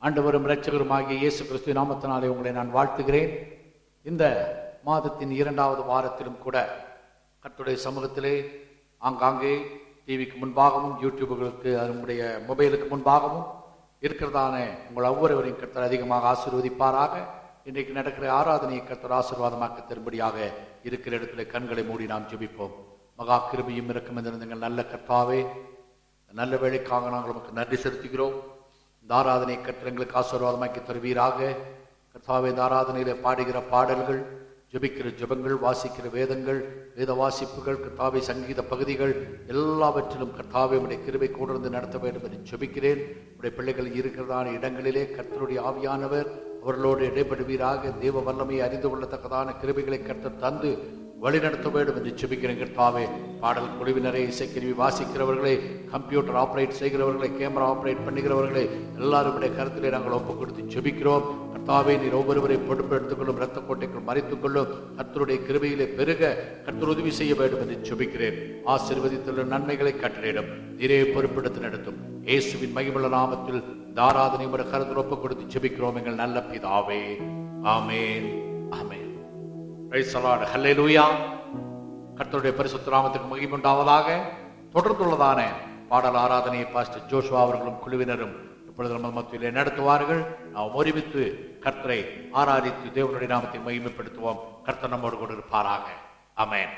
ஆண்டவரும் இரட்சகருமாகிய இயேசு கிறிஸ்து நாமத்தினாலே உங்களை நான் வாழ்த்துகிறேன். இந்த மாதத்தின் 2வது வாரத்திலும் கூட கர்த்தருடைய சமூகத்திலே ஆங்காங்கே டிவிக்கு முன்பாகவும் யூடியூபுகளுக்கு உங்களுடைய மொபைலுக்கு முன்பாகவும் இருக்கிறதான உங்கள் ஒவ்வொருவரையும் கர்த்தர் அதிகமாக ஆசீர்வதிப்பாராக. இன்றைக்கு நடக்கிற ஆராதனையை கர்த்தர் ஆசீர்வாதமாக்க தரும்படியாக இருக்கிற இடத்துல கண்களை மூடி நாம் ஜெபிப்போம். மகா கிருபையும் இரக்கம் இருந்தங்கள் நல்ல கர்த்தாவே, நல்ல வேலைக்காக நாங்கள் நமக்கு நன்றி செலுத்துகிறோம். இந்த ஆராதனை கர்த்தர்களுக்கு ஆசீர்வாதமாக்கி தருவீராக. கர்த்தாவே, இந்த ஆராதனையில பாடுகிற பாடல்கள், ஜெபிக்கிற ஜெபங்கள், வாசிக்கிற வேதங்கள், வேத வாசிப்புகள், கர்த்தாவே சங்கீத பகுதிகள் எல்லாவற்றிலும் கர்த்தாவே உடைய கிருபை கொண்டு நடத்த வேண்டும் என்று ஜெபிக்கிறேன். உடைய பிள்ளைகள் இருக்கிறதான இடங்களிலே கர்த்தருடைய ஆவியானவர் அவர்களோடு இடைப்படுவீராக. தேவ வல்லமையை அறிந்து கொள்ளத்தக்கதான கிருபைகளை கர்த்தர் தந்து வழிநடத்த வேண்டும் என்று ஜெபிக்கிறேன். கர்த்தாவே, பாடல் குழுவினரை, இசைக்கருவி வாசிக்கிறவர்களை, கம்ப்யூட்டர் ஆப்ரேட் செய்கிறவர்களை, கேமரா ஆப்ரேட் பண்ணுகிறவர்களை எல்லாருடைய கருத்திலே நாங்கள் ஒப்புக் கொடுத்து ஜெபிக்கிறோம். கர்த்தாவே, நீர் ஒவ்வொருவரை பொறுப்பு எடுத்துக்கொள்ளும், இரத்த கோட்டைக்குள் மறைத்துக் கொள்ளும். கர்த்தருடைய கிருபையிலே பெருக கர்த்தர் உதவி செய்ய வேண்டும் என்று ஜெபிக்கிறேன். ஆசீர்வதித்துள்ள நன்மைகளை கட்டளையிடும், நீரே பொறுப்பெடுத்து நடத்தும். இயேசுவின் மகிமையுள்ள நாமத்தில் இந்த ஆராதனை ஒரு கருத்தில் ஒப்புக் கொடுத்து ஜெபிக்கிறோம் எங்கள் நல்ல பிதாவே. ஆமென், ஆமென். பிரைஸ் தி லார்ட், ஹல்லேலூயா. கர்த்தருடைய பரிசுத்த நாமத்துக்கு மகிமை உண்டாவதாக. தொடர்ந்துள்ளதான பாடல் ஆராதனையை பாஸ்டர் ஜோஷுவா அவர்களும் குழுவினரும் இப்பொழுது நம்ம மத்தியிலே நடத்துவார்கள். நாம் ஒருமித்து கர்த்தரை ஆராதித்து தேவனுடைய நாமத்தை மகிமைப்படுத்துவோம். கர்த்தர் நம்மோடு கூட இருப்பாராக. ஆமென்.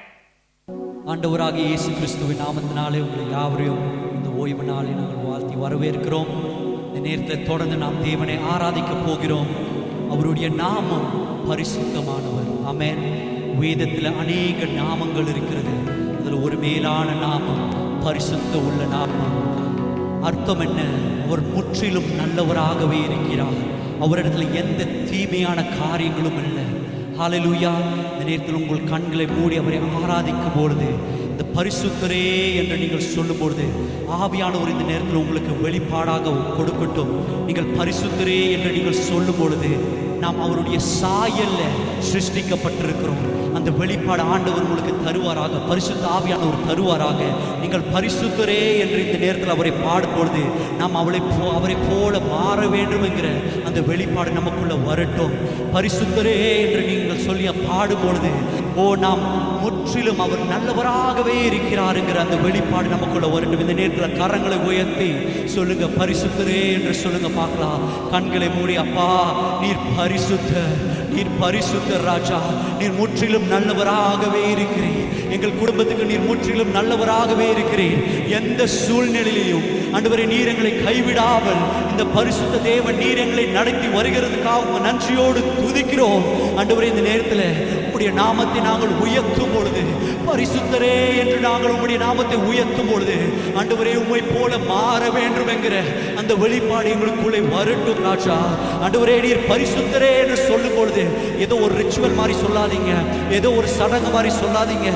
ஆண்டவராகிய இயேசு கிறிஸ்துவின் நாமத்தினாலே உங்களை யாவரையும் இந்த ஓய்வு நாளை நாங்கள் வாழ்த்தி வரவேற்கிறோம். இந்த நேரத்தில் தொடர்ந்து நாம் தேவனை ஆராதிக்க போகிறோம். அவருடைய நாமம் பரிசுத்தமானவர். ஆமென். வேதத்தில் அநேக நாமங்கள் இருக்கிறது. அதில் ஒரு மேலான நாமம் பரிசுத்த உள்ள நாமம். அர்த்தம் என்ன? அவர் முற்றிலும் நல்லவராகவே இருக்கிறார். அவரிடத்தில் எந்த தீமையான காரியங்களும் இல்லை. ஹல்லேலூயா. இந்த நேரத்தில் உங்கள் கண்களை மூடி அவரை ஆராதிக்கும் பொழுது, இந்த பரிசுத்தரே என்று நீங்கள் சொல்லும் பொழுது ஆவியானவர் இந்த நேரத்தில் உங்களுக்கு வெளிப்பாடாக கொடுக்கட்டும். நீங்கள் பரிசுத்தரே என்று நீங்கள் சொல்லும் பொழுது நாம் அவருடைய சாயல்ல சிருஷ்டிக்கப்பட்டிருக்கிறோம். அந்த வெளிப்பாடு ஆண்டவர் உங்களுக்கு தருவாராக. பரிசுத்த ஆவியானவர் தருவாராக. நீங்கள் பரிசுத்தரே என்று இந்த நேரத்தில் அவரை பாடும்பொழுது நாம் அவரை போல மாற வேண்டும் என்கிற அந்த வெளிப்பாடு நமக்குள்ள வரட்டும். பரிசுத்தரே என்று நீங்கள் சொல்லி பாடும்பொழுது நாம் முற்றிலும் அவர் நல்லவராகவே இருக்கிறார் என்கிற அந்த வெளிப்பாடு நமக்குள்ள வரட்டும். இந்த நேரத்தில் கரங்களை உயர்த்தி சொல்லுங்க, பரிசுத்தரே என்று சொல்லுங்க பார்க்கலாம். கண்களை மூடி, அப்பா நீர் பரிசுத்தர், நீர் பரிசுத்தர் ராஜா, நீர் முற்றிலும் நல்லவராகவே இருக்கிறீர். எங்கள் குடும்பத்துக்கு நீர் முற்றிலும் நல்லவராகவே இருக்கிறீர். எந்த சூழ்நிலையிலையும் ஆண்டவரே நீர் எங்களை கைவிடாமல் இந்த பரிசுத்த தேவன் நீர் எங்களை நடத்தி வருகிறதுக்காக நன்றியோடு துதிக்கிறோம். ஆண்டவரே, இந்த நேரத்தில் உம்முடைய நாமத்தை நாங்கள் உயர்த்தும் பொழுது, பரிசுத்தரே என்று நாங்கள் உம்முடைய நாமத்தை உயர்த்தும் பொழுது ஆண்டவரே உம்மை போல மாற வேண்டும் என்கிற அந்த வெளிப்பாடு எங்களுக்குள்ளே வரட்டும் ராஜா. ஆண்டவரே, நீர் பரிசுத்தரே என்று சொல்லும் பொழுது ஏதோ ஒரு ரிச்சுவல் மாதிரி சொல்லாதீங்க, ஏதோ ஒரு சடங்கு மாதிரி சொல்லாதீங்க.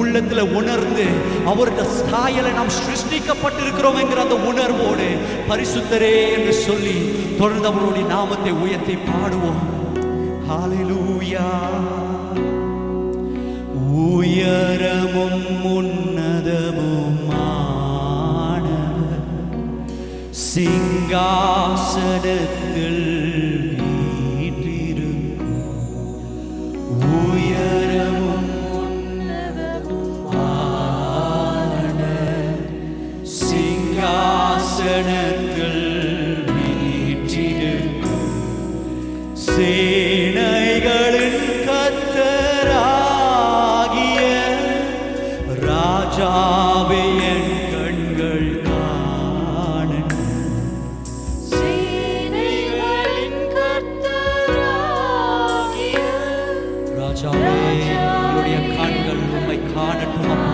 உள்ளத்துல உணர்ந்து அவருடைய சாயலை நாம் சிருஷ்டிக்கப்பட்டிருக்கிறோம் என்கிற அந்த உணர்வோடு பரிசுத்தரே என்று சொல்லி தொடர்ந்து அவருடைய நாமத்தை உயர்த்தி பாடுவோம். ஹல்லேலூயா. உயரமும் உன்னதமுமான சிங்காசனத்தில் வீற்றிருக்கும், உயரமும் உன்னதமான சிங்காசனத்தில் வீற்றிருக்கும் சேனைகளின் ராஜாவே என் கண்கள் காணட்டும். சேனைகளின் கர்த்தராகிய ராஜாவே எங்களுடைய கண்கள் உம்மை காணட்டும்.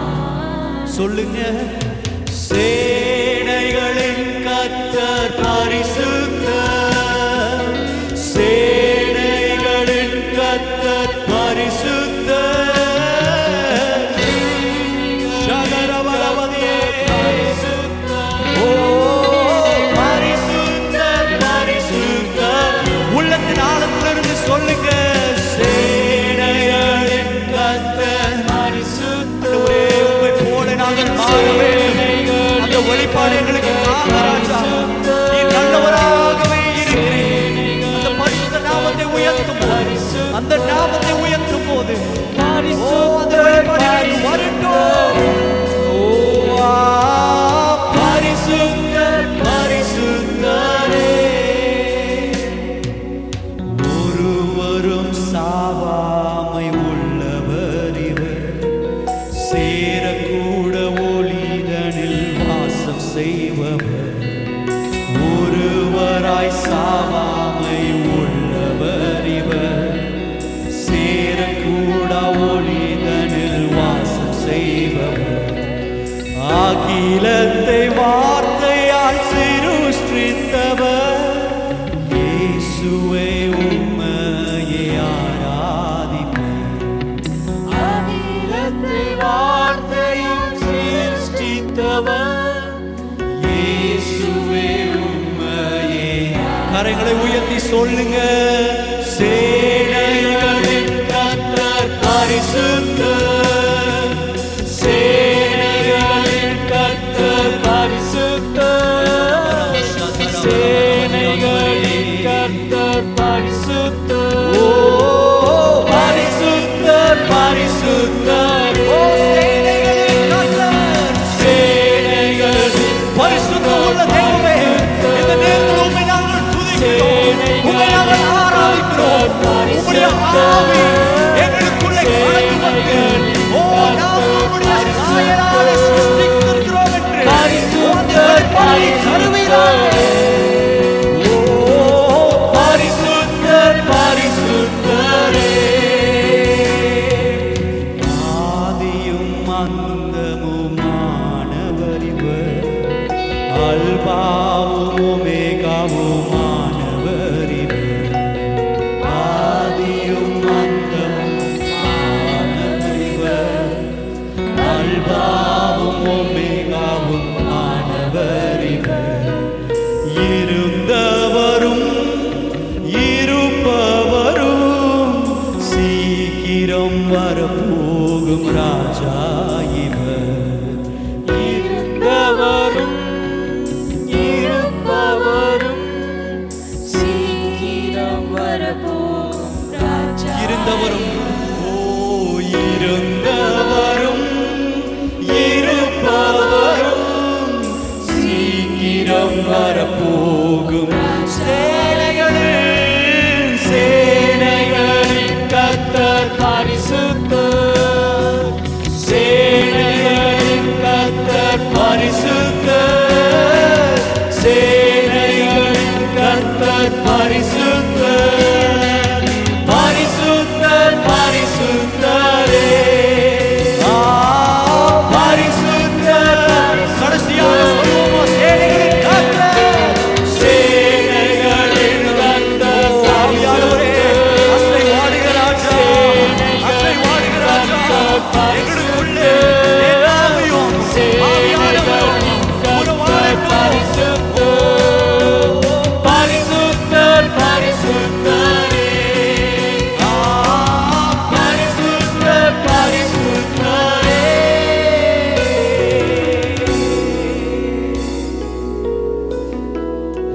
சொல்லுங்க, சேனைகளின் கர்த்தர் பரிசுத்தர், சேனைகளின் கர்த்தர் பரிசுத்தர். சொல்லுங்க, சேனைகளின் கர்த்தர் பரிசுத்தரே. உம்மை போல நாங்கள் மாற வேண்டும். அந்த வெளிப்பாடு எங்களுக்கு ராஜா நீர் நல்லவராகவே இருக்கிறீர். அந்த நாமத்தை உயர்த்தும் போது அந்த வெளிப்பாடு எனக்கு வரட்டும். பரிசுத்தர் பரிசுத்தரே, ஒருவரும் சாவாமை உள்ளவர் இவர், சேரக்கூட ஒளிதனில் வாசம் செய்பவர், ஒருவராய் சாவாமை உள்ளவர் இவர், சேரக்கூட ஒளிதனில் வாசம் செய்பவர், அகிலத்தை வார்த்தையால் சிருஷ்டித்தவர், இயேசுவே உம்மையே ஆராதிப்பேன். அகிலத்தை வார்த்தையால் சிருஷ்டித்தவர், இயேசுவே உம்மையே. கரங்களை உயர்த்தி சொல்லுங்க. சேனைகளின் கர்த்தர் பரிசுத்தர், சேனைகளின் கர்த்தர் பரிசுத்தர், சேனைகளின் கர்த்தர் பரிசுத்தர், ஓ பரிசுத்தர் பரிசுத்தர், ஓ சேனைகளின் கர்த்தர், சேனைகளின் பரிசுத்தமுள்ள தெய்வமே, இந்த நேரத்தில் உம்மை நாங்கள் துதிக்கிறோம், உம்மை நாங்கள் ஆராதிக்கிறோம். உம்முடைய ஆவி எங்களுக்குள்ளே கடந்து வந்து, ஓ நாம் உம்முடைய சாயலாலே சிருஷ்டித்திருக்கிறோம் என்று பரிசுத்தர் பரிசுத்தரே, ஓ பரிசுத்தர் பரிசுத்தரே, ஆதியும் அந்தமுமானவர் இவர், அல்பாவும் ஒமேகாவுமானவர் இவர், ஆதியும் அந்தமுமானவர் இவர், அல்பாவும் ஒமேகாவும் ஆனவர் இவர், இருந்தவரும் இருப்பவரும் சீக்கிரம் வரப்போகும் ராஜா இவர், இருந்தவரும் இருப்பவரும் சீக்கிரம் வரப்போகும் ராஜா. இருந்தவரும், ஓ இருந்தவரும் இருப்பவரும் சீக்கிரம் வரப்போகும் சேனைகளின் சேனைகளின் கர்த்தர் பரிசுத்தர், சேனைகளின் கர்த்தர் பரிசுத்தர், சேனைகளின் கர்த்தர் பரிசுத்தர், பரிசுத்தர் பரிசுத்தரே, பரிசுத்தர். கடைசியாக சொல்லுவோமா? சேனைகளின் கர்த்தர், சேனைகளின் கர்த்தர் பரிசுத்தர். அசை வாடுகிற ராஜா, அசை வாடுகிற ராஜா, எங்களுக்குள்ளே ஆவியும் ஆவியானவரும் உருவாகட்டும். பரிசுத்தர் பரிசுத்தரே, பரிசுத்தர் பரிசுத்தரே.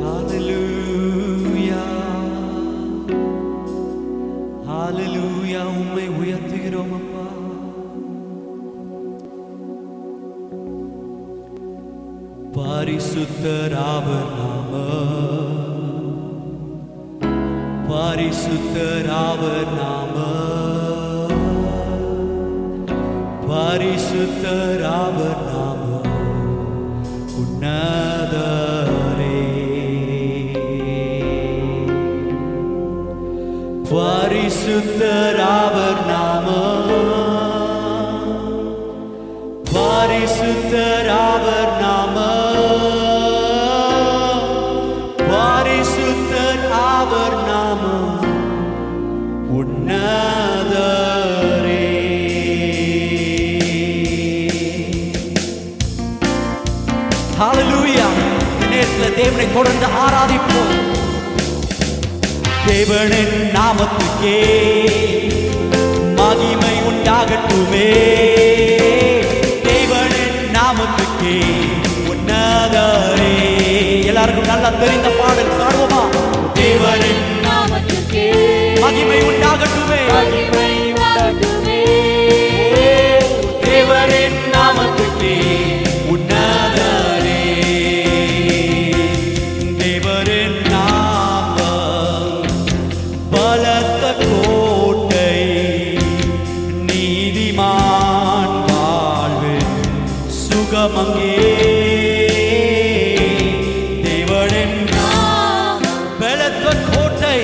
ஹalleluya ஹalleluya, உம்மை உயர்த்துகிறோம் அப்பா. பரிசுத்தர் அவர் நாமம், பரிசுத்தர் அவர் நாமம், பரிசுத்தர் அவர் நாமம், உன்னதரே. பரிசுத்தர் அவர் நாமம், பரிசுத்தர் அவர் நாமம், பரிசுத்தர் அவர் நாமம், உன்னதரே. ஹalleluya. இந்த நேரத்தில் தேவனை தொடர்ந்து ஆராதிப்போம். தேவனின் நாமத்துக்கே மகிமை உண்டாகட்டுமே, தேவனின் நாமத்துக்கே உன்னதரே. எல்லாருக்கும் நல்லா தெரிந்த பாடல் பாடுவோமா? தேவனின் நாமத்துக்கே மகிமை உண்டாகட்டுமே, சுகமங்கே தேவனின் பலத்த கோட்டை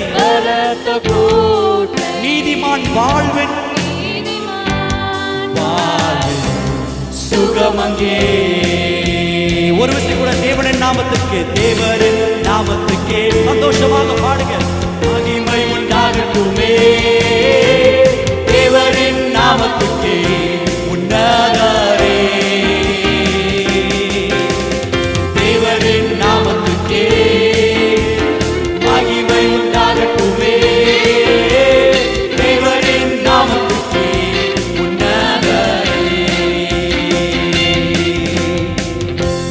நீதிமான் வாழ்வின் சுகமங்கே. ஒரு விஷயம் கூட தேவனின் நாமத்துக்கே சந்தோஷமாக பாடுங்க. மகிமை உண்டாகட்டுமே தேவனின் நாமத்துக்கே உன்னதரே. தேவனின் நாமத்துக்கே மகிமை உண்டாகட்டுமே தேவனின் நாமத்துக்கே உன்னதரே.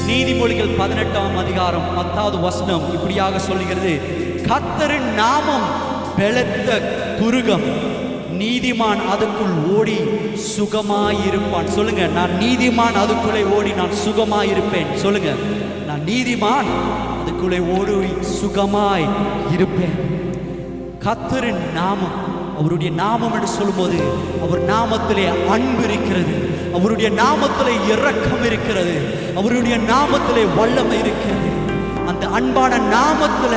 நீதிமொழிகள் 18ஆம் அதிகாரம் 10வது வசனம் இப்படியாக சொல்லுகிறது, கர்த்தரின் நாமம் பலத்த துருகம், நீதிமான் அதுக்குள் ஓடி சுகமாயிருப்பான். சொல்லுங்க, நான் நீதிமான் அதுக்குள்ளே ஓடி நான் சுகமாயிருப்பேன். சொல்லுங்க, நான் நீதிமான் அதுக்குள்ளே ஓடி சுகமாய் இருப்பேன். கர்த்தரின் நாமம், அவருடைய நாமம் என்று சொல்லும்போது அவர் நாமத்திலே அன்பு இருக்கிறது, அவருடைய நாமத்திலே இரக்கம் இருக்கிறது, அவருடைய நாமத்திலே வல்லமை இருக்கிறது. அந்த அன்பான நாமத்துல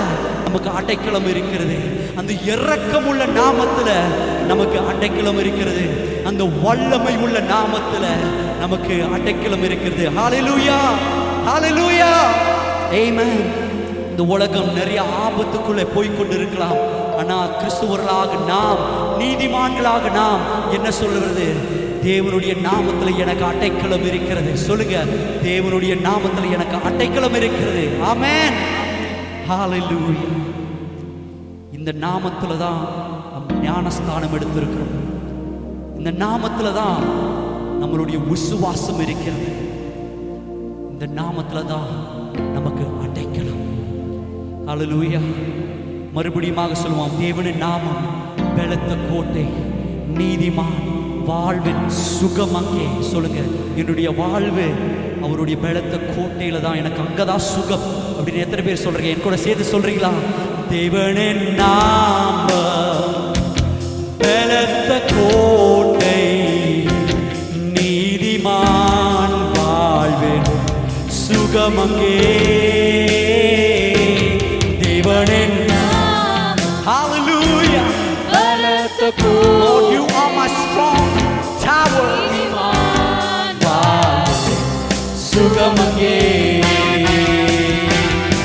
நமக்கு அடைக்கலம் இருக்கிறது, அந்த இரக்கம் உள்ள நாமத்துல நமக்கு அடைக்கலம் இருக்கிறது, அந்த வல்லமை உள்ள நாமத்துல நமக்கு அடைக்கலம் இருக்கிறது. ஹல்லேலூயா, ஹல்லேலூயா, ஆமென். இந்த உலகம் நிறைய ஆபத்துக்குள்ளே போய்கொண்டு இருக்கலாம், ஆனா கிறிஸ்துவர்களாக நாம், நீதிமான்களாக நாம் என்ன சொல்லுறது? தேவனுடைய நாமத்தில் எனக்கு அடைக்கலம் இருக்கிறது. சொல்லுங்க, தேவனுடைய நாமத்தில் எனக்கு அடைக்கலம் இருக்கிறது. ஆமென், ஹல்லேலூயா. இந்த நாமத்துல தான் நம் ஞானஸ்தானம் எடுத்திருக்கிறோம், இந்த நாமத்துல தான் நம்மளுடைய விசுவாசம் இருக்கிறது, இந்த நாமத்துல தான் நமக்கு அடைக்கலம். ஹல்லேலூயா. மறுபடியும் சொல்லுவோம், தேவனின் நாமம் பலத்த கோட்டை, நீதிமான் வாழ்வின் சுகமங்கே. சொல்லுங்க, என்னுடைய வாழ்வு அவருடைய பலத்த கோட்டையில தான், எனக்கு அங்கதான் சுகம் அப்படின்னு எத்தனை பேர் சொல்றீங்க? என் கூட சேர்த்து சொல்றீங்களா? தேவனின் நாமம் பலத்த கோட்டை, நீதிமான் வாழ்வின் சுகமங்கே. தேவனின் hallelujah, Lord, you are my strong tower. Sugamage.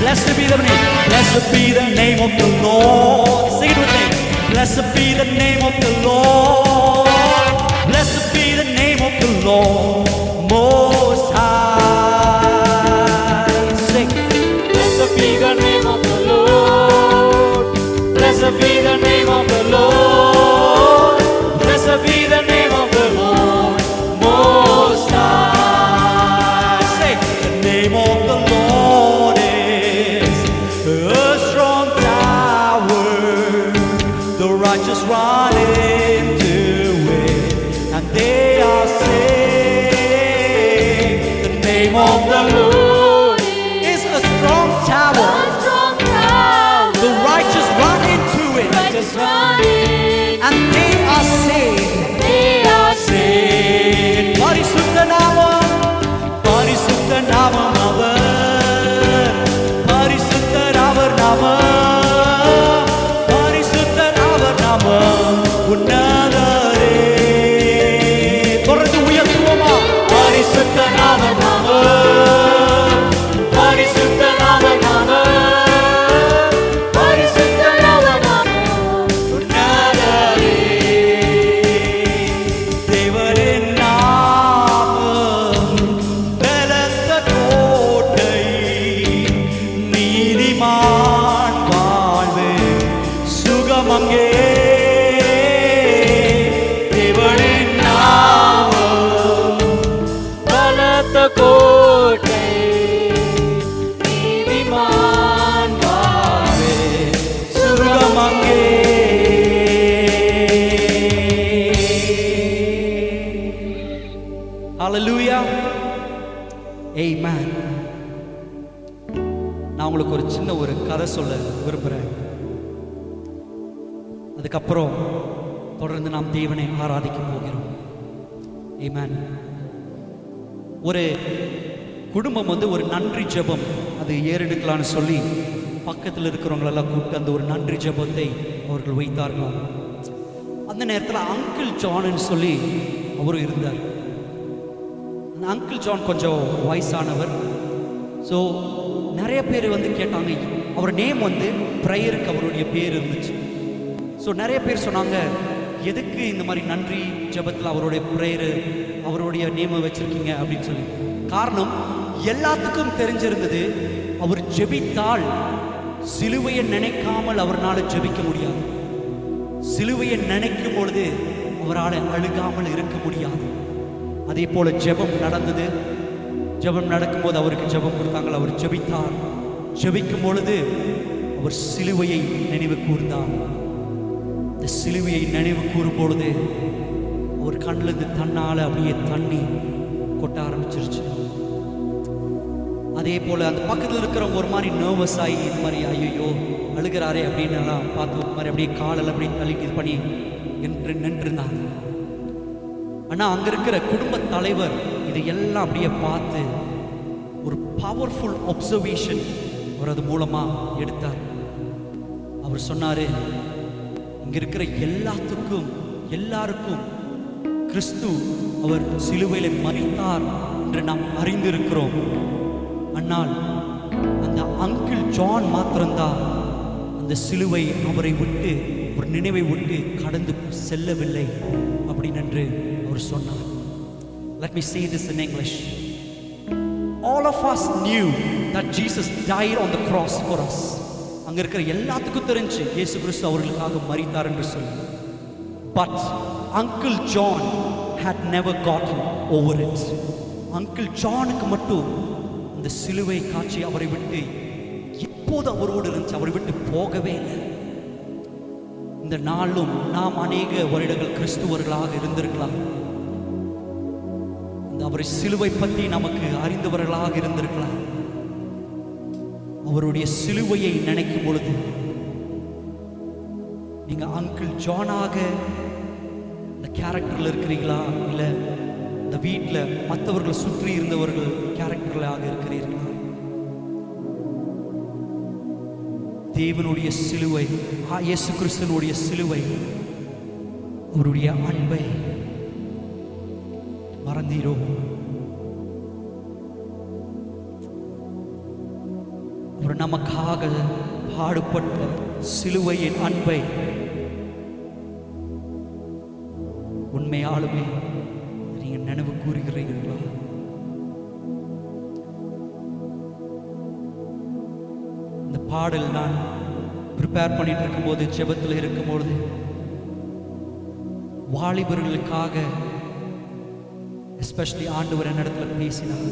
Blessed be the name, blessed be the name of the Lord. Sing it with me. Blessed be the name of the Lord, blessed be the name of the Lord Most High. Sing. Blessed be the name of the Lord, blessed be the name of the Lord, blessed be the name of the Lord Most High. Say, the name of the Lord is a strong tower, the righteous run into it and they are saved. The name of the Lord is a strong tower, the righteous run into it and they are saved. பரிசுத்த நாமம், பரிசுத்த நாமம் அவர், பரிசுத்தர் அவர் நாமம், பரிசுத்தர் அவர் நாமம் உன்னதரே. தொடர்ந்து உயர்த்துவோமா? பரிசுத்த நாமம் அவர், பரிசுத்த நாமம் அவர், பரிசுத்த நாமம் உன்னதரே. தேவனின் நாமம் பலத்த கோட்டை, நீதிமான் வாழ்வு சுகமங்கே. தேவனின் நாமம் பலத்த கோட்டை, நீதிமான் வாழ்வு சுகமங்கே. Hallelujah, amen. நான் உங்களுக்கு ஒரு சின்ன ஒரு கதை சொல்ல விரும்புகிறேன், அதுக்கப்புறம் தொடர்ந்து நாம் தேவனை ஆராதிக்க போகிறோம். ஆமென். ஒரு குடும்பம் வந்து ஒரு நன்றி ஜெபம் அது ஏறெடுக்கலான்னு சொல்லி பக்கத்தில் இருக்கிறவங்களெல்லாம் கூப்பிட்டு அந்த ஒரு நன்றி ஜெபத்தை அவர்கள் வைத்தார்களாம். அந்த நேரத்தில் அங்கிள் ஜான்னு சொல்லி அவரும் இருந்தார். அந்த அங்கிள் ஜான் கொஞ்சம் வயசானவர். ஸோ நிறைய பேர் வந்து கேட்டாங்க, அவர் நேம் வந்து ப்ரேயருக்கு அவருடைய பேர் இருந்துச்சு. ஸோ நிறைய பேர் சொன்னாங்க, எதுக்கு இந்த மாதிரி நன்றி ஜெபத்தில் அவருடைய ப்ரேயரு அவருடைய நேமை வச்சுருக்கீங்க அப்படின்னு சொல்லி. காரணம் எல்லாத்துக்கும் தெரிஞ்சிருந்தது, அவர் ஜெபித்தால் சிலுவையை நினைக்காமல் அவரால் ஜெபிக்க முடியாது. சிலுவையை நினைக்கும் பொழுது அவரால் அழுகாமல் இருக்க முடியாது. அதே போல ஜெபம் நடந்தது. ஜெபம் நடக்கும்போது அவருக்கு ஜெபம் கொடுத்தாங்கள். அவர் ஜெபித்தார். ஜெபிக்கும் பொழுது அவர் சிலுவையை நினைவு கூர்ந்தார். இந்த சிலுவையை நினைவு கூறும் பொழுது அவர் கண்ணிலிருந்து தன்னால் அப்படியே தண்ணி கொட்ட ஆரம்பிச்சிருச்சு. அதே போல் அந்த பக்கத்தில் இருக்கிறவங்க ஒரு மாதிரி நர்வஸ் ஆகி இது மாதிரி ஐயோ அழுகிறாரே அப்படின்னு எல்லாம் பார்த்து ஒரு மாதிரி அப்படியே காலில் அப்படியே தள்ளிட்டு இது பண்ணி நின்றுருந்தாங்க. ஆனால் அங்கே இருக்கிற குடும்ப தலைவர் இதை எல்லாம் அப்படியே பார்த்து ஒரு பவர்ஃபுல் அப்சர்வேஷன் அவர் அது மூலமாக எடுத்தார். அவர் சொன்னார், இங்கே இருக்கிற எல்லாருக்கும் கிறிஸ்து அவர் சிலுவையில் மரித்தார் என்று நாம் அறிந்திருக்கிறோம். ஆனால் அந்த அங்கிள் ஜான் மாத்திரம்தான் அந்த சிலுவை அவரை விட்டு ஒரு நினைவை விட்டு கடந்து செல்லவில்லை அப்படின்னு அவர் சொன்னார். Let me say this in English. All of us knew that Jesus died on the cross for us. அங்க இருக்கிற எல்லாத்துக்கும் தெரிஞ்சு இயேசு கிறிஸ்து அவர்களுக்காக மரித்தார் என்று சொல்லி. But Uncle John had never gotten over it. Uncle Johnக்கு மட்டும் இந்த சிலுவை காட்சி அவரை விட்டு எப்போது அவரோடு இருந்துச்சு, அவரை விட்டு போகவே இல்லை. இந்த நாளும் நாம் அநேக வருடங்கள் கிறிஸ்துவர்களாக இருந்திருக்கலாம். அவரை சிலுவை பற்றி நமக்கு அறிந்தவர்களாக இருந்திருக்கலாம். அவருடைய சிலுவையை நினைக்கும் பொழுது நீங்க அங்கிள் ஜானாக இந்த கேரக்டர்ல இருக்கிறீங்களா, இல்லை இந்த வீட்டில் மற்றவர்களை சுற்றி இருந்தவர்கள் கேரக்டர்களாக இருக்கிறீர்களா? தேவனுடைய சிலுவை, இயேசு கிறிஸ்துவினுடைய சிலுவை, அவருடைய அன்பை மறந்தீரோ? அவர் நமக்காக பாடுபட்ட சிலுவையின் அன்பை உண்மையாலுமே நீங்க நினைவு கூறுகிறீர்களா? இந்த பாடல் நான் ப்ரிப்பேர் பண்ணிட்டு இருக்கும்போது, ஜெபத்தில் இருக்கும்போது வாலிபர்களுக்காக எஸ்பெஷலி ஆண்டவர் என்னிடத்துல பேசினார்.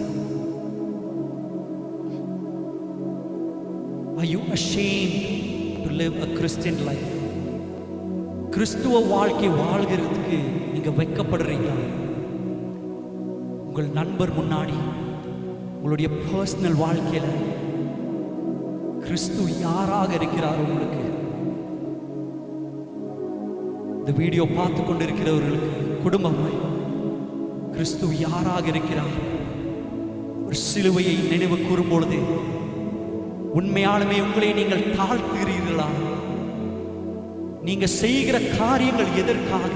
Are you ashamed to live a Christian life? கிறிஸ்துவ வாழ்க்கை வாழ்கிறதுக்கு நீங்க வெட்கப்படுறீங்களா? உங்கள் நண்பர் முன்னாடி, உங்களுடைய பர்சனல் வாழ்க்கையில கிறிஸ்து யாராக இருக்கிறார் உங்களுக்கு? இந்த வீடியோ பார்த்து கொண்டிருக்கிறவர்களுக்கு குடும்பமாய் கிறிஸ்து யாராக இருக்கிறார்? ஒரு சிலுவையை நினைவு கூறும் பொழுது உண்மையாலுமே உங்களை நீங்கள் தாழ்த்துகிறீர்களா? நீங்க செய்கிற காரியங்கள் எதற்காக?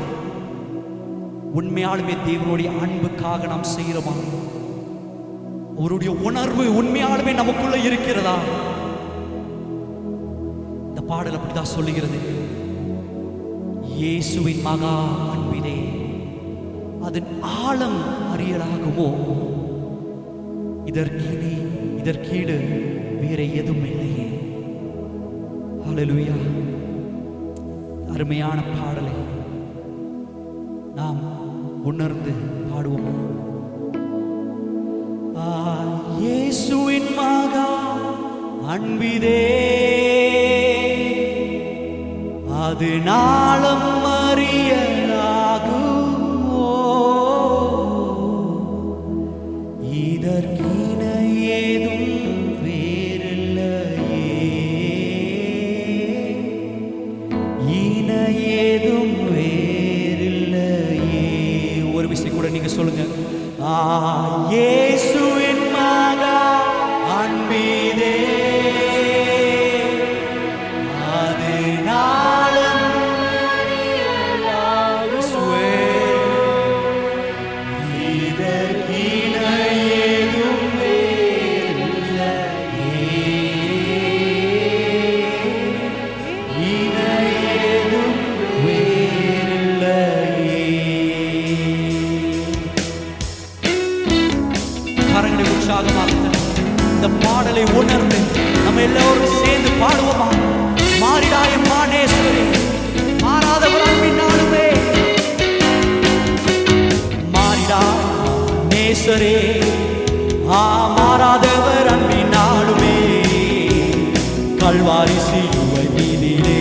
உண்மையாலுமே தேவனுடைய அன்புக்காக நாம் செய்கிறோமா? அவருடைய உணர்வு உண்மையாலுமே நமக்குள்ள இருக்கிறதா? இந்த பாடல் அப்படிதான் சொல்லுகிறது. இயேசுவின் மகா அன்பிலே அதன் ஆழம் அறியலாகுமோ? இதற்கீடு வேற எதுவும் இல்லையே. ஹல்லேலூயா. அருமையான பாடலை நாம் உணர்ந்து பாடுவோம். இயேசுவின் மகா அன்பிலே அது நாளும் அறியலாகுமோ? இதற்கின ஏதும் வேறில்லையே, இன ஏதும் வேறில்லையே. ஒரு விஷயம் கூட நீங்க சொல்லுங்க. இயேசுவின் மகா அன்பிதே அது நாளும் இயேசுவே இதற்கிணையேதும் வேறில்லையே இணையேதும் வேறில்லையே. கரங்களை உற்சாகமாக இந்த பாடலை உணர்ந்து நம்ம எல்லோரும் சேர்ந்து பாடுவோமா? மாறிடாய மானேஸ்வரி மாறாதவர் அன்பினாலுமே மாறிடா நேசரே மாறாதவர் அன்பினாலுமே கல்வாரி சிலுவை மீதிலே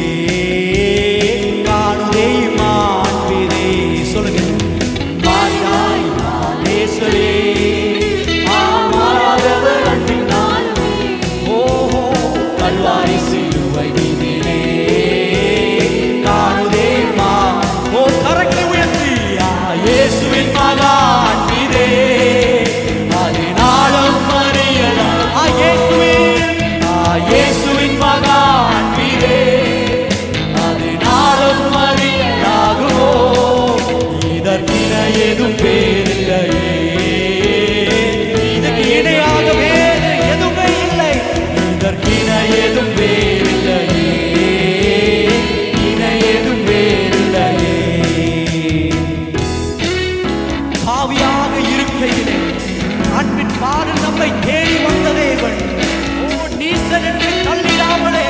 காணுதே மாண்பிதே. சொல்லுங்க, மாறிடாய் நேசரே மாறாதவர் அன்பினாலுமே ஓஹோ கல்வாரி சிலுவை மீதிலே காணுதே மா. ஓ கரங்களை உயர்த்தி இயேசுவின் மகா அன்பிதே அது நாளும் அறியலாம். இயேசுவின் மகா அன்பிதே அது நாளும் அறியலாகுமோ இதற்கிணை எதுவும் பேரில்லையே இதற்கு இணையாக வேறு எதுவுமே இல்லை இதற்கிணை எதுவும் வேறில்லையே இணை எதுவும் வேறில்லையே. பாவியாக இருக்கையிலே அன்பின் பாடல் நம்மை தேடி வந்த தேவன் ஓ நீசன் என்று தள்ளிடாமலே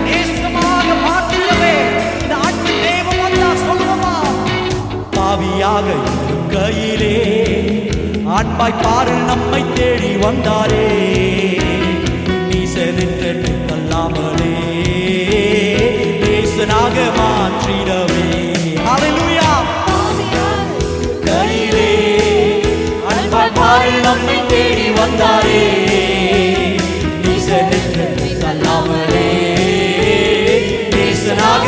நேசமாக மாற்றிடவே இந்த அன்பின் தேவன் வந்தா சொல்லுவோமா? பாவியாக இருக்கையிலே அன்பாய் பாடல் நம்மை தேடி வந்தாரே நீசன் என்று தள்ளாமலே நேசனாக மாற்றிடவே. ஹல்லேலூயா. கையிலே அன்பாய் பாடல் நம்மை தேடி வந்தாரே நீசன் என்று தள்ளாமலே நேசனாக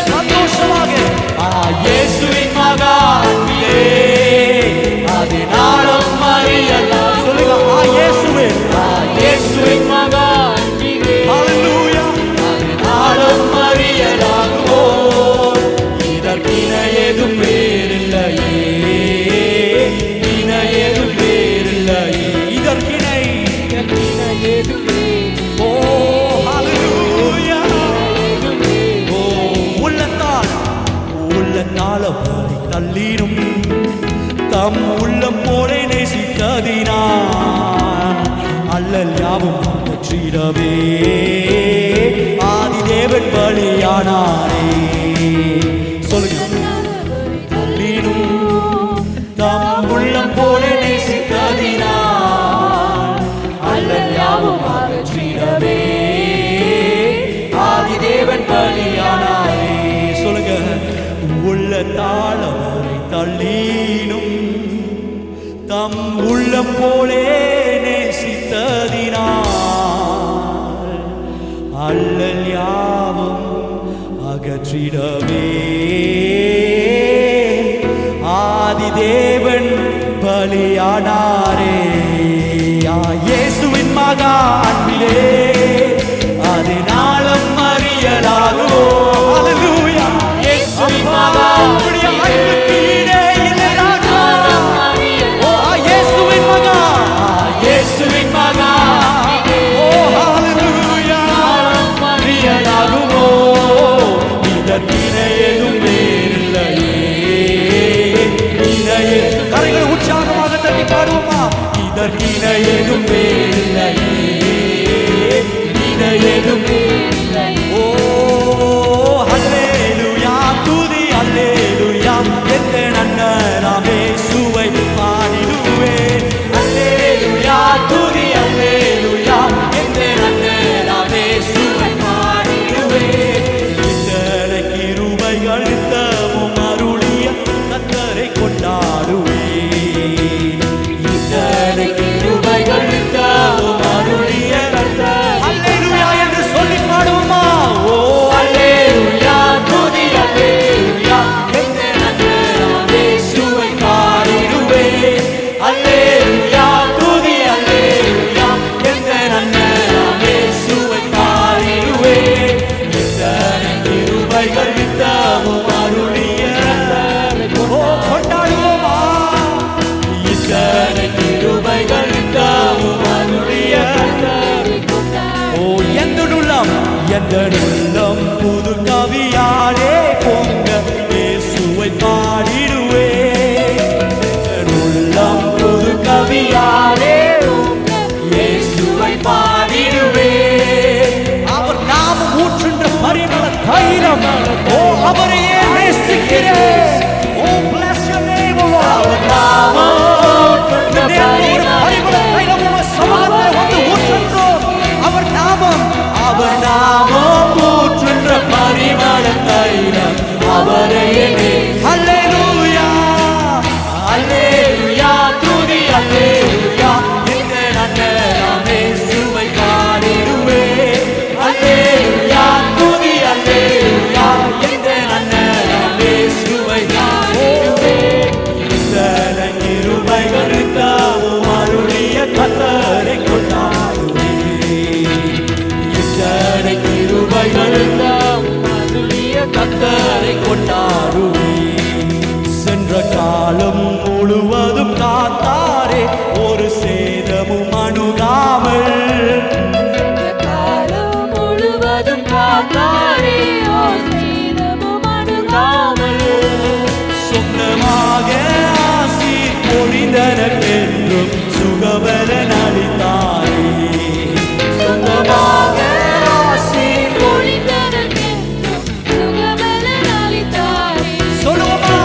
சந்தோஷமாக இயேசுவின் மகா அன்பிலே அது நாளும் அறியலாம். சொல்லுங்க, இயேசுவின் மகா அன்பிலே ஹல்லேலூயா அது நாளும் அறியலாகுமோ இதற்கிணை எதுவும் வேறில்லையே இணை எதுவும் வேறில்லையே இதற்கிணை எதுவும் ஓ ஹல்லேலூயா ஓ உள்ளத்தால் அவரை தள்ளிடும் தம் உள்ளம் போல நேசித்ததினார் அல்லல் யாவும் அகற்றிடவே ஆதிதேவன் பலியானாரே. சொல்லுங்க, தள்ளிடும் தம் உள்ளம் போல நேசித்ததினார் அல்லல் யாவும் அகற்றிடவே ஆதிதேவன் பலியானாரே. சொல்லுங்க, உள்ளத்தால் அவரை தள்ளினும் தம் உள்ளம் போலே நேசித்ததினார் அல்லல் யாவும் அகற்றிடவே ஆதிதேவன் பலியானாரே. இயேசுவின் மகா அன்பிலே அது நாளும் அறியலாகுமோ. ஹல்லேலூயா. இயேசுவின் மகா அன்பிலே ஈடே இல்லை ராஜா. ஓ இயேசுவின் மகா இயேசுவின் மகா ஓ ஹல்லேலூயா அறியலாகுமோ இதற்கிணை எதுவும் வேறில்லையே இணையே. கரைகளை உற்சாகமாக தட்டி பாடுவோமா? இதற்கிணை எதுவும் வேறில்லையே இணை எதுவும் ஓ ஹல்லேலூயா துதி ஹல்லேலூயா எந்த நன்னராமே சுவை பாடிடுவே. ஹல்லேலூயா துதி ஹல்லேலூயா எந்த நன்னராமே சுவை பாடிடுவே. இத்தனை கிருபைகள் நித்தமும் அருளிய கர்த்தரை கொண்டாடுவே. இத்தனை கிருபைகள் நித்தமும் உள்ளம் புது கவியாலே பொங்க இயேசுவை பாடிடுவே. உள்ளம் புது கவியாலே இயேசுவை பாடிடுவே. அவர் நாமம் ஊற்றுகின்ற பரிமள தைலம், ஓ அவரையே நேசிக்கிறேன். ஓ bless your name, O Lord. அவர் நாமம் ஊற்றுகின்ற பரிமள தைலம் உங்கள் சமூகத்தில் வந்து ஊற்றுகிறோம். அவர் நாமம் ஊற்றுகின்ற பரிமள தைலம் அவரையே. அல்லேலூயா அல்லேலூயா துதி அல்லேலூயா. இந்த நன்றாம் இயேசுவை பாடிடுவே. அல்லேலூயா துதி அல்லேலூயா. இந்த நன்றாம் இயேசுவை பாடிடுவே. இத்தனை கிருபைகளுக்காகவும் அருளிய கர்த்தரை கொண்டாடுவே. இத்தனை கிருபைகளுக்காகவும் அருளிய கர்த்தரை கொண்டாடுவே. சென்ற காலம் முழுவதும் காத்தாரே, ஒரு சேதமும் அணுகாமல். காலம் முழுவதும் காத்தாரே, ஒரு சேதமும் அணுகாமல். சொந்தமாக ஆசி பொழிந்தனக்கென்றும் சுகபலன் அளித்தாரே. சொந்தமாக ஆசி பொழிந்தனக்கென்றும் சுகபலன் அளித்தாரே. சொல்லுவோமா?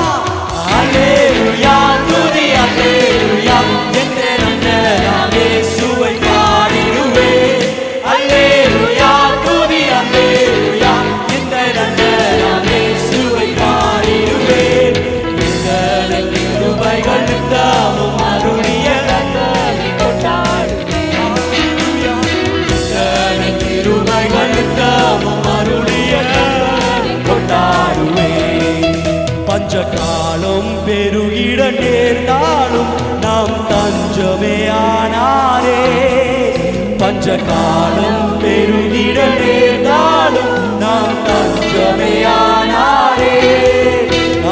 அல்லேலூயா துதி அல்லேலூயா. எந்த நன்றாம் இயேசுவை பாடிடுவே. அல்லேலூயா துதி அல்லேலூயா. எந்த நன்றாம் இயேசுவை பாடிடுவே. இத்தனை கிருபைகளுக்காகவும் அருளிய கர்த்தரை கொண்டாடுவே. இத்தனை கிருபைகளுக்காகவும் அருளிய கர்த்தரை கொண்டாடுவே. பஞ்ச காலம் பெருகிட நேர்ந்தாலும் நாம் தஞ்சமே ஆனாரே. பஞ்ச காலம் பெருகிட நேர்ந்தாலும் நாம் தஞ்சமே ஆனாரே.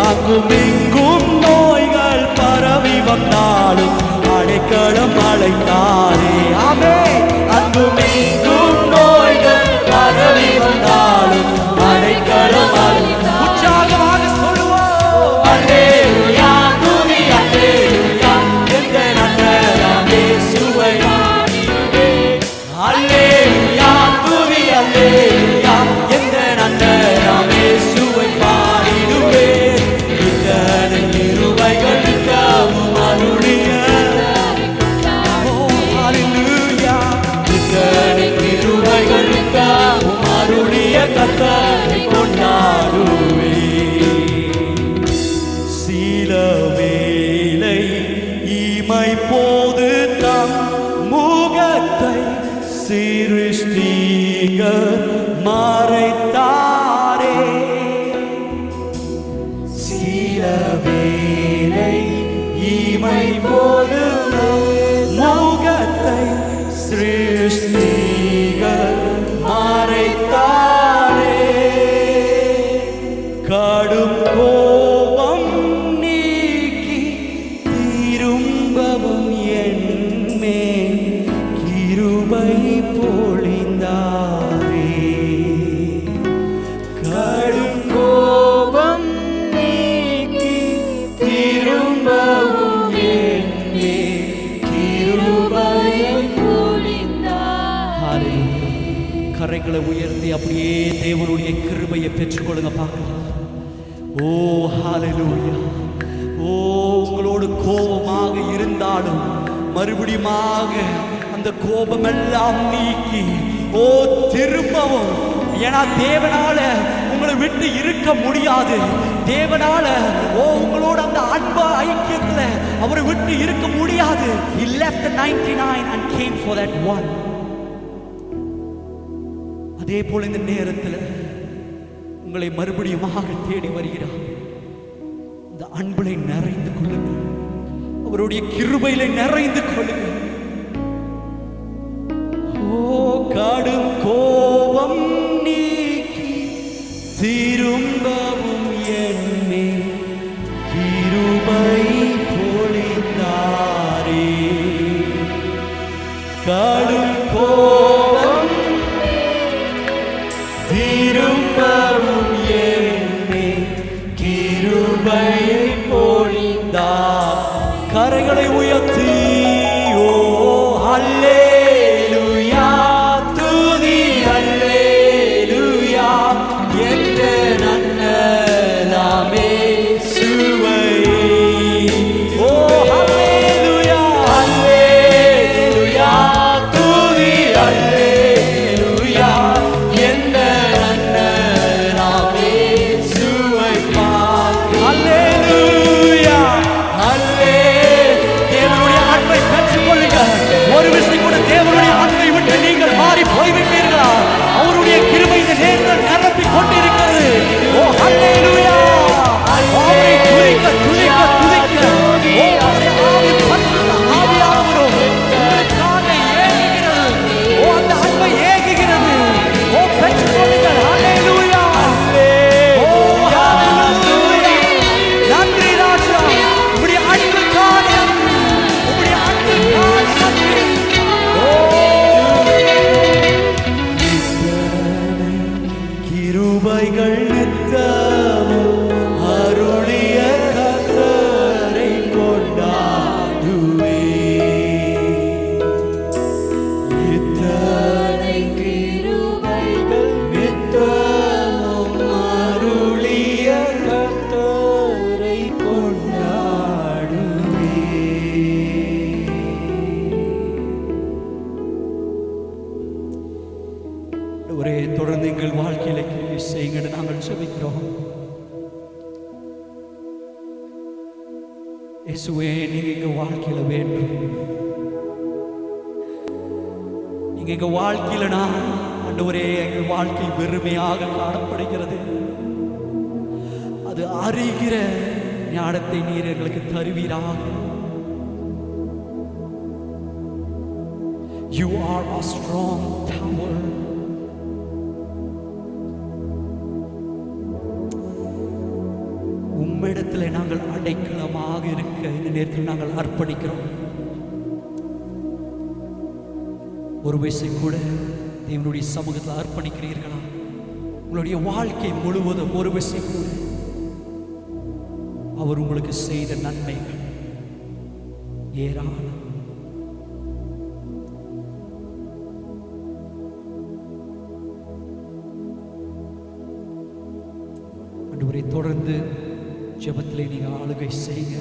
அங்கும் இங்கும் நோய்கள் பரவி வந்தாலும் அடைக்கலம் அழைத்தாரே. ஆமே. அங்கும் இங்கும் நோய்கள் பரவி வந்தாலும் அடைக்கலம் அழைத்தாரே. உற்சாகமாக சொல்லுவோம். அல்லேலூயா துதி அல்லேலூயா. எந்த நன்றாம் இயேசுவை பாடிடுவே. அல்லேலூயா துதி அல்லேலூயா. எந்த நன்றாம் இயேசுவை பாடிடுவே. இத்தனை கிருபைகளுக்காகவும் அருளிய ஓ அல்லேலூயா. இத்தனை கிருபைகளுக்காகவும் அருளிய கர்த்தரை கொண்டாடுவே. சில வேளை இமை போது தம் முகத்தை சிருஷ்டிகர் மறைத்தாரே. சில வேளை இமை போது முகத்தை சிருஷ்டிகர் மறைத்தாரே. கடும் கோபம் நீக்கி திரும்பவும் என்மேல் கிருபை பொழிந்தாரே. கடும் கோபம் நீக்கி திரும்பவும் என்மேல் கிருபை பொழிந்தாரே. கரைகளை உயர்த்தி அப்படியே தேவனுடைய கிருபையை பெற்றுக்கொள்ளுங்க பார்க்கலாம். ஓ ஹalleluya. ஓ உங்களோடு கோபமாக இருந்தாலும் மறுபடியுமாக அந்த கோபமெல்லாம் நீக்கி ஓ திரும்பவும். ஏன்னா தேவனால உங்களை விட்டு இருக்க முடியாது. தேவனால ஓ உங்களோட அந்த அன்பு ஐக்கியத்துல அவரை விட்டு இருக்க முடியாது. He left the 99 and came for that one. அதே போல இந்த நேரத்தில் உங்களை மறுபடியுமாக தேடி வருகிறார். இந்த அன்பிலை நிறைந்து கொள்ளுங்கள். அவருடைய கிருபையில நிறைந்து கொள்ளுங்கள். ஓ கடும் கோபம் நீக்கி திரும்பவும் என்மேல் கிருபை பொழிந்தாரே. கடும் கோபம் தொடர்ந்து எங்கள் வாழ்க்கையில கிரியை செய்யுங்க நாங்கள் ஜெபிக்கிறோம். இயேசுவே, நீங்க எங்க வாழ்க்கையில வேண்டும். நீங்க எங்க வாழ்க்கையில ஆண்டவரே, எங்கள் வாழ்க்கை வெறுமையாக காணப்படுகிறது. அது அறிகிற ஞானத்தை நீர் எங்களுக்கு தருவீராக. You are a strong tower. உம்மிடத்தில் நாங்கள் அடைக்கலமாக இருக்க இந்த நேரத்தில் நாங்கள் அர்ப்பணிக்கிறோம். ஒரு வயசை கூட தேவனுடைய சமூகத்தில் அர்ப்பணிக்கிறீர்களா? உங்களுடைய வாழ்க்கை முழுவதும் ஒரு வயசை கூட அவர் உங்களுக்கு செய்த நன்மைகள் ஏராளம். ஆண்டவரே, தொடர்ந்து ஜெபத்திலே நீங்க ஆளுகை செய்யுங்க.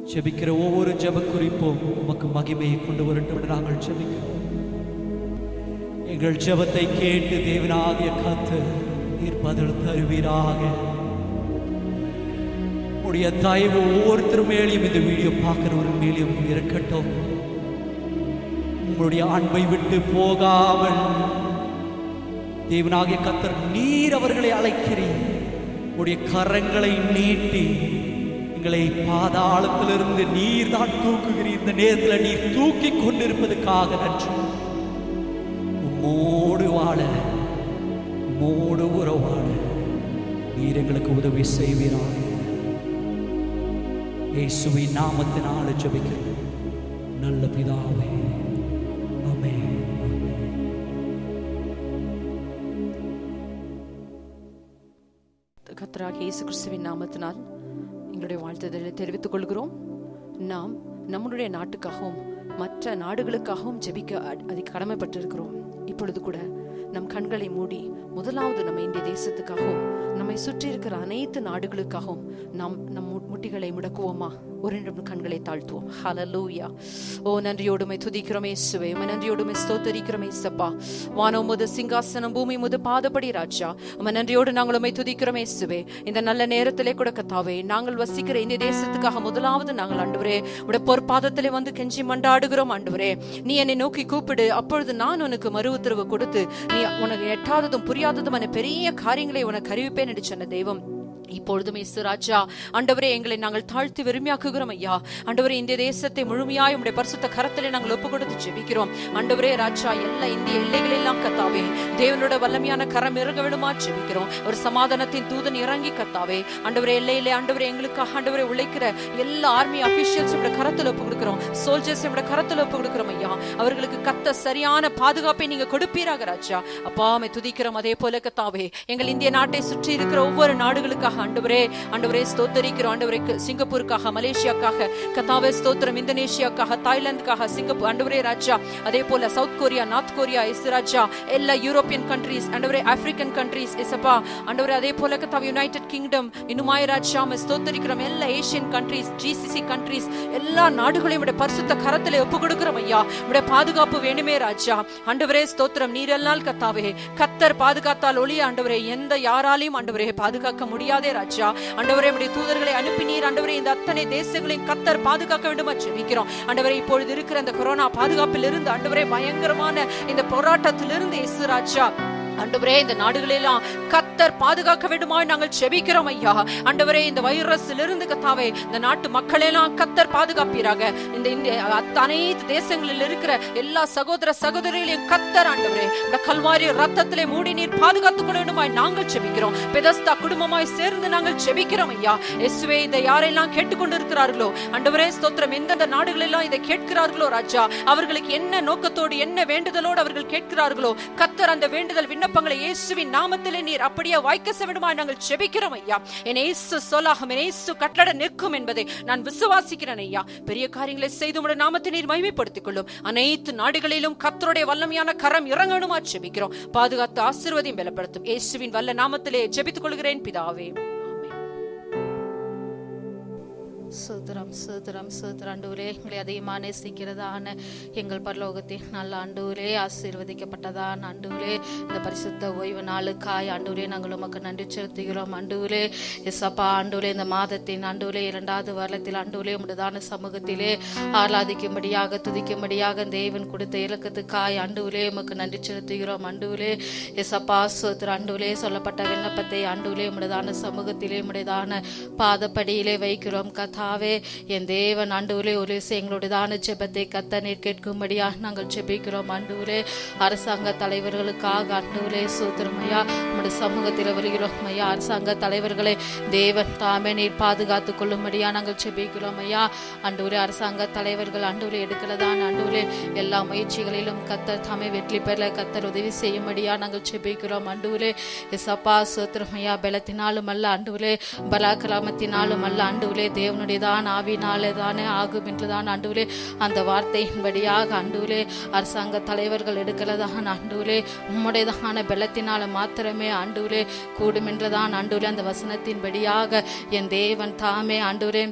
ஜெபிக்கிற ஒவ்வொரு ஜெப குறிப்பும் உமக்கு மகிமையை கொண்டு வரட்டும் என்று நாங்கள் ஜெபிக்கிறோம். எங்கள் ஜெபத்தை கேட்டு தேவனாகிய கர்த்தர் நீர் பதில் தருவீராக. உடைய தயவு ஒவ்வொருத்தர் மேலேயும், இந்த வீடியோ பார்க்கிறவர் மேலேயும் இருக்கட்டும். உங்களுடைய அன்பை விட்டு போகாமல் தேவனாகிய கர்த்தர் நீர் அவர்களை அழைக்கிறீர். உடைய கரங்களை நீட்டி எங்களை பாதாளத்திலிருந்து நீர் தான் தூக்குகிறீர். இந்த நேரத்தில் நீர் தூக்கி கொண்டிருப்பதற்காக நன்றி. உம்மோடு வாழ, உம்மோடு உறவாட நீர் எங்களுக்கு உதவி செய்வீராக. இயேசுவின் நாமத்தினால் ஜெபிக்கிறோம் நல்ல பிதாவே, ஆமென். கர்த்தராகிய இயேசு கிறிஸ்துவின் நாமத்தினால் எங்களுடைய வாழ்த்துதலை தெரிவித்துக் கொள்கிறோம். நாம் நம்முடைய நாட்டுக்காகவும் மற்ற நாடுகளுக்காகவும் ஜெபிக்க அதிக கடமைப்பட்டிருக்கிறோம். இப்பொழுது கூட நம் கண்களை மூடி முதலாவது நம்ம இந்திய தேசத்துக்காகவும் நம்மை சுற்றி இருக்கிற அனைத்து நாடுகளுக்காகவும் நாம் நம் முட்டிகளை முடக்குவோமா? ஒரு நிமிடம் கண்களை தாழ்த்துவோம். ஹல்லேலூயா. ஓ, நன்றியோடுமை துதிக்கிறோம் இயேசுவே, உம்மை நன்றியோடுமை ஸ்தோத்திரிக்கிறோம் இயேசப்பா. வானம் உமது சிங்காசனம், பூமி உமது பாதபடி ராஜா. உம்மை நன்றியோடு நாங்கள் உம்மை துதிக்கிறோம் இயேசுவே. இந்த நல்ல நேரத்திலே கூட கர்த்தாவே, நாங்கள் வசிக்கிற இந்த தேசத்துக்காக முதலாவது நாங்கள் ஆண்டவரே உடைய பொற்பாதத்திலே வந்து கெஞ்சி மண்டாடுகிறோம். ஆண்டவரே, நீ என்னை நோக்கி கூப்பிடு, அப்பொழுது நான் உனக்கு மறு உத்தரவு கொடுத்து நீ உனக்கு எட்டாததும் புரியாததுமான பெரிய காரியங்களை உனக்கு அறிவிப்பேன் என்று சொன்ன தெய்வம் இப்பொழுதும் இயேசு ராஜா ஆண்டவரே, எங்களை நாங்கள் தாழ்த்தி வெறுமையாக்குகிறோம் ஐயா. ஆண்டவரே, இந்த தேசத்தை முழுமையாய் உம்முடைய பரிசுத்த கரத்திலே நாங்கள் ஒப்பு கொடுத்து ஜெபிக்கிறோம். ஆண்டவரே ராஜா, எல்லா இந்திய எல்லைகளெல்லாம் கர்த்தாவே தேவனோட வல்லமையான கரம் இறங்க விடுமா ஜெபிக்கிறோம். ஒரு சமாதானத்தின் தூதன் இறங்கி கர்த்தாவே ஆண்டவரே எல்லையிலே ஆண்டவரே எங்களுக்காக ஆண்டவரே உழைக்கிற எல்லா ஆர்மி அபிஷியல்ஸ் உடைய கரத்தில் ஒப்பு கொடுக்கிறோம். சோல்ஜர்ஸ் உடைய கரத்தில் ஒப்பு கொடுக்கிறோம் ஐயா. அவர்களுக்கு கத்த சரியான பாதுகாப்பை நீங்க கொடுப்பீராக ராஜா. அப்பா, உம்மை துதிக்கிறோம். அதே போல கர்த்தாவே, எங்கள் இந்திய நாட்டை சுற்றி இருக்கிற ஒவ்வொரு நாடுகளுக்காக ஆண்டவரே ஆண்டவரே ஸ்தோத்திரிக்கிறோம். ஆண்டவரே, சிங்கப்பூருக்காக, மலேசியாக்காக கர்த்தாவே ஸ்தோத்திரம், இந்தோனேஷியாக்காக, தாய்லாந்துக்காக, சிங்கப்பூர் ஆண்டவரே ராஜா, அதே போல south Korea, north Korea is ராஜா, எல்லா யூரோப்பியன் கண்ட்ரீஸ் ஆண்டவரே, ஆப்பிரிக்கன் கண்ட்ரீஸ் இசப்பா ஆண்டவரே, அதே போல கர்த்தாவே யுனைடெட் கிங்டம் இன்னுமாய் ராஜா ஸ்தோத்திரிக்கிறோம். எல்லா ஏசியன் கண்ட்ரீஸ், ஜிசிசி கண்ட்ரீஸ், எல்லா நாடுகளையும் உடைய பரிசுத்த கரத்திலே ஒப்பு கொடுக்கிறோம் ஐயா. உடைய பாதுகாப்பு வேணுமே ராஜா. ஆண்டவரே ஸ்தோத்திரம், நீரெல்லாம் கர்த்தாவே கர்த்தர் பாதுகாத்தால் ஒளிய ஆண்டவரே எந்த யாராலையும் ஆண்டவரே பாதுகாக்க முடியாதே ராஜா. ஆண்டவரே, உம்முடைய தூதர்களை அனுப்பி நீர் ஆண்டவரே இந்த அத்தனை தேசங்களையும் கர்த்தர் பாதுகாக்க வேண்டுமா ஜெபிக்கிறோம். ஆண்டவரே, இப்பொழுது இருக்கிற அந்த கொரோனா பாதுகாப்பில் இருந்து ஆண்டவரே பயங்கரமான இந்த போராட்டத்திலிருந்து இயேசு ராஜா ஆண்டவரே இந்த நாடுகளெல்லாம் கர்த்தர் பாதுகாக்க வேண்டுமா நாங்கள் ஜெபிக்கிறோம் ஐயா. ஆண்டவரே, இந்த வைரஸிலிருந்து கர்த்தாவே இந்த நாட்டு மக்களெல்லாம் கர்த்தர் பாதுகாப்பீராக. இந்த அனைத்து தேசங்களில் இருக்கிற எல்லா சகோதர சகோதரிகளையும் கர்த்தர் ஆண்டவரே இந்த கல்வாரி ரத்தத்திலே மூடி நீர் பாதுகாத்துக் கொள்ள வேண்டுமாய் நாங்கள் ஜெபிக்கிறோம். பெதஸ்தா குடும்பமாய் சேர்ந்து நாங்கள் ஜெபிக்கிறோம் ஐயா. இயேசுவே, இதை யாரெல்லாம் கேட்டுக்கொண்டிருக்கிறார்களோ ஆண்டவரே ஸ்தோத்திரம், எந்தெந்த நாடுகளெல்லாம் இதை கேட்கிறார்களோ ராஜா, அவர்களுக்கு என்ன நோக்கத்தோடு என்ன வேண்டுதலோடு அவர்கள் கேட்கிறார்களோ கர்த்தர் அந்த வேண்டுதல் விண்ணப்பங்களை இயேசுவின் நாமத்திலே நீர் அப்படியே வாய்க்க செய்யணுமாய் நாங்கள் ஜெபிக்கிறோம் ஐயா. என் இயேசு சொல்லாகும், என் இயேசு கட்டளை நிற்கும் என்பதை நான் விசுவாசிக்கிறேன் ஐயா. பெரிய காரியங்களை செய்து உம்முடைய நாமத்தை நீர் மகிமைப்படுத்திக் கொள்ளும். அனைத்து நாடுகளிலும் கர்த்தருடைய வல்லமையான கரம் இறங்கணுமா ஜெபிக்கிறோம். பாதுகாத்து ஆசீர்வதியும் பலப்படுத்தும் இயேசுவின் வல்ல நாமத்திலே ஜெபித்துக் கொள்கிறேன் பிதாவே. சூத்திரம் சூத்திரம் சூத்திரம் ஆண்டவரே, எங்களை அதிகமாக நேசிக்கிறதான எங்கள் பரலோகத்தின் நல்ல ஆண்டவரே, ஆசீர்வதிக்கப்பட்டதான் ஆண்டவரே, இந்த பரிசுத்த ஓய்வு நாளுக்காய் ஆண்டவரே நாங்கள் உமக்கு நன்றி செலுத்துகிறோம் ஆண்டவரே. எஸ்அப்பா ஆண்டவரே, இந்த மாதத்தின் ஆண்டவரே 2வது வாரத்தில் ஆண்டவரே உம்முடையதான சமூகத்திலே ஆராதிக்கும்படியாக துதிக்கும்படியாக தேவன் கொடுத்த இலக்கத்துக்காய் ஆண்டவரே உமக்கு நன்றி செலுத்துகிறோம் ஆண்டவரே. எஸ்அப்பா சூத்திரம் ஆண்டவரே, சொல்லப்பட்ட விண்ணப்பத்தை ஆண்டவரே உம்முடையதான சமூகத்திலே உம்முடையதான பாதப்படியிலே வைக்கிறோம் கத்தாவே. என் தேவன் ஆண்டவரே, ஒரு எங்களுடையதான ஜெபத்தை கர்த்தர் கேட்கும்படியா நாங்கள் ஜெபிக்கிறோம் ஆண்டவரே. அரசாங்க தலைவர்களுக்காக ஆண்டவரே சூத்திரமையா உம்முடைய சமூகத்தில் வருகிறோம் ஐயா. அரசாங்க தலைவர்களை தேவன் தாமே நீர் பாதுகாத்து கொள்ளும்படியா நாங்கள் ஜெபிக்கிறோம் ஐயா. ஆண்டவரே, அரசாங்க தலைவர்கள் ஆண்டவரே எடுக்கிறதான ஆண்டவரே எல்லா முயற்சிகளிலும் கர்த்தர் தாமே வெற்றி பெற கர்த்தர் உதவி செய்யும்படியா நாங்கள் ஜெபிக்கிறோம் ஆண்டவரே. எஸ்அப்பா சூத்திரமையா, பலத்தினாலும் அல்ல ஆண்டவரே, பராக்கிரமத்தினாலும் அல்ல ஆண்டவரே, தேவனுடையதான் ஆவினாலே தானே ஆகும் என்றுதான் ஆண்டவரே அந்த வார்த்தையின்படியாக ஆண்டவரே அரசாங்க தலைவர்கள் எடுக்கிறதான் ஆண்டவரே உம்முடையதான பலத்தினால மாத்திரமே ஆண்டவரே கூடும் என்றுதான் ஆண்டவரே அந்த வசனத்தின்படியாக என் தேவன் தாமே ஆண்டவரே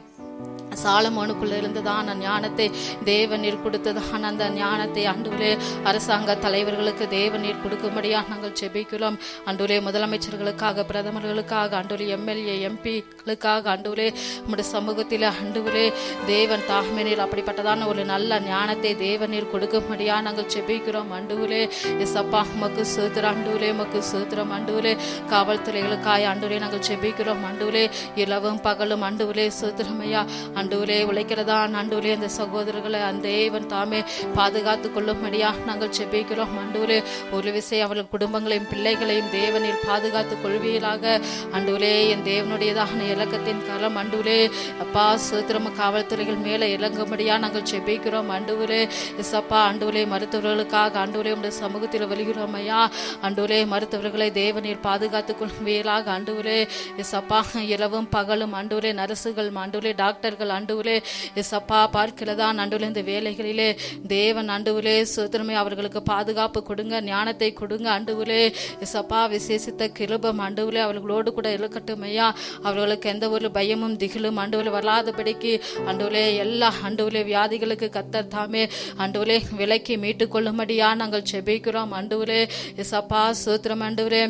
சாலமோனுக்குள்ள இருந்ததான ஞானத்தை தேவநீர் கொடுத்ததான அந்த ஞானத்தை ஆண்டவரே அரசாங்க தலைவர்களுக்கு தேவநீர் கொடுக்கும்படியா நாங்கள் ஜெபிக்கிறோம் ஆண்டவரே. முதலமைச்சர்களுக்காக, பிரதமர்களுக்காக ஆண்டவரே, எம்எல்ஏ எம்பிக்களுக்காக ஆண்டவரே உம்முடைய சமூகத்தில் ஆண்டவரே தேவன் தாமே நீர் அப்படிப்பட்டதான ஒரு நல்ல ஞானத்தை தேவநீர் கொடுக்கும்படியா நாங்கள் ஜெபிக்கிறோம் ஆண்டவரே. எஸ்அப்பா உமக்கு சூத்திரம் ஆண்டவரே, உமக்கு சூத்திரம் ஆண்டவரே. காவல்துறைகளுக்காக ஆண்டவரே நாங்கள் ஜெபிக்கிறோம் ஆண்டவரே. இரவும் பகலும் ஆண்டவரே சூத்திரமையா ஆண்டவரே உழைக்கிறதா ஆண்டவரே அந்த சகோதரர்களை அந்த தேவன் தாமே பாதுகாத்து கொள்ளும்படியா நாங்கள் ஜெபிக்கிறோம் ஆண்டவரே. ஒரு விஷயம் அவர்கள் குடும்பங்களையும் பிள்ளைகளையும் தேவனில் பாதுகாத்து கொள்வீராக ஆண்டவரே. என் தேவனுடையதான இலக்கத்தின் காலம் ஆண்டவரே அப்பா சூத்திரம காவல்துறைகள் மேலே இறங்கும்படியா நாங்கள் ஜெபிக்கிறோம் ஆண்டவரே. எஸ்அப்பா ஆண்டவரே, மருத்துவர்களுக்காக ஆண்டவரே உடைய சமூகத்தில் வருகிறோம் ஐயா. ஆண்டவரே, மருத்துவர்களை தேவனில் பாதுகாத்து கொள்வீராக ஆண்டவரே. எஸ்அப்பா இரவும் பகலும் ஆண்டவரே நர்சுகள் ஆண்டவரே டாக்டர்கள் ஆண்டவரே எஸ்அப்பா பார்க்கிறதா ஆண்டவரே இந்த வேலைகளிலே தேவன் ஆண்டவரே சூத்திரமே அவர்களுக்கு பாதுகாப்பு கொடுங்க, ஞானத்தை கொடுங்க ஆண்டவரே. எஸ்அப்பா விசேஷித்த கிருபம் ஆண்டவரே அவர்களோடு கூட இருக்கட்டும் ஐயா. அவர்களுக்கு எந்த ஒரு பயமும் திகிலும் ஆண்டவரே வராதபடிக்கு ஆண்டவரே எல்லா ஆண்டவரே வியாதிகளுக்கு கர்த்தர் தாமே ஆண்டவரே விலைக்கு மீட்டு கொள்ளும்படியா நாங்கள் ஜெபிக்கிறோம் ஆண்டவரே. எஸ்அப்பா சூத்திரம் ஆண்டவரே,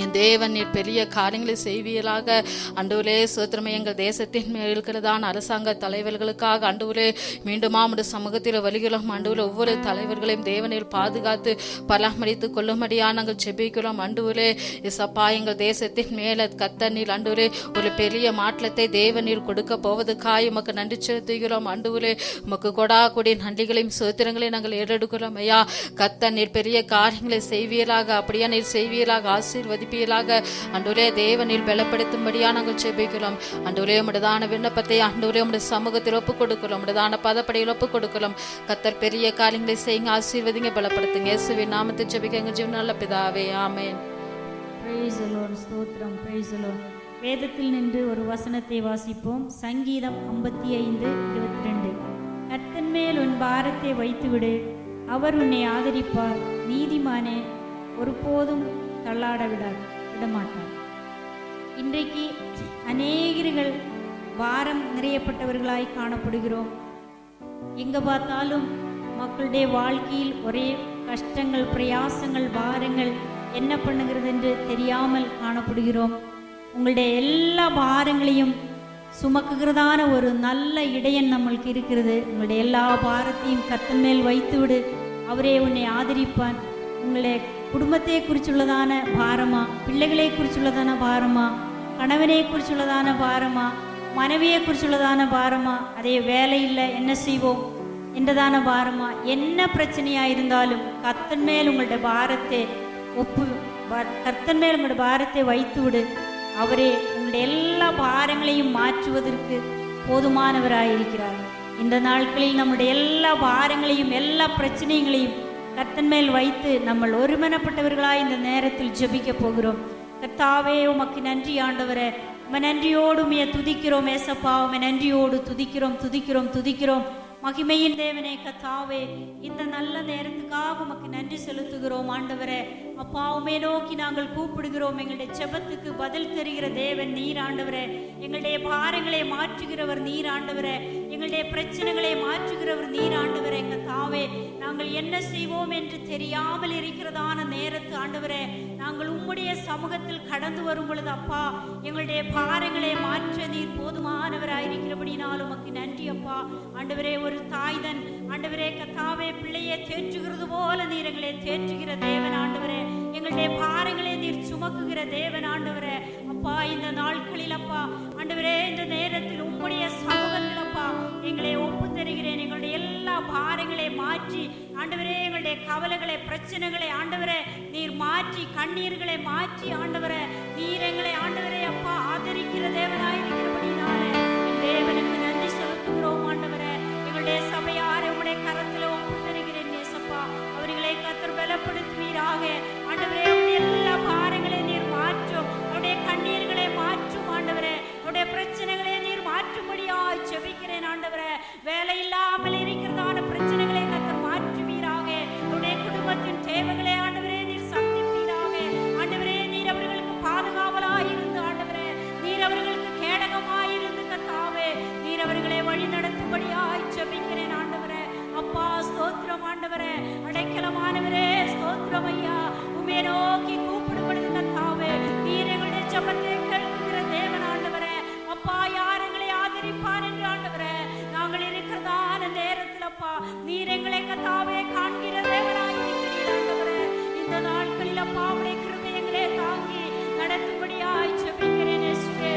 என் தேவன் நீர் பெரிய காரியங்களை செய்வீராக ஆண்டவரே. சூத்திரமே எங்கள் தேசத்தின் மேல் இருக்கிறதான அரசாங்க தலைவர்களுக்காக ஆண்டவரே மீண்டுமா உம்முடைய சமூகத்தில் வருகிறோம் ஆண்டவரே. ஒவ்வொரு தலைவர்களையும் தேவனில் பாதுகாத்து பராமரித்து கொள்ளும்படியா நாங்கள் ஜெபிக்கிறோம் ஆண்டவரே. எஸ்அப்பா எங்கள் தேசத்தின் மேல கர்த்தர் நீர் ஆண்டவரே ஒரு பெரிய மாற்றத்தை தேவநீர் கொடுக்க போவதுக்காய் உமக்கு நன்றி செலுத்துகிறோம் ஆண்டவரே. உமக்கு கொடா கொடி நன்றிகளையும் சூத்திரங்களையும் நாங்கள் ஏறெடுக்கிறோம் ஐயா. கர்த்தர் நீர் பெரிய காரியங்களை செய்வீராக, அப்படியே நீர் செய்வீராக, ஆசீர்வதிப்பீராக ஆண்டவரே. தேவனில் பலப்படுத்தும்படியா நாங்கள் ஜெபிக்கிறோம் ஆண்டவரே. உம்முடையதான விண்ணப்பத்தை ஆண்டவரே உம்முடைய சமூகத்தில் ஒப்புக் கொடுக்கிறோம், உம்முடையதான பதப்படையில் ஒப்புக் கொடுக்கிறோம். கர்த்தர் பெரிய காரியங்களை செய்யுங்க, ஆசீர்வதிங்க, பலப்படுத்துங்க. இயேசுவின் நாமத்தை ஜெபிக்க எங்கள் ஜீவன் நல்ல பிதாவே, ஆமென். Praise the lord. ஸ்தோத்திரம். Praise the lord. வேதத்தில் நின்று ஒரு வசனத்தை வாசிப்போம். சங்கீதம் 55:22. கர்த்தன் மேல் உன் பாரத்தை வைத்துவிடு, அவர் உன்னை ஆதரிப்பார். நீதிமானே ஒருபோதும் தள்ளாட விடமாட்டார். இன்றைக்கு அநேகர்கள் பாரம் நிறையப்பட்டவர்களாய் காணப்படுகிறோம். எங்கே பார்த்தாலும் மக்களுடைய வாழ்க்கையில் ஒரே கஷ்டங்கள், பிரயாசங்கள், பாரங்கள், என்ன பண்ணுகிறது என்று தெரியாமல் காணப்படுகிறோம். உங்களுடைய எல்லா பாரங்களையும் சுமக்குகிறதான ஒரு நல்ல இடையன் நம்மளுக்கு இருக்கிறது. உங்களுடைய எல்லா பாரத்தையும் கர்த்தர் மேல் வைத்துவிடு, அவரே உன்னை ஆதரிப்பான். உங்களுடைய குடும்பத்தை குறிச்சுள்ளதான பாரமா, பிள்ளைகளை குறிச்சுள்ளதான பாரமா, கணவனை குறிச்சுள்ளதான பாரமா, மனைவியை குறிச்சுள்ளதான பாரமா, அதே வேலை இல்லை என்ன செய்வோம் என்றதான பாரமா, என்ன பிரச்சனையாக இருந்தாலும் கர்த்தர் மேல் உங்களுடைய பாரத்தை கர்த்தர் மேல் உங்களுடைய பாரத்தை வைத்து விடு. அவரே உங்களுடைய எல்லா பாரங்களையும் மாற்றுவதற்கு போதுமானவராயிருக்கிறார். இந்த நாட்களில் நம்முடைய எல்லா பாரங்களையும் எல்லா பிரச்சனைகளையும் கர்த்தர் மேல் வைத்து நம்ம ஒருமனப்பட்டவர்களாய் இந்த நேரத்தில் ஜெபிக்க போகிறோம். கர்த்தாவே உமக்கு நன்றி ஆண்டவரே, உம்மை நன்றியோடு உம்மையை துதிக்கிறோம். ஏசப்பா உம்மை நன்றியோடு துதிக்கிறோம். மகிமையின் தேவனே கர்த்தாவே, இந்த நல்ல நேரத்துக்காக உமக்கு நன்றி செலுத்துகிறோம் ஆண்டவரே. அப்பா உம்மை நோக்கி நாங்கள் கூப்பிடுகிறோம். எங்களுடைய ஜெபத்துக்கு பதில் தருகிற தேவன் நீர் ஆண்டவரே. எங்களுடைய பாரங்களை மாற்றுகிறவர் நீர் ஆண்டவரே. எங்களுடைய பிரச்சனைகளை மாற்றுகிறவர் நீர் ஆண்டவரே. கர்த்தாவே, நாங்கள் என்ன செய்வோம் என்று தெரியாமல் இருக்கிறதான நேரத்து ஆண்டவரே, நாங்கள் உம்முடைய சமூகத்தில் கடந்து வரும் பொழுது அப்பா, எங்களுடைய பாரங்களை மாற்ற நீர் போதுமானவராயிருக்கிறபடினால் உமக்கு நன்றி அப்பா. ஆண்டவரே, ஒரு தாய்தன் ஆண்டவரே கர்த்தாவே பிள்ளையை தேற்றுகிறது போல நீர் எங்களை தேற்றுகிற தேவன் ஆண்டவரே. எங்களுடைய பாரங்களை நீர் சுமக்குகிற தேவன் ஆண்டவரே. அப்பா, இந்த நாட்களில் அப்பா ஆண்டவரே, இந்த நேரத்தில் உம்முடைய சமூகத்தில் அப்பா எங்களை ஒப்பு தருகிறேன். எங்களுடைய எல்லா பாரங்களை மாற்றி ஆண்டவரே, எங்களுடைய கவலைகளை பிரச்சனைகளை ஆண்டவரே நீர் மாற்றி, கண்ணீர்களை மாற்றி ஆண்டவரே நீர் எங்களை ஆண்டவரே அப்பா ஆதரிக்கிற தேவனாயிருக்கிறபடினாலே தேவனுக்கு நன்றி செலுத்துகிறோம் ஆண்டவரே. எங்களுடைய சபையாரை உம்முடைய கரத்தில் ஒப்பு தருகிறேன் நேசப்பா. அவர்களை கர்த்தர் பலப்படுத்துவீராக ஆண்டவரே. அவருடைய எல்லா பாரங்களை நீர் மாற்றும், அவருடைய கண்ணீர்களை மாற்றும் ஆண்டவரே. அவருடைய பிரச்சனைகளை நீர் மாற்றும்படியாய் ஜெபிக்கிறேன் ஆண்டவரே. வேலை இல்லாமல் இருக்கிறதான பிரச்சனைகளை கர்த்தர் மாற்றுவீராக. அவருடைய குடும்பத்தின் தேவைகளை ஆண்டவரே நீர் சந்திப்பீராக ஆண்டவரே. நீர் அவர்களுக்கு பாதுகாவலாயிருந்து ஆண்டவரே, நீர் அவர்களுக்கு கேடகமாயிருந்து கர்த்தாவே நீர் அவர்களை வழி நடத்தும்படியாய் ஜெபிக்கிறேன் ஆண்டவரே. அப்பா ஸ்தோத்திரம் ஆண்டவரே. அடைக்கலமானவரே ஸ்தோத்திரம் ஐயா. உம்மை நோக்கி கூப்பிடுவது கர்த்தாவே நீர் எங்களுடைய ஜெபத்தை கேட்கிற தேவன் ஆண்டவரே. அப்பா, யார் எங்களை ஆதரிப்பார் என்று ஆண்டவரே நாங்கள் இருக்கிறதான நேரத்தில் அப்பா நீர் எங்களை கர்த்தாவே காண்கிற தேவனாயிருக்கிறீர் ஆண்டவரே. இந்த நாட்களில் அப்பா உம்முடைய கிருபை எங்களை தாங்கி நடத்தும்படியாய் ஜெபிக்கிறேன் இயேசுவே.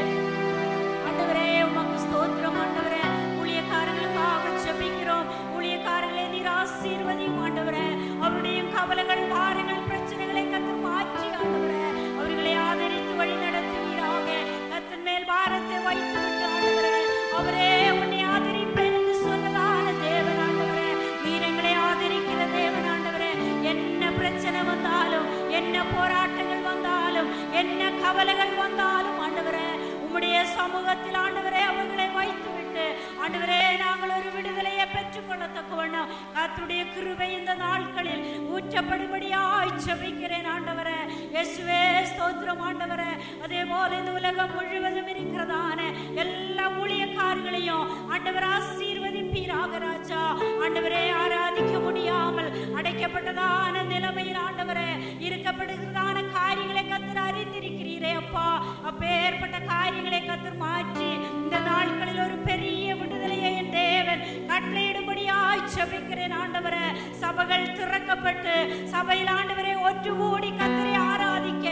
ஆண்டவரே உமக்கு ஸ்தோத்திரம் ஆண்டவரே. ஊழியக்காரர்களுக்காக ஜெபிக்கிறோம். ஊழியக்காரர்களை நீர் ஆசீர்வதியும் ஆண்டவரே. அவருடைய கவலைகள் பாரங்கள் பிரச்சனைகளை கர்த்தர் மாற்றி ஆண்டவரே அவர்களை ஆதரித்து வழி நடத்துவீராக. கர்த்தர் மேல் பாரத்தை வைத்து விட்டு ஆண்டவரே, அவரே உன்னை ஆதரிப்பேன் என்று சொன்னதான தேவன் ஆண்டவரே. நீர் எங்களை ஆதரிக்கிற தேவன் ஆண்டவரே. என்ன பிரச்சனை வந்தாலும், என்ன போராட்டங்கள் வந்தாலும், என்ன கவலைகள் வந்தாலும் ஆண்டவரே உம்முடைய சமூகத்தில் ஆண்டவரே அவர்களை வைத்து விட்டு ஆண்டவரே நாங்கள் ஒரு விடுதலையை பெற்றுக்கொள்ளத்தக்கவண்ணம் கர்த்தருடைய கிருபை இந்த நாட்களில் ஊற்றப்படும்படியாய் ஜெபிக்கிறேன் ஆண்டவரே. இயேசுவே ஸ்தோத்திரம் ஆண்டவரே. அதே போல இந்த உலகம் முழுவதும் இருக்கிறதான எல்லா ஊழியக்காரர்களையும் ஆண்டவர் ஆசீர்வதிப்பீராக ராஜா. ஆண்டவரே, ஆராதிக்க முடியாமல் அடைக்கப்பட்டதான நிலைமையில் ஆண்டவரே இருக்கப்படுகிறதான காரியங்களை கர்த்தர் அறிந்திருக்கிறீரே அப்பா. அப்பேற்பட்ட காரியங்களை கர்த்தர் மாற்றி இந்த நாட்களில் ஒரு பெரிய விடுதலையை என் தேவன் கட்டளையிடும்படியாய் ஜெபிக்கிறேன் ஆண்டவரே. சபைகள் திறக்கப்பட்டு சபையில் ஆண்டவரே ஒன்று கூடி கர்த்தரை ஆராதிக்க,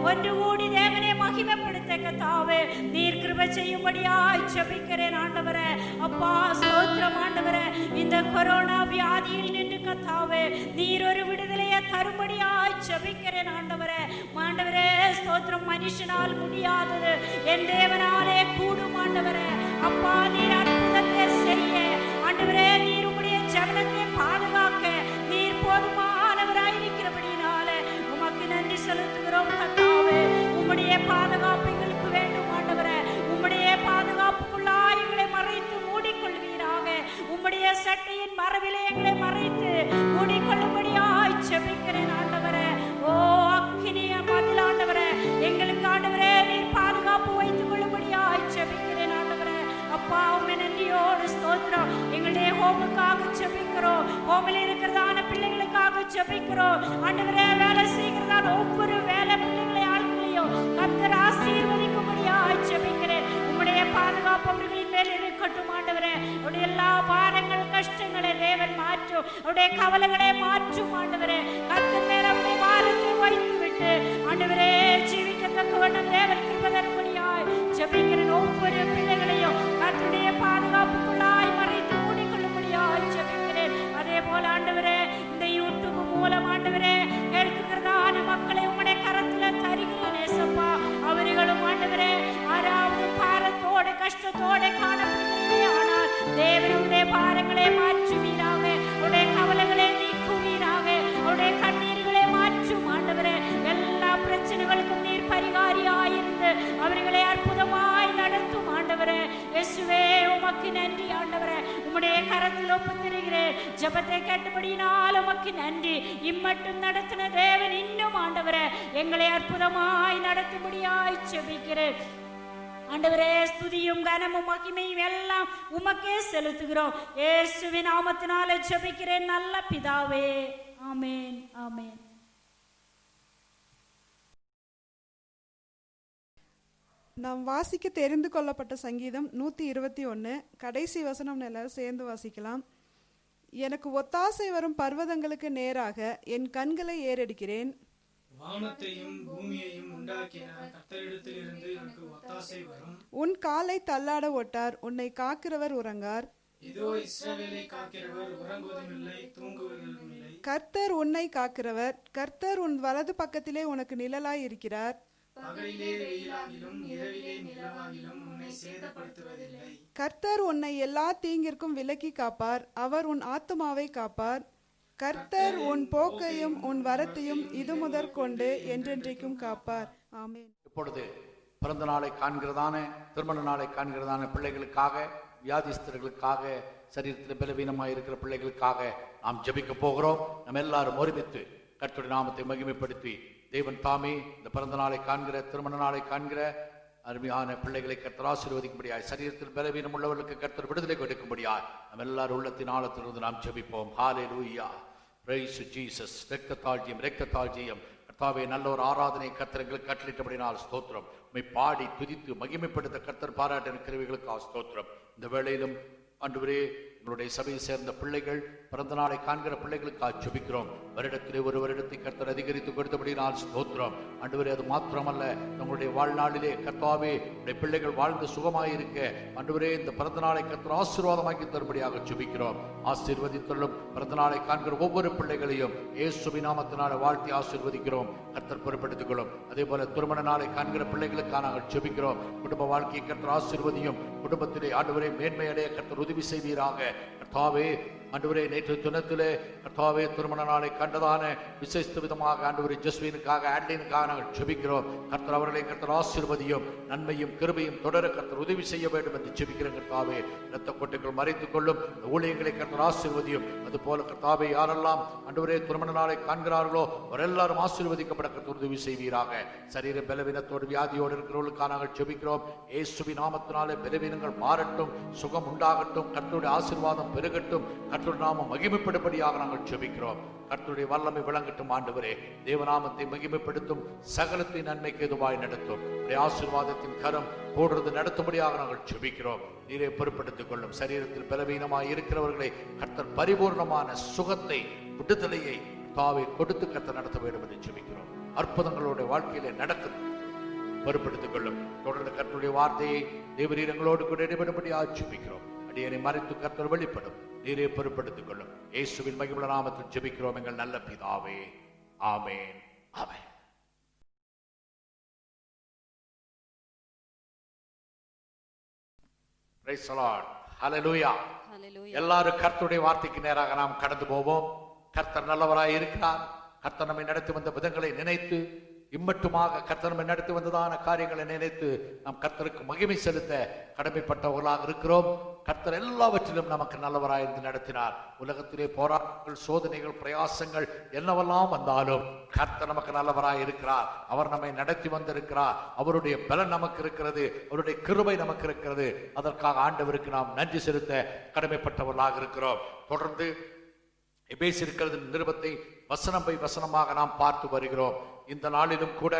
ஒன்று கூடி தேவனை மகிமைப்படுத்த கர்த்தாவே நீர் கிருபை செய்யும்படியாய் ஜெபிக்கிறேன் ஆண்டவரே. அப்பா ஸ்தோத்திரம் ஆண்டவரே. இந்த கொரோனா வியாதியில் நின்று கர்த்தாவே நீர் ஒரு விடுதலையை தரும்படியாய் ஜெபிக்கிறேன் ஆண்டவரே. ஆண்டவரே ஸ்தோத்திரம். மனுஷனால் முடியாதது என் தேவனாலே கூடும் ஆண்டவரே. அப்பா நீர் அற்புதத்தை செய்ய ஆண்டவரே, நீர் உம்முடைய ஜனத்தை பாதுகாக்க நீர் போதுமானவராயிருக்கிறபடினாலே உமக்கு நன்றி செலுத்துகிறோம் கர்த்தாவே. உம்முடைய பாதுகாப்பு எங்களுக்கு வேண்டும் ஆண்டவரே. உம்முடைய பாதுகாப்புக்குள்ளாய் எங்களை மறைத்து மூடிக்கொள்வீராக. உம்முடைய சட்டையின் மறைவிலே எங்களை மறைத்து மூடிக்கொள்ளும்படியாய் ஜெபிக்கிறேன் ஆண்டவரே. ஓ அக்கினிய பதில் ஆண்டவரே, எங்களுக்கு ஆண்டவரே நீர் பாதுகாப்பு வைத்துக் கொள்ளும்படியாய் ஜெபிக்கிறேன் ஆண்டவரே. அப்பா உம்மை நன்றியோடு ஸ்தோத்திரம். எங்களுடைய ஹோமுக்காக ஜெபிக்கிறோம். ஹோமில் இருக்கிறதான பிள்ளைகளுக்காக ஜெபிக்கிறோம் ஆண்டவரே. வேலை செய்கிறதான ஒவ்வொரு வேலை பிள்ளைகளை ஆட்களையும் கர்த்தர் ஆசீர்வதிக்கும்படியாய் ஜெபிக்கிறேன். உம்முடைய பாதுகாப்பு அவர்களின் மேல் இருக்கட்டும் ஆண்டவரே. அவருடைய எல்லா பாரங்கள் கஷ்டங்களை தேவன் மாற்றும், அவருடைய கவலைகளை மாற்றும் ஆண்டவரே. கர்த்தர் மேல் அவருடைய பாரத்தை வைத்து விட்டு ஆண்டவரே ஜீவிக்கத்தக்கவண்ணம் தேவன் கிருபை தரும்படியாய் ஜெபிக்கிறேன். ஒவ்வொரு பிள்ளைகளையும் கர்த்தருடைய பாதுகாப்புக்குள்ளாய் மறைத்து மூடிக்கொள்ளும்படியாய் ஜெபிக்கிறேன். அதே போல ஆண்டவரே இந்த யூடியூப் மூலம் ஆண்டவரே கேட்கிறதான மக்களை உம்முடைய கரத்தில் தருகிறேன் ஏசப்பா. அவர்களும் ஆண்டவரே யாராவது பாரத்தோடு கஷ்டத்தோடு காணப்படுகிறதே ஆனால் தேவனுடைய பாரங்களை மாற்றுவீராக. அவருடைய கவலைகளை நீக்குவீராக. அவருடைய கண்ணீர்களை மாற்றும் ஆண்டவரே. எல்லா பிரச்சனைகளுக்கும் நீர் பரிகாரியாயிருந்து அவர்களை அற்புதமாய் நடத்தும் ஆண்டவரே. இயேசுவே உமக்கு நன்றி ஜெபத்தை கேட்டபடியினால் உமக்கு நன்றி. இம்மட்டும் நடத்தின தேவன் இன்னும் ஆண்டவரே எங்களை அற்புதமாய் நடத்தும்படியாய் ஜெபிக்கிறேன். ஆண்டவரே, ஸ்துதியும் கனமும் மகிமையும் எல்லாம் உமக்கே செலுத்துகிறோம். இயேசுவின் நாமத்தினாலே ஜெபிக்கிறேன் நல்ல பிதாவே, ஆமென், ஆமென். நாம் வாசிக்க தெரிந்து கொள்ளப்பட்ட சங்கீதம் 121 கடைசி வசனம் எல்லாரும் சேர்ந்து வாசிக்கலாம். எனக்கு ஒத்தாசை வரும் பர்வதங்களுக்கு நேராக என் கண்களை ஏறெடுக்கிறேன். வானத்தையும் பூமியையும் உண்டாக்கின கர்த்தரிடத்திலிருந்து எனக்கு ஒத்தாசை வரும். உன் காலை தள்ளாட ஒட்டார், உன்னை காக்கிறவர் உறங்கார். இதோ இஸ்ரவேலை காக்கிறவர் உறங்குவதுமில்லை, தூங்குவதும் இல்லை. கர்த்தர் உன்னை காக்கிறவர், கர்த்தர் உன் வலது பக்கத்திலே உனக்கு நிழலாய் இருக்கிறார். பகலிலே வெயிலாகிலும் இரவிலே நிலவாகிலும் உன்னை சேதப்படுத்துவதில்லை. கர்த்தர் உன்னை எல்லா தீங்கிற்கும் விலக்கி காப்பார், அவர் உன் ஆத்துமாவை காப்பார். கர்த்தர் உன் போக்கையும் உன் வரத்தையும் இது முதற்கொண்டு என்றென்றைக்கும் காப்பார். ஆமென். இப்பொழுது பிறந்த நாளை காண்கிறதான, திருமண நாளை காண்கிறதான பிள்ளைகளுக்காக, வியாதிஸ்தர்களுக்காக, சரீரத்தில் பலவீனமாக இருக்கிற பிள்ளைகளுக்காக நாம் ஜெபிக்க போகிறோம். நம்ம எல்லாரும் ஒருமித்து கர்த்தருடைய நாமத்தை மகிமைப்படுத்தி தேவன் தாமே இந்த பிறந்த நாளை காண்கிற, திருமண நாளை காண்கிற அருமையான பிள்ளைகளை கர்த்தர் ஆசீர்வதிக்கும்படியாய், சரீரத்தில் பலவீனம் உள்ளவர்களுக்கு கர்த்தர் விடுதலை கொடுக்கும்படியாய் நம்ம எல்லாரும் உள்ளத்தின் ஆழத்திலிருந்து நாம் ஜெபிப்போம். ஹல்லேலூயா, பிரைஸ் ஜீசஸ். இரக்கத்தாழ்ச்சியம் கர்த்தாவே, நல்ல ஒரு ஆராதனை கர்த்தர் எங்களுக்கு கட்டளிட்டபடினால் ஸ்தோத்திரம். உம்மை பாடி துதித்து மகிமைப்படுத்த கர்த்தர் பாராட்டின கிருபைகளுக்கு ஸ்தோத்திரம். இந்த வேளையிலும் ஆண்டவரே, எங்களுடைய சபையை சேர்ந்த பிள்ளைகள், பிறந்த நாளை காண்கிற பிள்ளைகளுக்காக ஜெபிக்கிறோம். வருடத்திலே ஒரு வருடத்தை கர்த்தர் அதிகரித்து கொடுத்தபடினால் ஸ்தோத்திரம். ஆண்டவரே, அது மாத்திரமல்ல, நம்மளுடைய வாழ்நாளிலே கர்த்தாவே உடைய பிள்ளைகள் வாழ்ந்து சுகமாக இருக்க ஆண்டவரே இந்த பிறந்த நாளை கர்த்தர் ஆசீர்வாதமாக்கி தரும்படியாக ஜெபிக்கிறோம். ஆசீர்வதித்துள்ளும் பிறந்த நாளை காண்கிற ஒவ்வொரு பிள்ளைகளையும் இயேசுவின் நாமத்தினாலே வாழ்த்தி ஆசீர்வதிக்கிறோம். கர்த்தர் பொறுப்பெடுத்துக் கொள்ளும். அதே போல திருமண நாளை காண்கிற பிள்ளைகளுக்காக நாங்கள் ஜெபிக்கிறோம். குடும்ப வாழ்க்கையை கர்த்தர் ஆசீர்வதியும். குடும்பத்திலே ஆண்டவரே மேன்மை அடைய கர்த்தர் உதவி செய்வீராக. கர்த்தாவே ஆண்டவரே, நேற்று தினத்திலே கர்த்தாவே திருமண நாளை கண்டதான விசேஷ விதமாக ஆண்டவரே ஜஸ்வினுக்காக, ஆட்லினுக்காக நாங்கள் ஜெபிக்கிறோம். கர்த்தர் அவர்களை கர்த்தர் ஆசீர்வதியும். நன்மையும் கிருபையும் தொடர கர்த்தர் உதவி செய்ய வேண்டும் என்று ஜெபிக்கிறேன். கர்த்தாவே, இரத்த கொட்டைகள் மறைத்துக் கொள்ளும். ஊழியங்களை கர்த்தர் ஆசீர்வதியும். அதுபோல கர்த்தாவே, யாரெல்லாம் ஆண்டவரே திருமண நாளை காண்கிறார்களோ அவர் எல்லாரும் ஆசீர்வதிக்கப்பட கர்த்தர் உதவி செய்வீராக. சரீர பலவீனத்தோடு வியாதியோடு இருக்கிறவர்களுக்காக நாங்கள் ஜெபிக்கிறோம். இயேசுவின் நாமத்தினாலே பலவீனங்கள் மாறட்டும், சுகம் உண்டாகட்டும், கர்த்தருடைய ஆசீர்வாதம் பெருகட்டும், கர்த்தருடைய நாமம் மகிமைப்படும்படியாக நாங்கள் ஜெபிக்கிறோம். கர்த்தருடைய வல்லமை விளங்கட்டும். ஆண்டவரே, தேவநாமத்தை மகிமைப்படுத்தும், சகலத்தின் நன்மைக்கு எதுவாய் நடத்தும். ஆசீர்வாதத்தின் கரம் போடுறது நடத்தும்படியாக நாங்கள் ஜெபிக்கிறோம். நீரே பொறுப்படுத்திக் கொள்ளும். சரீரத்தில் பலவீனமாய் இருக்கிறவர்களை கர்த்தர் பரிபூர்ணமான சுகத்தை, விடுதலையை தாவே கொடுத்து கர்த்தர் நடத்த வேண்டும் என்று ஜெபிக்கிறோம். அற்புதங்களுடைய வாழ்க்கையிலே நடக்கும் பொறுப்படுத்திக் கொள்ளும். தொடர்ந்து கர்த்தருடைய வார்த்தையை தேவரீரங்களோடு கூட இடைபடும்படியாக ஜெபிக்கிறோம். அடியனை மறைத்து கர்த்தர் வெளிப்படும். நீரே பொறுப்படுத்திக் கொள்ளும். இயேசுவின் மகிமையுள்ள நாமத்தில் ஜெபிக்கிறோம் எங்கள் நல்ல பிதாவே, ஆமென், ஆமென். பிரைஸ் தி லார்ட், ஹல்லேலூயா. எல்லாரும் கர்த்தருடைய வார்த்தைக்கு நேராக நாம் கடந்து போவோம். கர்த்தர் நல்லவராய் இருக்கிறார். கர்த்தர் நம்மை நடத்தி வந்த விதங்களை நினைத்து, இம்மட்டுமாக கர்த்தர் நம்மை நடத்தி வந்ததான காரியங்களை நினைத்து நாம் கர்த்தருக்கு மகிமை செலுத்த கடமைப்பட்டவர்களாக இருக்கிறோம். கர்த்தர் எல்லாவற்றிலும் நமக்கு நல்லவராயிருந்து நடத்தினார். உலகத்திலே போராட்டங்கள், சோதனைகள், பிரயாசங்கள் என்னவெல்லாம் வந்தாலும் கர்த்தர் நமக்கு நல்லவராய் இருக்கிறார். அவர் நம்மை நடத்தி வந்திருக்கிறார். அவருடைய பலன் நமக்கு இருக்கிறது, அவருடைய கிருபை நமக்கு இருக்கிறது. அதற்காக ஆண்டவருக்கு நாம் நன்றி செலுத்த கடமைப்பட்டவர்களாக இருக்கிறோம். தொடர்ந்து எபேசியர் நிருபத்தை வசனம் பை வசனமாக நாம் பார்த்து வருகிறோம். இந்த நாளிலும் கூட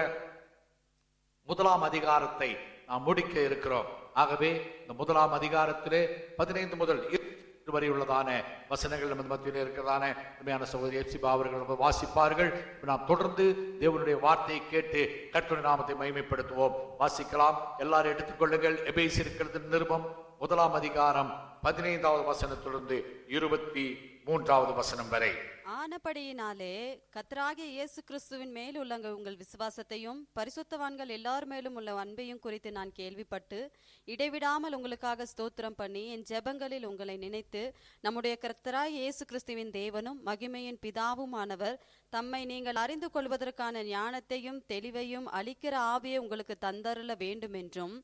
1ஆம் அதிகாரத்தை நாம் முடிக்க இருக்கிறோம். ஆகவே இந்த 1ஆம் அதிகாரத்திலே 15 முதல் 20 வரை உள்ளதான வசனங்கள் நமது மத்தியில் இருக்கிறதான உண்மையான சகோதரி எப்சிபா அவர்கள் வாசிப்பார்கள். நாம் தொடர்ந்து தேவனுடைய வார்த்தையை கேட்டு கர்த்தருடைய நாமத்தை மகிமைப்படுத்துவோம். வாசிக்கலாம். எல்லாரும் எடுத்துக்கொள்ளுங்கள். எபேசியர் நிருபம் 1ஆம் அதிகாரம் 15வது வசனத்திலிருந்து 23வது வசனம் வரை. ஆனபடியினாலே கர்த்தராகிய இயேசு கிறிஸ்துவின் மேல் உள்ள உங்கள் விசுவாசத்தையும் பரிசுத்தவான்கள் எல்லார் மேலும் உள்ள அன்பையும் குறித்து நான் கேள்விப்பட்டு இடைவிடாமல் உங்களுக்காக ஸ்தோத்திரம் பண்ணி என் ஜெபங்களில் உங்களை நினைத்து நம்முடைய கர்த்தராகிய இயேசு கிறிஸ்துவின் தேவனும் மகிமையின் பிதாவுமானவர் தம்மை நீங்கள் அறிந்து கொள்வதற்கான ஞானத்தையும் தெளிவையும் அளிக்கிற ஆவியை உங்களுக்கு தந்தருள வேண்டும் என்றும்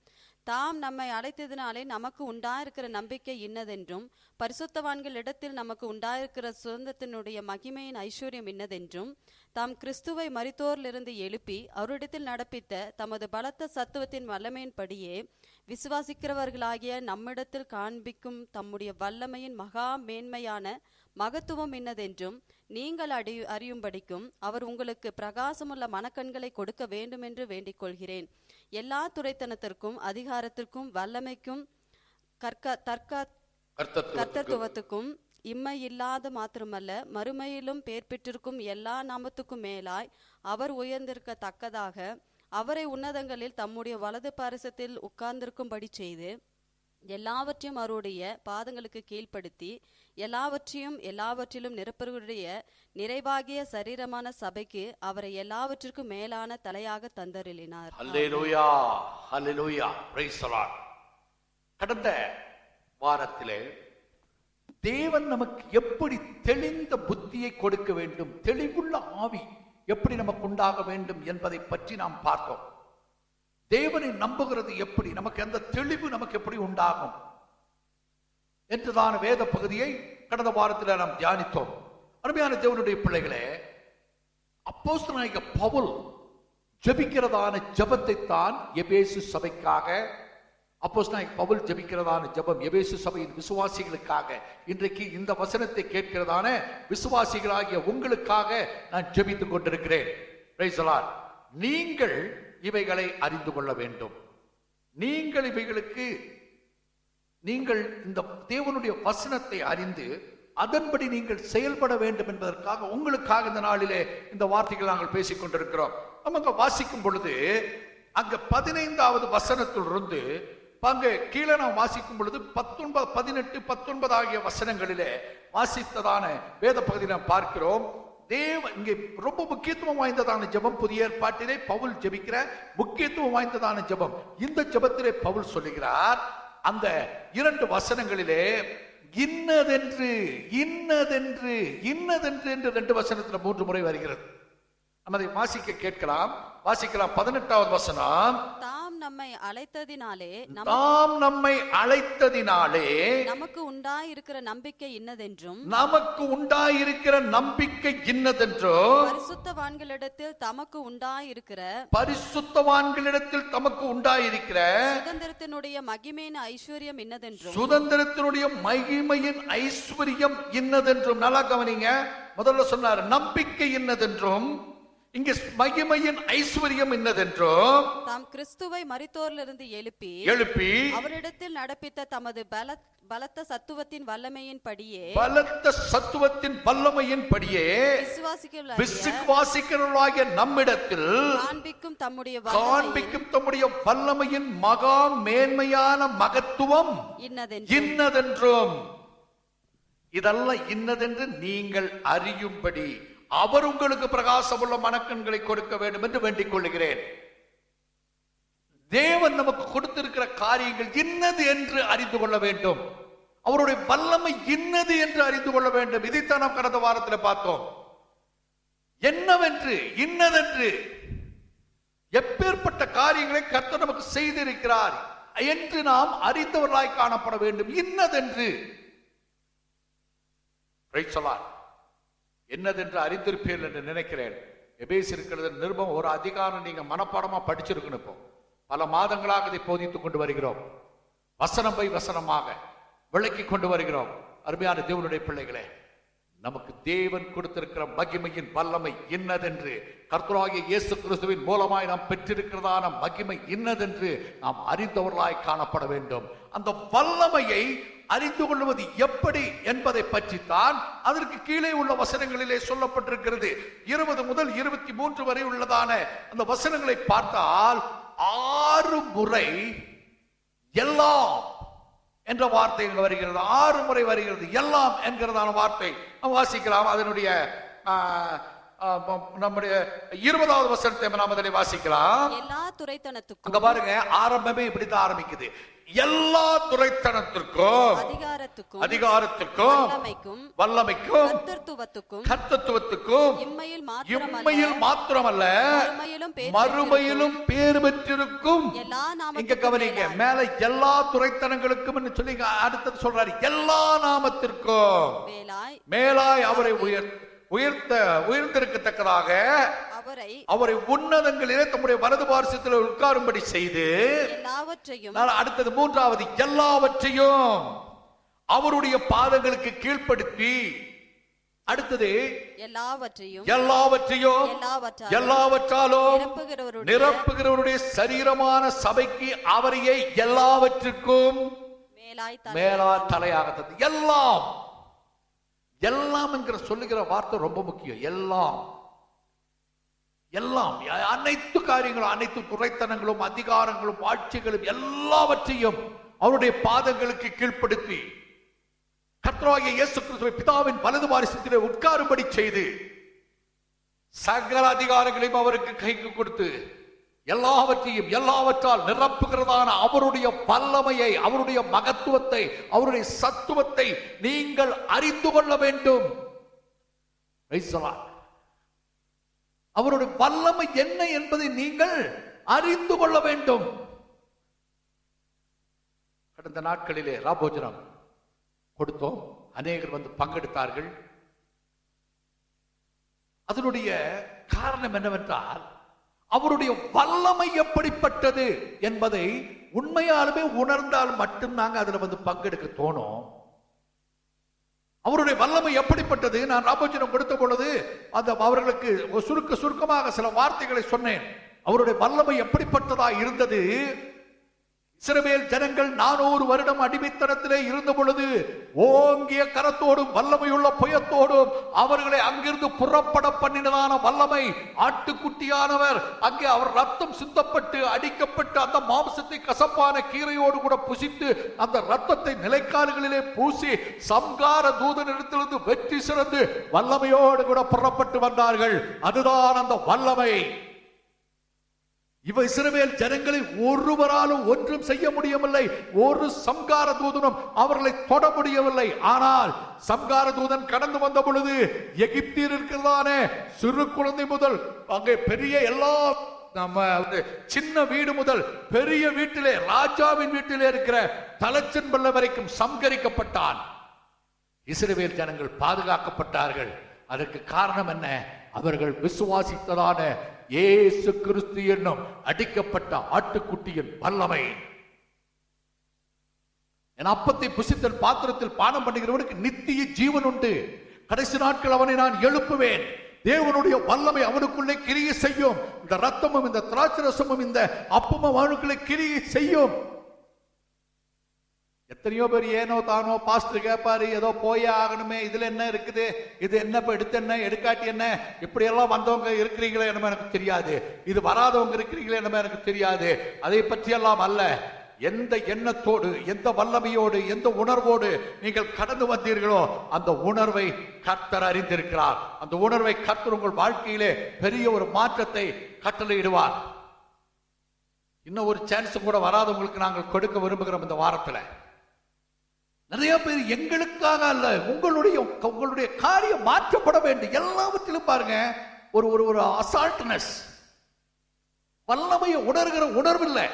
தாம் நம்மை அழைத்ததினாலே நமக்கு உண்டாயிருக்கிற நம்பிக்கை இன்னதென்றும் பரிசுத்தவான்களிடத்தில் நமக்கு உண்டாயிருக்கிற சுதந்திரத்தினுடைய மகிமையின் ஐஸ்வர்யம் இன்னதென்றும் தாம் கிறிஸ்துவை மரித்தோரிலிருந்து எழுப்பி அவரிடத்தில் நடப்பித்த தமது பலத்த சத்துவத்தின் வல்லமையின்படியே விசுவாசிக்கிறவர்களாகிய நம்மிடத்தில் காண்பிக்கும் தம்முடைய வல்லமையின் மகா மேன்மையான மகத்துவம் இன்னதென்றும் நீங்கள் அறியும்படிக்கும் அவர் உங்களுக்கு பிரகாசமுள்ள மனக்கண்களை கொடுக்க வேண்டும் என்று வேண்டிக் கொள்கிறேன். எல்லா துரைத்தனத்திற்கும் அதிகாரத்திற்கும் வல்லமைக்கும் கர்த்தத்துவத்துக்கும் இம்மை இல்லாத மாத்திரமல்ல மறுமையிலும் பேர் பெற்றிருக்கும் எல்லா நாமத்துக்கும் மேலாய் அவர் உயர்ந்திருக்கத்தக்கதாக அவரை உன்னதங்களில் தம்முடைய வலது பாரிசத்தில் உட்கார்ந்திருக்கும்படி செய்து எல்லாவற்றையும் அவருடைய பாதங்களுக்கு கீழ்ப்படுத்தி எல்லாவற்றிலும் நிரப்பருடைய நிறைவாகிய சரீரமான சபைக்கு அவரை எல்லாவற்றிற்கும் மேலான தலையாக தந்தருளினார். அல்லேலூயா, அல்லேலூயா, பிரைஸ் தி லார்ட். கடந்த வாரத்திலே தேவன் நமக்கு எப்படி தெளிந்த புத்தியை கொடுக்க வேண்டும், தெளிவுள்ள ஆவி எப்படி நமக்கு உண்டாக வேண்டும் என்பதை பற்றி நாம் பார்த்தோம். தேவனை நம்புகிறது எப்படி, நமக்கு அந்த தெளிவு நமக்கு எப்படி உண்டாகும் என்றுதான வேத பகுதியை கடந்த வாரத்தில் நாம் தியானித்தோம். அருமையான தேவனுடைய பிள்ளைகளே, அப்போஸ்தலனாகிய பவுல் ஜெபிக்கிறதான ஜெபத்தை தான் எபேசு சபைக்காக, அப்போஸ்தலனாகிய பவுல் ஜெபிக்கிறதான ஜெபம் எபேசு சபையின் விசுவாசிகளுக்காக, இன்றைக்கு இந்த வசனத்தை கேட்கிறதான விசுவாசிகளாகிய உங்களுக்காக நான் ஜெபித்துக் கொண்டிருக்கிறேன். Price the Lord. நீங்கள் இவைகளை அறிந்து கொள்ள வேண்டும். நீங்கள் இந்த தேவனுடைய வசனத்தை அறிந்து அதன்படி நீங்கள் செயல்பட வேண்டும் என்பதற்காக உங்களுக்காக இந்த நாளிலே இந்த வார்த்தைகள் நாங்கள் பேசிக் கொண்டிருக்கிறோம். நமக்கு வாசிக்கும் பொழுது அங்க 15வது வசனத்திலிருந்து அங்கே கீழே நாம் வாசிக்கும் பொழுது 19, 18, 19 ஆகிய வசனங்களிலே வாசித்ததான வேத பகுதியை நாம் பார்க்கிறோம். இங்கே ரொம்ப முக்கியத்துவம் வாய்ந்ததான ஜெபம், புதிய ஏற்பாட்டிலே பவுல் ஜெபிக்கிற முக்கியத்துவம் வாய்ந்ததான ஜெபம். இந்த ஜெபத்திலே பவுல் சொல்லுகிறார், அந்த 2 வசனங்களிலே இன்னதென்று இன்னதென்று இன்னதென்று என்று 2 வசனத்தில் 3 முறை வருகிறது. நம்ம அதை வாசிக்க கேட்கலாம். வாசிக்கலாம். 18வது வசனம், தாம் நம்மை அழைத்ததினாலே நமக்கு உண்டாயிருக்கிற நம்பிக்கை இன்னதென்றும் பரிசுத்தவான்களிடத்தில் தமக்கு உண்டாயிருக்கிற சுதந்திரத்தினுடைய மகிமையின் ஐஸ்வர்யம் இன்னதென்றும். நல்லா கவனிங்க. முதல்ல சொன்னார் நம்பிக்கை இன்னதென்றும், இங்கே மகிமையின் ஐஸ்வர்யம் என்னதென்றும் தாம் கிறிஸ்துவை மரித்தோரிலிருந்து எழுப்பி அவரிடத்தில் நடப்பித்த தமது பலத்த சத்துவத்தின் வல்லமையின் படியே விசுவாசிக்கிறவர்களாகிய நம்மிடத்தில் காண்பிக்கும் தம்முடைய வல்லமையின் மகா மேன்மையான மகத்துவம் இன்னதென்றும். இதெல்லாம் இன்னதென்று நீங்கள் அறியும்படி அவர் உங்களுக்கு பிரகாசமுள்ள மனக்கண்களை கொடுக்க வேண்டும் என்று வேண்டிக் கொள்கிறேன். தேவன் நமக்கு கொடுத்திருக்கிற காரியங்கள் இன்னது என்று அறிந்து கொள்ள வேண்டும். அவருடைய வல்லமை இன்னது என்று அறிந்து கொள்ள வேண்டும். இதைத்தான் நாம் கடந்த வாரத்தில் பார்த்தோம். என்னவென்று, இன்னதென்று, எப்பேற்பட்ட காரியங்களை கர்த்தர் நமக்கு செய்திருக்கிறார் என்று நாம் அறிந்தவர்களாய் காணப்பட வேண்டும். இன்னதென்று என்னதென்று அறிந்திருப்பீர்கள் என்று நினைக்கிறேன். எபேசியர் நிருபம் ஒரு அதிகாரம் நீங்க மனப்பாடமா படிச்சிருக்கணும். இப்போ பல மாதங்களாக இதை போதித்துக் கொண்டு வருகிறோம். வசனம் பை வசனமாக விளக்கி கொண்டு வருகிறோம். அருமையான தேவனுடைய பிள்ளைகளே, நமக்கு தேவன் கொடுத்திருக்கிற மகிமையின் வல்லமை இன்னதென்று, கர்த்தராகிய இயேசு கிறிஸ்துவின் மூலமாய் நாம் பெற்றிருக்கிறதான மகிமை இன்னதென்று நாம் அறிந்தவர்களாய் காணப்பட வேண்டும். அந்த வல்லமையை அறிந்து கொள்வது எப்படி என்பதை பற்றித்தான் அதற்கு கீழே உள்ள வசனங்களிலே சொல்லப்பட்டிருக்கிறது. 20 முதல் 23 வரை உள்ளதான அந்த வசனங்களை பார்த்தால் 6 முறை எல்லாம் என்ற வார்த்தை வருகிறது. 6 முறை வருகிறது எல்லாம் என்கிறதான வார்த்தை வாசிக்கலாம். அதனுடைய நம்முடைய 20வது வசனத்தை நாம் அதிலே வாசிக்கலாம். எல்லா துரைத்தனத்துக்கும், அங்க பாருங்க, ஆரம்பமே இப்படித்தான் ஆரம்பிக்குது. எல்லா துரைத்தனத்திற்கும் அதிகாரத்துக்கும் வல்லமைக்கும் கர்த்தத்துவத்துக்கும் இம்மையில் மாத்திரமல்ல மறுமையிலும் பேர் பெற்றிருக்கும். இங்க கவனிங்க, மேல எல்லா துரைத்தனங்களுக்கும் சொல்லி அடுத்தது சொல்றாரு, எல்லா நாமத்திற்கும் மேலாய் அவரை உயர்ந்திருக்கத்தக்கதாக அவரை உன்னதங்களிலே தம்முடைய வலது பார்சத்தில் உட்காரும்படி செய்து, அடுத்தது மூன்றாவது, எல்லாவற்றையும் அவருடைய பாதங்களுக்கு கீழ்ப்படுத்தி, அடுத்தது எல்லாவற்றாலும் நிரப்புகிறவருடைய சரீரமான சபைக்கு அவரையே எல்லாவற்றுக்கும் மேலாய் தலையாக தந்து. எல்லாம் எல்லாம் என்கிற சொல்லுகிற வார்த்தை ரொம்ப முக்கியம். எல்லாம் எல்லாம் அனைத்து காரியங்களும், அனைத்து துரைத்தனங்களும், அதிகாரங்களும், ஆட்சிகளும் எல்லாவற்றையும் அவருடைய பாதங்களுக்கு கீழ்ப்படுத்தி கர்த்தராகிய இயேசு கிறிஸ்துவை பிதாவின் வலது பாரிசத்திலே உட்காரும்படி செய்து சகல அதிகாரங்களையும் அவருக்கு கைக்கு கொடுத்து எல்லாவற்றையும் எல்லாவற்றால் நிரப்புகிறதான அவருடைய வல்லமையை, அவருடைய மகத்துவத்தை, அவருடைய சத்துவத்தை நீங்கள் அறிந்து கொள்ள வேண்டும். அவருடைய வல்லமை என்ன என்பதை நீங்கள் அறிந்து கொள்ள வேண்டும். கடந்த நாட்களிலே ராபோஜனம் கொடுத்தோம், அநேகர் வந்து பங்கெடுத்தார்கள். அதனுடைய காரணம் என்னவென்றால், அவருடைய வல்லமை எப்படிப்பட்டது என்பதை உண்மையாலுமே உணர்ந்தால் மட்டும் நாங்க அதுல வந்து பங்கெடுக்க தோணும். அவருடைய வல்லமை எப்படிப்பட்டது, நான் ராபோஜனம் கொடுத்த பொழுது அந்த அவர்களுக்கு சுருக்கமாக சில வார்த்தைகளை சொன்னேன். அவருடைய வல்லமை எப்படிப்பட்டதா இருந்தது. இஸ்ரவேல் ஜனங்கள் 400 வருடம் அடிமைத்தனத்திலே இருந்த பொழுது ஓங்கிய கரத்தோடும் வல்லமையுள்ள புயத்தோடும் அவர்களை அங்கிருந்து புறப்பட பண்ணினதான வல்லமை. ஆட்டுக்குட்டியானவர் அங்கே அவர் ரத்தம் சிந்தப்பட்டு அடிக்கப்பட்டு அந்த மாംസத்தை கசப்பான கீரையோடு கூட புசித்து அந்த ரத்தத்தை நிலைக்கால்களிலே பூசி சம்கார தூதனிடத்திலிருந்து வெற்றி சிறந்து வல்லமையோடு கூட புறப்பட்டு வந்தார்கள். அதுதான் அந்த வல்லமை. இவ இஸ்ரவேல் ஜனங்களை ஒருவராலும் ஒன்றும் செய்ய முடியவில்லை. ஒரு சம்கார தூதனும் அவர்களை தொட முடியவில்லை. ஆனால் சம்கார தூதன் கடந்து வந்த பொழுது எகிப்தியர் இருக்கிறதானே, சிறு குழந்தை முதல் அங்கே பெரிய எல்லா நம்ம சின்ன வீடு முதல் பெரிய வீட்டிலே, ராஜாவின் வீட்டிலே இருக்கிற தலைச்சன் பல்ல வரைக்கும் சம்கரிக்கப்பட்டான். இஸ்ரவேல் ஜனங்கள் பாதுகாக்கப்பட்டார்கள். அதற்கு காரணம் என்ன? அவர்கள் விசுவாசித்ததான இயேசு கிறிஸ்து என்னும் அடிக்கப்பட்ட ஆட்டுக்குட்டியின் வல்லமை. என் அப்பத்தை புசித்தல் பாத்திரத்தில் பானம் பண்ணுகிறவனுக்கு நித்திய ஜீவன் உண்டு. கடைசி நாட்கள் அவனை நான் எழுப்புவேன். தேவனுடைய வல்லமை அவனுக்குள்ளே கிரியை செய்யும். இந்த ரத்தமும் இந்த திராட்சை ரசமும் இந்த அப்பமும் அவனுக்குள்ளே கிரியை செய்யும். எத்தனையோ பேர் ஏனோ தானோ பாஸ்டர் கேட்பாரு, ஏதோ போயே ஆகணுமே, இதுல என்ன இருக்குது, இது என்ன எடுத்து என்ன எடுக்காட்டி என்ன, இப்படி எல்லாம் வந்தவங்க இருக்கிறீங்களே என்னமோ எனக்கு தெரியாது, இது வராதவங்க இருக்கிறீங்களே என்னமோ எனக்கு தெரியாது. அதை பற்றி எல்லாம் அல்ல. எந்த எண்ணத்தோடு, எந்த வல்லமையோடு, எந்த உணர்வோடு நீங்கள் கடந்து வந்தீர்களோ அந்த உணர்வை கர்த்தர் அறிந்திருக்கிறார். அந்த உணர்வை கர்த்தர் உங்கள் வாழ்க்கையிலே பெரிய ஒரு மாற்றத்தை கட்டளையிடுவார். இன்னும் ஒரு சான்ஸ் கூட வராதவங்களுக்கு நாங்கள் கொடுக்க விரும்புகிறோம். இந்த வாரத்தில் நிறைய பேர் எங்களுக்காக அல்ல, உங்களுடைய காரியம் மாற்றப்பட வேண்டும். எல்லாவற்றிலும் பாருங்க ஒரு ஒரு அசால்ட்னஸ். வல்லமையை உணர்கிற உணர்வு இல்லை.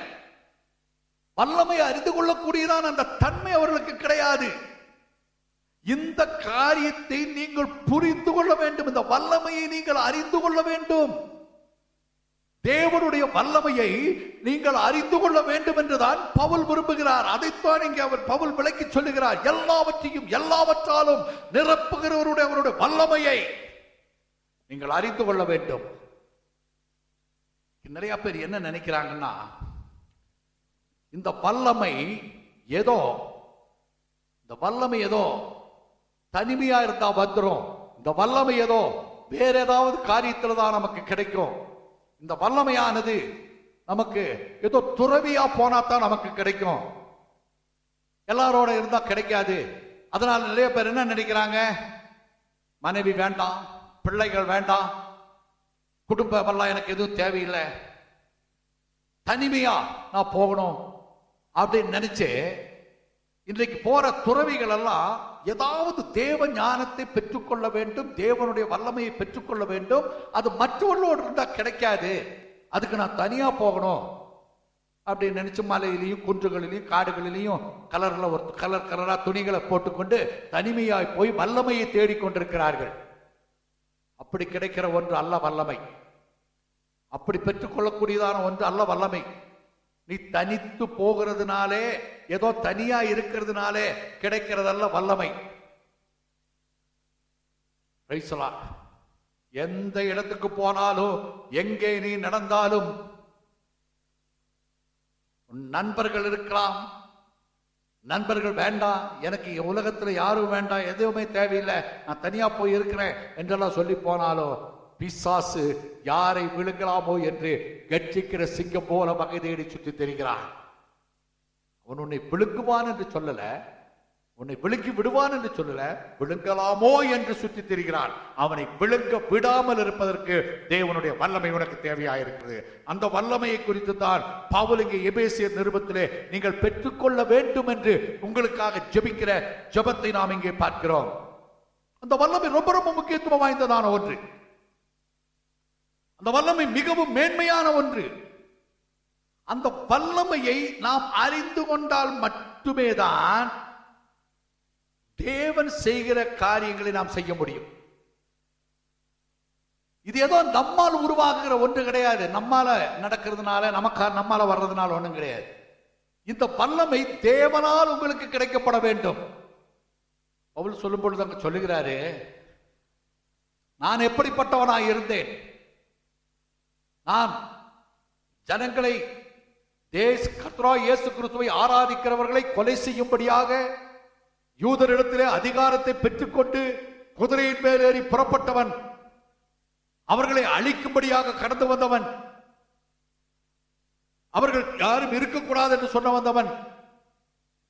வல்லமையை அறிந்து கொள்ளக்கூடியதான அந்த தன்மை அவர்களுக்கு கிடையாது. இந்த காரியத்தை நீங்கள் புரிந்து கொள்ள வேண்டும். இந்த வல்லமையை நீங்கள் அறிந்து கொள்ள வேண்டும். தேவனுடைய வல்லமையை நீங்கள் அறிந்து கொள்ள வேண்டும் என்றுதான் பவுல் விரும்புகிறார். அதைத்தான் இங்கே அவர் பவுல் விளக்கி சொல்லுகிறார். எல்லாவற்றையும் எல்லாவற்றாலும் நிரப்புகிறவருடைய அவருடைய வல்லமையை நீங்கள் அறிந்து கொள்ள வேண்டும். நிறைய பேர் என்ன நினைக்கிறாங்கன்னா, இந்த வல்லமை ஏதோ தனிமையா இருந்தா வந்துடும், இந்த வல்லமை ஏதோ வேற ஏதாவது காரியத்துல தான் நமக்கு கிடைக்கும், இந்த வல்லமையானது நமக்கு ஏதோ துறவியா போனாதான் நமக்கு கிடைக்கும், எல்லாரோட இருந்தா கிடைக்காது. அதனால நிறைய பேர் என்ன நினைக்கிறாங்க, மனைவி வேண்டாம், பிள்ளைகள் வேண்டாம், குடும்பம் எல்லாம் எனக்கு எதுவும் தேவையில்லை, தனிமையா நான் போகணும் அப்படின்னு நினைச்சு இன்றைக்கு போற துறவிகள் எல்லாம் ஏதாவது தேவ ஞானத்தை பெற்றுக்கொள்ள வேண்டும், தேவனுடைய வல்லமையை பெற்றுக்கொள்ள வேண்டும். அது மற்றவர்களோடு இருந்தா கிடைக்காது, அதுக்கு நான் தனியா போகணும் அப்படின்னு நினைச்சு மலையிலையும் குன்றுகளிலையும் காடுகளிலையும் ஒரு கலர் கலரா துணிகளை போட்டுக்கொண்டு தனிமையாய் போய் வல்லமையை தேடிக்கொண்டிருக்கிறார்கள். அப்படி கிடைக்கிற ஒன்று அல்ல வல்லமை. அப்படி பெற்றுக்கொள்ளக்கூடியதான ஒன்று அல்ல வல்லமை. நீ தனித்து போகிறதுனாலே, ஏதோ தனியா இருக்கிறதுனாலே கிடைக்கிறதல்ல வல்லமை. எந்த இடத்துக்கு போனாலும், எங்கே நீ நடந்தாலும், நண்பர்கள் இருக்கலாம், நண்பர்கள் வேண்டாம், எனக்கு உலகத்துல யாரும் வேண்டாம், எதுவுமே தேவையில்லை, நான் தனியா போய் இருக்கிறேன் என்றெல்லாம் சொல்லி போனாலும் பிசாசு யாரை விழுங்கலாமோ என்று கட்சிக்கிற சிங்கம் போல வகை தேடி சுற்றி தெரிகிறான். அவன் உன்னை விழுங்குவான் என்று சொல்லல, உன்னை விழுங்கி விடுவான் என்று சொல்லல, விழுங்கலாமோ என்று சுற்றி திரிகிறான். அவனை விழுங்க விடாமல் இருப்பதற்கு தேவனுடைய வல்லமை உனக்கு தேவையாயிருக்கிறது. அந்த வல்லமையை குறித்து தான் பவுல் இங்கே எபேசியர் நிருபத்திலே நீங்கள் பெற்றுக்கொள்ள வேண்டும் என்று உங்களுக்காக ஜெபிக்கிற ஜெபத்தை நாம் இங்கே பார்க்கிறோம். அந்த வல்லமை ரொம்ப ரொம்ப முக்கியத்துவம் வாய்ந்ததான ஒன்று. அந்த வல்லமை மிகவும் மேன்மையான ஒன்று. அந்த வல்லமையை நாம் அறிந்து கொண்டால் மட்டுமே தான் தேவன் செய்கிற காரியங்களை நாம் செய்ய முடியும். இது ஏதோ நம்மால் உருவாகுகிற ஒன்று கிடையாது, நம்மால நடக்கிறதுனால நம்மால வர்றதுனால ஒன்றும் கிடையாது. இந்த வல்லமை தேவனால் உங்களுக்கு கிடைக்கப்பட வேண்டும். பவுல் சொல்லும் பொழுது அங்க சொல்லுகிறாரு, நான் எப்படிப்பட்டவனாய் இருந்தேன், நான் ஜனங்களை கர்த்தராகிய இயேசு கிறிஸ்துவை ஆராதிக்கிறவர்களை கொலை செய்யும்படியாக யூதரிடத்திலே அதிகாரத்தை பெற்றுக்கொண்டு குதிரையின் மேல் ஏறி புறப்பட்டவன், அவர்களை அழிக்கும்படியாக கடந்து வந்தவன், அவர்கள் யாரும் இருக்கக்கூடாது என்று சொல்ல வந்தவன்,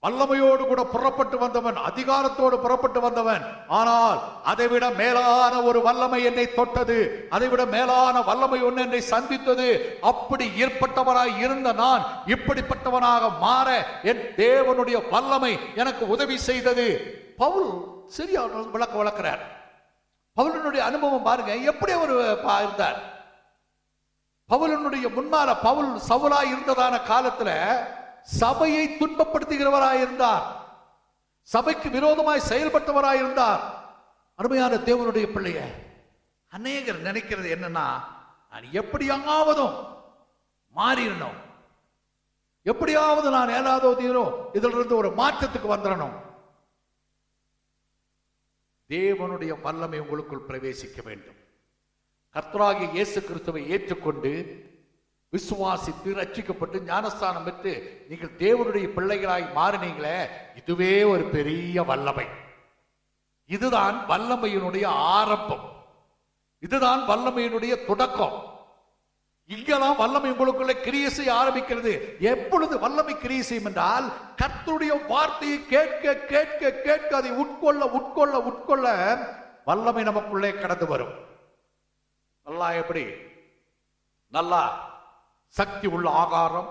வல்லமையோடு கூட புறப்பட்டு வந்தவன், அதிகாரத்தோடு புறப்பட்டு வந்தவன். ஆனால் அதைவிட மேலான ஒரு வல்லமை என்னை தொட்டது, அதைவிட மேலான வல்லமை ஒன்று என்னை சந்தித்தது. அப்படி ஏற்பட்டவனாய் இருந்த நான் இப்படிப்பட்டவனாக மாற என் தேவனுடைய வல்லமை எனக்கு உதவி செய்தது. பவுல் சரியா விளக்கிறார். பவுலினுடைய அனுபவம் பாருங்க, எப்படி அவர் இருந்தார். பவுலினுடைய முன்னால பவுல் சவுலாய் இருந்ததான காலத்துல சபையை துன்பப்படுத்துகிறவராயிருந்தார், சபைக்கு விரோதமாய் செயல்பட்டவராயிருந்தார். அருமையான தேவனுடைய பிள்ளைய, அநேகர் நினைக்கிறது என்னன்னா, நான் எப்படியாவதும் மாறிடணும், எப்படியாவது நான் ஏழாவதோ தீரோ இதுல இருந்து ஒரு மாற்றத்துக்கு வந்துடணும். தேவனுடைய வல்லமை உங்களுக்குள் பிரவேசிக்க வேண்டும். கர்த்தராகிய இயேசு கிறிஸ்துவை ஏற்றுக்கொண்டு விசுவாசித்து ரட்சிக்கப்பட்டு ஞானஸ்தானம் பெற்று நீங்கள் தேவனுடைய பிள்ளைகளாய் மாறினீங்களே, இதுவே ஒரு பெரிய வல்லமை. இதுதான் வல்லமையினுடைய ஆரம்பம், இதுதான் வல்லமையினுடைய தொடக்கம். இங்கெல்லாம் வல்லமை உங்களுக்குள்ள கிரியை செய்ய ஆரம்பிக்கிறது. எப்பொழுது வல்லமை கிரியை செய்யும் என்றால், கர்த்தருடைய வார்த்தையை கேட்க கேட்க கேட்க அதை உட்கொள்ள உட்கொள்ள உட்கொள்ள வல்லமை நமக்குள்ளே கடந்து வரும். நல்லா எப்படி நல்லா சக்தி உள்ள ஆகாரம்,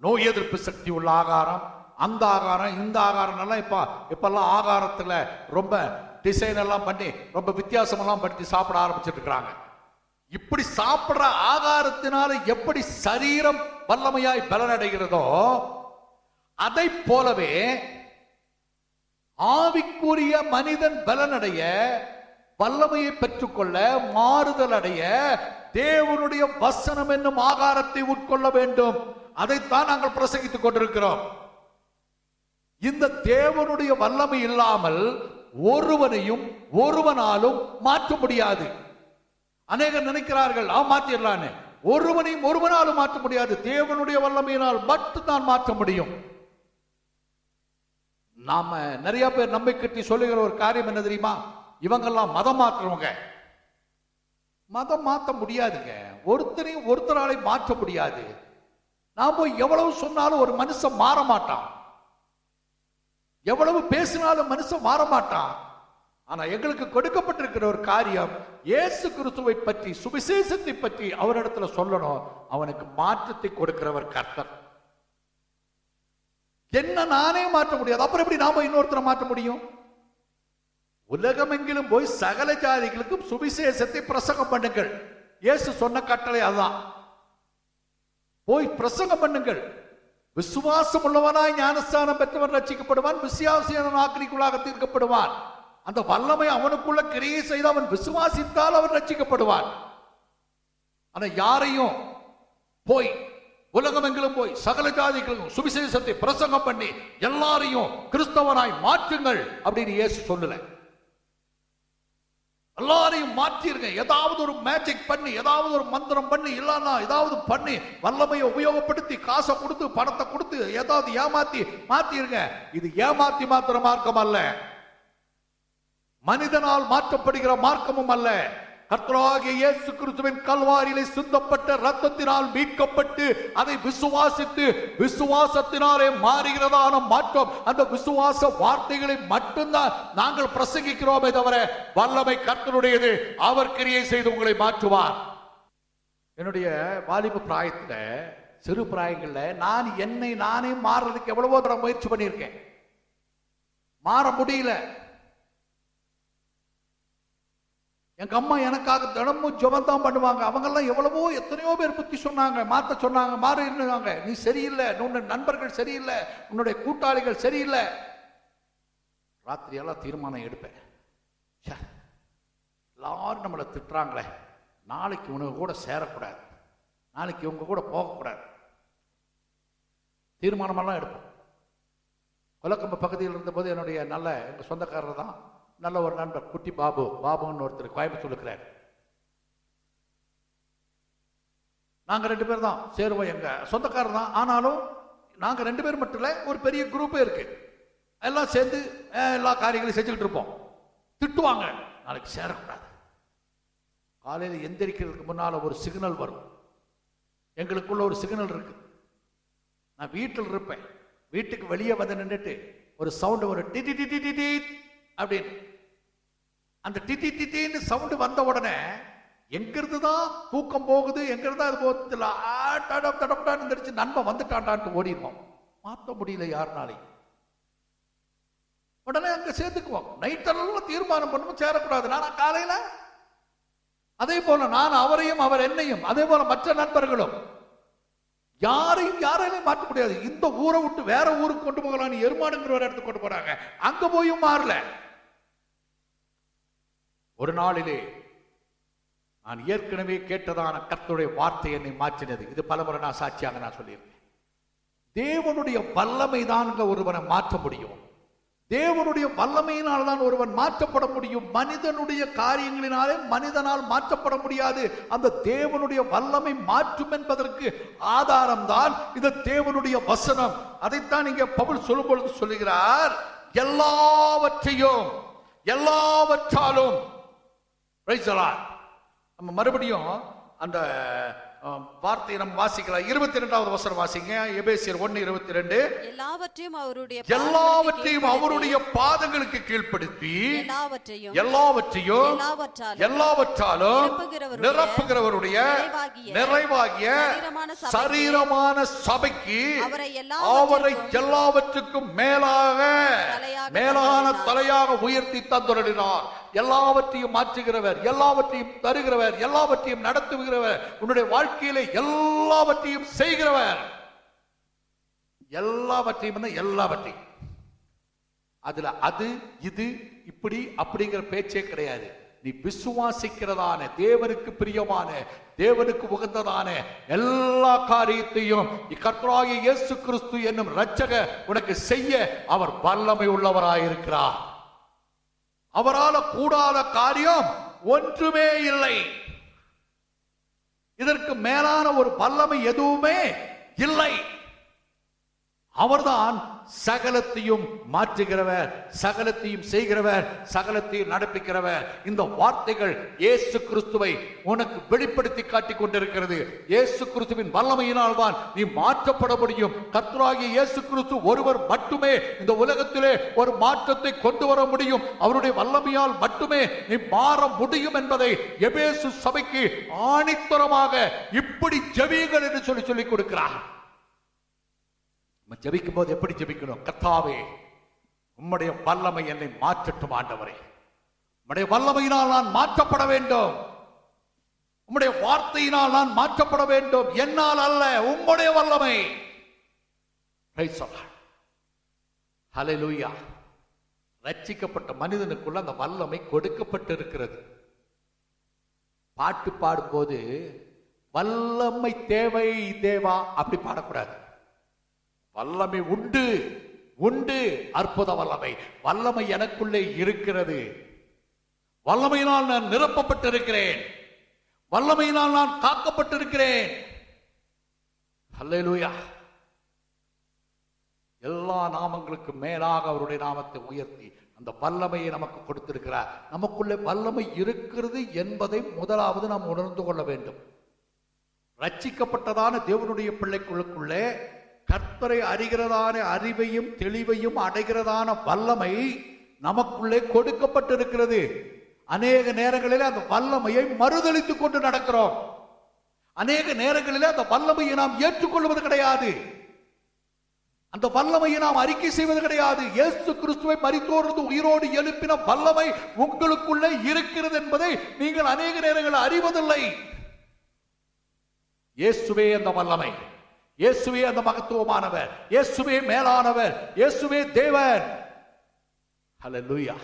நோய் எதிர்ப்பு சக்தி உள்ள ஆகாரம், அந்த ஆகாரம் இந்த ஆகாரம் எல்லாம் இப்பெல்லாம் ஆகாரத்துல ரொம்ப டிசைன் எல்லாம் பண்ணி ரொம்ப வித்தியாசம் எல்லாம் பண்ணி சாப்பிட ஆரம்பிச்சிட்டு இருக்கிறாங்க. இப்படி சாப்பிடுற ஆகாரத்தினால எப்படி சரீரம் வல்லமையாய் பலனடைகிறதோ அதை போலவே ஆவிக்குரிய மனிதன் பலனடைய, வல்லமையை பெற்றுக்கொள்ள, மாறுதல் அடைய தேவனுடைய வசனம் என்னும் ஆகாரத்தை உட்கொள்ள வேண்டும். அதைத்தான் நாங்கள் பிரசங்கித்துக் கொண்டிருக்கிறோம். இந்த தேவனுடைய வல்லமை இல்லாமல் ஒருவனையும் ஒருவனாலும் மாற்ற முடியாது. அநேகர் நினைக்கிறார்கள் மாற்றிடலான்னு. ஒருவனையும் ஒருவனாலும் மாற்ற முடியாது, தேவனுடைய வல்லமையினால் மட்டும்தான் மாற்ற முடியும். நாம நிறைய பேர் நம்பை கட்டி சொல்லுகிற ஒரு காரியம் என்ன தெரியுமா? இவங்கெல்லாம் மதம் மாற்றுறவங்க. மதம் மாற்ற முடியாதுங்க, ஒருத்தரையும் ஒருத்தராலை மாற்ற முடியாது. நாம எவ்வளவு சொன்னாலும் ஒரு மனுஷன் மாற மாட்டான், எவ்வளவு பேசினாலும் மனுஷன் மாற மாட்டான். ஆனா எங்களுக்கு கொடுக்கப்பட்டிருக்கிற ஒரு காரியம், இயேசு கிறிஸ்துவை பற்றி, சுவிசேஷத்தை பற்றி அவரிடத்துல சொல்லணும். அவனுக்கு மாற்றத்தை கொடுக்கிறவர் கர்த்தர். என்ன நானே மாற்ற முடியாது, அப்புறம் எப்படி நாம இன்னொருத்தரை மாற்ற முடியும்? உலகமெங்கிலும் போய் சகல ஜாதிகளுக்கும் சுவிசேஷத்தை பிரசங்கம் பண்ணுங்கள். இயேசு சொன்ன கட்டளை அதுதான். போய் பிரசங்கம் பண்ணுங்கள். விசுவாசம் உள்ளவனாய் ஞானஸ்தானம் பெற்றவன் ரட்சிக்கப்படுவான், விசுவாசியான ஆக்கினைக்குள்ளாக தீர்க்கப்படுவான். அந்த வல்லமை அவனுக்குள்ள கிரியை செய்து அவன் விசுவாசித்தால் அவன் ரட்சிக்கப்படுவான். ஆனா யாரையும் போய் உலகமெங்கிலும் போய் சகல ஜாதிகளுக்கும் சுவிசேஷத்தை பிரசங்கம் பண்ணி எல்லாரையும் கிறிஸ்தவனாய் மாற்றுங்கள் அப்படின்னு இயேசு சொல்லல. எல்லாரையும் மாற்றிருங்க. ஏதாவது ஒரு மேஜிக் பண்ணி, ஏதாவது ஒரு மந்திரம் பண்ணி, இல்லன்னா ஏதாவது பண்ணி வல்லமையை உபயோகப்படுத்தி காசை கொடுத்து பணத்தை கொடுத்து ஏதாவது ஏமாத்தி மாத்திருங்க. இது ஏமாத்தி மாத்திர மார்க்கம் அல்ல, மனிதனால் மாற்றப்படுகிற மார்க்கமும் அல்ல. கர்த்தராகிய இயேசு கிறிஸ்துவின் கல்வாரியிலே சிந்தப்பட்ட இரத்தத்தினால் மீட்கப்பட்டு அதை விசுவாசித்து விசுவாசத்தினாலே மாறுகிறதான மாற்றம், அந்த விசுவாச வார்த்தைகளை மட்டும்தான் நாங்கள் பிரசங்கிக்கிறோமே தவிர வல்லமை கர்த்தருடையது. அவர் கிரியை செய்து உங்களை மாற்றுவார். என்னுடைய வாலிப பிராயத்துல, சிறு பிராயங்கள்ல நான் என்னை நானே மாறுறதுக்கு எவ்வளவோ தடவை முயற்சி பண்ணியிருக்கேன். மாற முடியல. எங்க அம்மா எனக்காக தினமும் ஜெபம் பண்ணுவாங்க. அவங்க எல்லாம் எவ்வளவோ எத்தனையோ பேர் புத்தி சொன்னாங்க, மாத்த சொன்னாங்க, மாறி இருந்தாங்க. நீ சரியில்லை, உன்னுடைய நண்பர்கள் சரியில்லை, உன்னுடைய கூட்டாளிகள் சரியில்லை. ராத்திரி எல்லாம் தீர்மானம் எடுப்பேன். எல்லாரும் நம்மளை திட்டுறாங்களே, நாளைக்கு உனக்கு கூட சேரக்கூடாது, நாளைக்கு இவங்க கூட போகக்கூடாது. தீர்மானமெல்லாம் எடுப்பேன். கொலக்கம்ப பகுதியில் இருந்தபோது என்னுடைய எங்க சொந்தக்காரர் தான், நல்ல ஒரு நண்பர், குட்டி பாபுன்னு ஒருத்தர் கோயம்புத்தூர் இருக்கிறார். நாங்க 2 பேர் தான் சேருவோம், எங்க சொந்தக்காரர் தான். ஆனாலும் நாங்க 2 பேர் மட்டும் இல்ல, ஒரு பெரிய குரூப்பே இருக்கு. எல்லாம் சேர்ந்து எல்லா காரியங்களையும் செஞ்சுக்கிட்டு இருப்போம். திட்டுவாங்க, நாளைக்கு சேரக்கூடாது. காலையில் எந்திரிக்கிறதுக்கு முன்னால ஒரு சிக்னல் வரும். எங்களுக்குள்ள ஒரு சிக்னல் இருக்கு. நான் வீட்டில் இருப்பேன், வீட்டுக்கு வெளியே வந்து நின்றுட்டு ஒரு சவுண்ட் வரும், டி டி டி டி டி அப்படின்னு. அந்த டிட்டி டிட்டின்னு சவுண்டு வந்த உடனே எங்கிருந்து தான் தூக்கம் போகுது, எங்கிருந்தா அது போகுது, தெரிச்சு நண்பன் வந்துட்டான்டான்ட்டு ஓடிடுவோம். மாற்ற முடியல யாருனாலையும். உடனே அங்க சேர்த்துக்குவோம். நைட்டெல்லாம் தீர்மானம் பண்ணுவோம் சேரக்கூடாது. நான் காலையில அதே போல நான் அவரையும் அவர் என்னையும், அதே போல மற்ற நண்பர்களும் யாரையும் மாற்ற முடியாது. இந்த ஊரை விட்டு வேற ஊருக்கு கொண்டு போகலாம், எருமாடுங்கிற ஒரு இடத்துக்கு கொண்டு போறாங்க, அங்க போயும் மாறல. ஒரு நாளிலே நான் ஏற்கனவே கேட்டதான கர்த்தருடைய வார்த்தை என்னை மாற்றினது. இது பலமுறை நான் சாட்சியாக நான் சொல்லியிருக்கேன். தேவனுடைய வல்லமை தான் ஒருவனை மாற்ற முடியும். தேவனுடைய வல்லமையினால் தான் ஒருவன் மாற்றப்பட முடியும். மனிதனுடைய காரியங்களினாலே மனிதனால் மாற்றப்பட முடியாது. அந்த தேவனுடைய வல்லமை மாற்றும் என்பதற்கு ஆதாரம் தான் இந்த தேவனுடைய வசனம். அதைத்தான் இங்கே பவுல் சொல்லும் பொழுது சொல்லுகிறார், எல்லாவற்றாலும். நம்ம மறுபடியும் அந்த வார்த்தையை நம்ம வாசிக்கலாம். 22வது வசனம் வாசிங்க, எபேசியர் 1:22. எல்லாவற்றையும் அவருடைய பாதங்களுக்கு கீழ்ப்படுத்தி எல்லாவற்றாலும் நிரப்புகிறவருடைய நிறைவாகிய சரீரமான சபைக்கு அவரை எல்லாவற்றுக்கும் மேலான தலையாக உயர்த்தி தந்துள்ளார். எல்லாவற்றையும் மாற்றுகிறவர், எல்லாவற்றையும் தருகிறவர், எல்லாவற்றையும் நடத்துகிறவர், உன்னுடைய வாழ்க்கையில எல்லாவற்றையும் செய்கிறவர். எல்லாவற்றையும் அதுல அது இது இப்படி அப்படிங்கிற பேச்சே கிடையாது. நீ விசுவாசிக்கிறதான தேவனுக்கு பிரியமான தேவனுக்கு உகந்ததான எல்லா காரியத்தையும் கர்த்தராகிய இயேசு கிறிஸ்து என்னும் இரட்சகர் உனக்கு செய்ய அவர் வல்லமை உள்ளவராயிருக்கிறார். அவரால் கூடாத காரியம் ஒன்றுமே இல்லை. இதற்கு மேலான ஒரு வல்லமை எதுவுமே இல்லை. அவர்தான் சகலத்தையும் மாற்றுகிறவர், சகலத்தையும் செய்கிறவர், சகலத்தையும் நடப்பிக்கிறவர். இந்த வார்த்தைகள் இயேசு கிறிஸ்துவை உனக்கு வெளிப்படுத்தி காட்டிக் கொண்டிருக்கிறது. இயேசு கிறிஸ்துவின் வல்லமையினால் தான் நீ மாற்றப்பட முடியும். கர்த்தராகிய இயேசு கிறிஸ்து ஒருவர் மட்டுமே இந்த உலகத்திலே ஒரு மாற்றத்தை கொண்டு வர முடியும். அவருடைய வல்லமையால் மட்டுமே நீ மாற முடியும் என்பதை எபேசு சபைக்கு ஆணித்தரமாக இப்படி ஜெபியுங்கள் என்று சொல்லிக் கொடுக்கிறார். நம்ம ஜெபிக்கும் போது எப்படி ஜெபிக்கணும்? கர்த்தாவே, உம்முடைய வல்லமை என்னை மாற்றட்டும் ஆண்டவரே. உம்முடைய வல்லமையினால் நான் மாற்றப்பட வேண்டும். உம்முடைய வார்த்தையினால் நான் மாற்றப்பட வேண்டும். என்னால் அல்ல, உம்முடைய வல்லமை. Praise the Lord. Hallelujah. ரட்சிக்கப்பட்ட மனிதனுக்குள்ள அந்த வல்லமை கொடுக்கப்பட்டு இருக்கிறது. பாட்டு பாடும்போது வல்லமை தேவை தேவா அப்படி பாடக்கூடாது. வல்லமை உண்டு உண்டு, அற்புத வல்லமை. வல்லமை எனக்குள்ளே இருக்கிறது. வல்லமையினால் நான் நிரப்பப்பட்டிருக்கிறேன். வல்லமையினால் நான் காக்கப்பட்டிருக்கிறேன். ஹல்லேலூயா. எல்லா நாமங்களுக்கு மேலாக அவருடைய நாமத்தை உயர்த்தி அந்த வல்லமையை நமக்கு கொடுத்திருக்கிறார். நமக்குள்ளே வல்லமை இருக்கிறது என்பதை முதலாவது நாம் உணர்ந்து கொள்ள வேண்டும். ரட்சிக்கப்பட்டதான தேவனுடைய பிள்ளைக்குள்ளுக்குள்ளே கர்த்தரை அறிகிறதான அறிவையும் தெளிவையும் அடைகிறதான வல்லமை நமக்குள்ளே கொடுக்கப்பட்டிருக்கிறது. அநேக நேரங்களில் அந்த வல்லமையை மறுதலித்துக் கொண்டு நடக்கிறோம். அநேக நேரங்களில் அந்த வல்லமையை நாம் ஏற்றுக்கொள்வது கிடையாது. அந்த வல்லமையை நாம் அறிக்கை செய்வது கிடையாது. இயேசு கிறிஸ்துவை மரித்தோரிலிருந்து உயிரோடு எழுப்பின வல்லமை உங்களுக்குள்ளே இருக்கிறது என்பதை நீங்கள் அநேக நேரங்களில் அறிவதில்லை. இயேசுவே அந்த வல்லமை, இயேசுவே அந்த மகத்துவமானவர், இயேசுவே மேலானவர், இயேசுவே தேவன். ஹல்லேலூயா.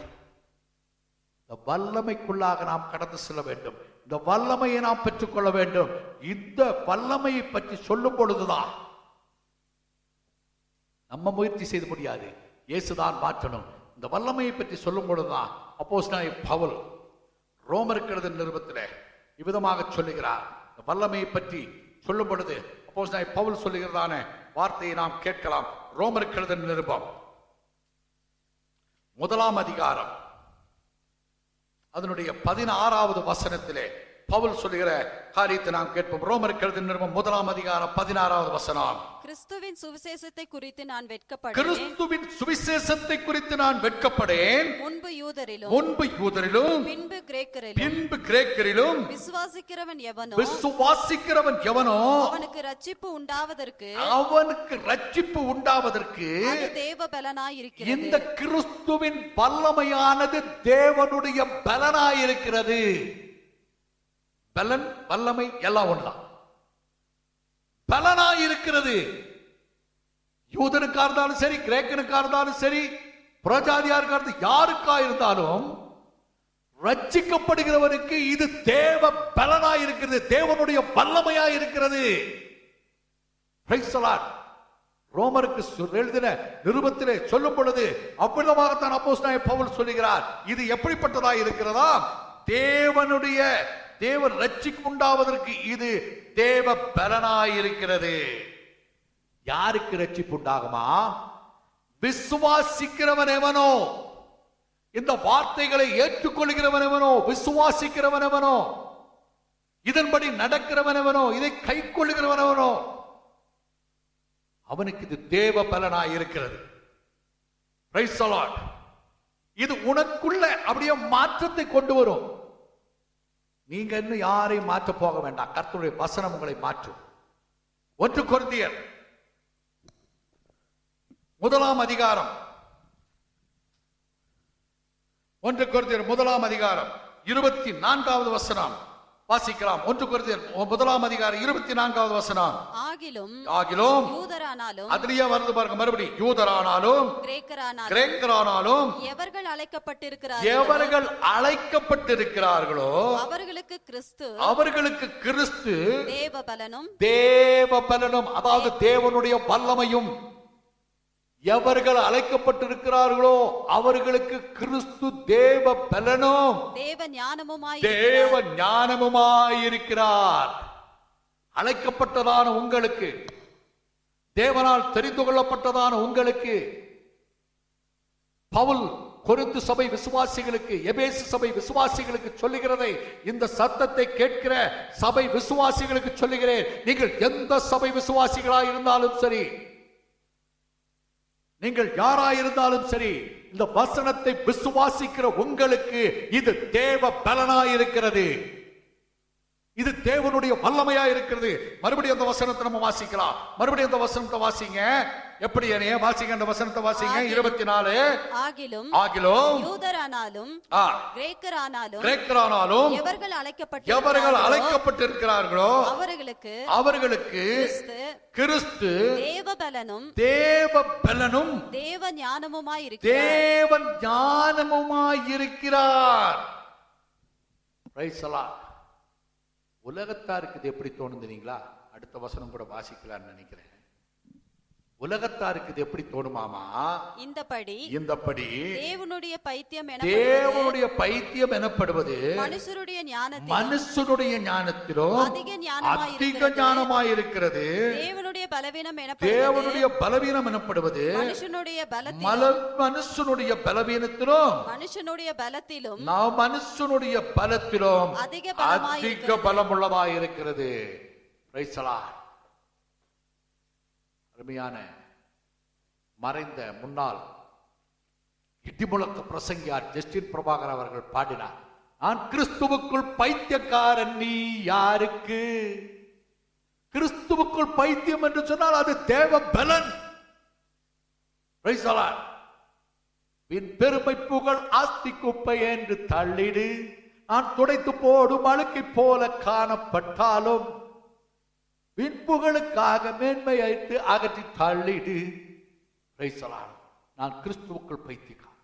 இந்த வல்லமைக்குள்ளாக நாம் கடந்து செல்ல வேண்டும். இந்த வல்லமையை நாம் பெற்றுக்கொள்ள வேண்டும். இந்த வல்லமையை பற்றி சொல்லும் பொழுதுதான் நம்ம முயற்சி செய்து முடியாது, இயேசுதான் மாற்றணும். இந்த வல்லமையை பற்றி சொல்லும் பொழுதுதான் அப்போஸ்தலனாகிய பவுல் ரோமருக்கு எழுதின நிருபத்திலே இவ்விதமாக சொல்லுகிறார். இந்த வல்லமையை பற்றி சொல்லும் பொழுது அப்போஸ்தலனாகிய பவுல் சொல்லுகிறதான வார்த்தையை நாம் கேட்கலாம். ரோமருக்கு எழுதின நிருபம் 1 அதிகாரம் அதனுடைய 16வது வசனத்திலே பவுல் சொல்லுகிற காரியத்தை நாம் கேட்போம். ரோமருக்கு எழுதின நிருபம் 1 அதிகாரம் 16வது வசனம். கிறிஸ்துவின் சுவிசேஷத்தை குறித்து நான் வெட்கப்பட்டேன். கிறிஸ்துவின் சுவிசேஷத்தை குறித்து நான் வெட்கப்படேன். முன்பு யூதரிலும் பின்பு கிரேக்கரிலும் விசுவாசிக்கிறவன் எவனோ அவனுக்கு ரட்சிப்பு உண்டாவதற்கு அது தேவ பலனாய் இருக்கிறது. இந்த கிறிஸ்துவின் வல்லமையானது தேவனுடைய பலனாய் இருக்கிறது. பலன் வல்லமை எல்லாம் ஒன்றாம். பலனாய் இருக்கிறது. யூதனுக்கா இருந்தாலும் சரி, கிரேக்கனுக்கா இருந்தாலும் சரி, புறஜாதியா இருந்தாலும் யாருக்கா இருந்தாலும் ரட்சிக்கப்படுகிறவருக்கு இது தேவ பலனாய் இருக்கிறது, தேவனுடைய வல்லமையாய் இருக்கிறது. Praise the Lord. ரோமருக்கு எழுதின நிருபத்திலே சொல்லும் பொழுது அவ்விதமாகத்தான் அப்போஸ்தலனாகிய பவுல் சொல்லுகிறார். இது எப்படிப்பட்டதாய் இருக்கிறதா? தேவன் ரட்சிப்பு உண்டாவதற்கு இது தேவ பலனாய் இருக்கிறது. யாருக்கு ரட்சிப்பு உண்டாகுமா? விசுவாசிக்கிறவன் எவனோ, இந்த வார்த்தைகளை ஏற்றுக்கொள்கிறவன் எவனோ, விசுவாசிக்கிறவன் எவனோ, இதன்படி நடக்கிறவன் எவனோ, இதை கை கொள்ளுகிறவன் எவனோ, அவனுக்கு இது தேவ பலனாய் இருக்கிறது. Praise the Lord. இது உனக்குள்ள அப்படியே மாற்றத்தை கொண்டு வரும். நீங்க இன்னும் யாரையும் மாற்ற போக வேண்டாம். கர்த்தருடைய வசனம் உங்களை மாற்றும். 1 கொரிந்தியர் 1 அதிகாரம் 1 கொரிந்தியர் 1 அதிகாரம் 24வது வசனம் வாசிக்கலாம். 1 கொரிந்தியர் 1 அதிகாரம் 24வது வசனம். ஆகிலும் யூதரானாலும், அதுலயே வருது பாருங்க மறுபடியும், யூதரானாலும் கிரேக்கரானாலும் எவர்கள் அழைக்கப்பட்டிருக்கிறார்களோ அவர்களுக்கு கிறிஸ்து தேவ பலனும், அதாவது தேவனுடைய வல்லமையும், எவர்கள் அழைக்கப்பட்டிருக்கிறார்களோ அவர்களுக்கு கிறிஸ்து தேவ பலனும் தேவ ஞானமுமாயிருக்கிறார். அழைக்கப்பட்டதான உங்களுக்கு, தேவனால் தெரிந்து கொள்ளப்பட்டதான உங்களுக்கு, பவுல் கொரிந்து சபை விசுவாசிகளுக்கு, எபேசு சபை விசுவாசிகளுக்கு சொல்லுகிறதை இந்த சத்தத்தை கேட்கிற சபை விசுவாசிகளுக்கு சொல்லுகிறேன். நீங்கள் எந்த சபை விசுவாசிகளாய் இருந்தாலும் சரி, நீங்கள் யாராயிருந்தாலும் சரி, இந்த வசனத்தை விசுவாசிக்கிற உங்களுக்கு இது தேவ பலனாய் இருக்கிறது. இது தேவனுடைய வல்லமையா இருக்கிறது. மறுபடியும் அந்த வசனத்தை நம்ம வாசிக்கலாம். மறுபடியும் அந்த வசனத்தை வாசிங்க. எப்படி என்னைய வாசிங்க, அந்த வசனத்தை வாசிங்க. 24. ஆகிலும் யூதரானாலும் கிரேக்கரானாலும் எவர்கள் அழைக்கப்பட்டிருக்கிறார்களோ அவர்களுக்கு கிறிஸ்து தேவபலனும் தேவ ஞானமுமாயிருக்கிறார். Price the Lord. உலகத்தாருக்கு இது எப்படி தோணுதுங்களா? அடுத்த வசனம் கூட வாசிக்கலாம்னு நினைக்கிறேன். உலகத்தாருக்கு இது எப்படி தோணுமாமா? இந்தபடி தேவனுடைய பைத்தியம் எனப்படுவது மனுஷருடைய ஞானத்திலும் அதிக ஞானமாயிருக்கிறது. தேவனுடைய பலவீனம் எனப்படுவது மனுஷனுடைய பலவீனத்திலும் மனுஷனுடைய பலத்திலும் அதிக பலமுள்ளதாயிருக்கிறது. Price the Lord. அருமையான மறைந்த முன்னாள் இடிமுழக்க பிரசங்கியார் ஜஸ்டின் பிரபாகர் அவர்கள் பாடினார், நான் கிறிஸ்துவுக்குள் பைத்தியக்காரன் நீ யாருக்கு. கிறிஸ்துவுக்குள் பைத்தியம் என்று சொன்னால் அது தேவ பலன். Price the Lord. பின் பெருமை புகழ் ஆஸ்தி குப்பை என்று தள்ளிடு, நான் துடைத்து போடும் அழுக்கை போல காணப்பட்டாலும் பின்புகளுக்காக மேன்மையாயிட்டு அகற்றி தள்ளிடு. Price the Lord. நான் கிறிஸ்துவுக்குள் பைத்தியக்காரன்.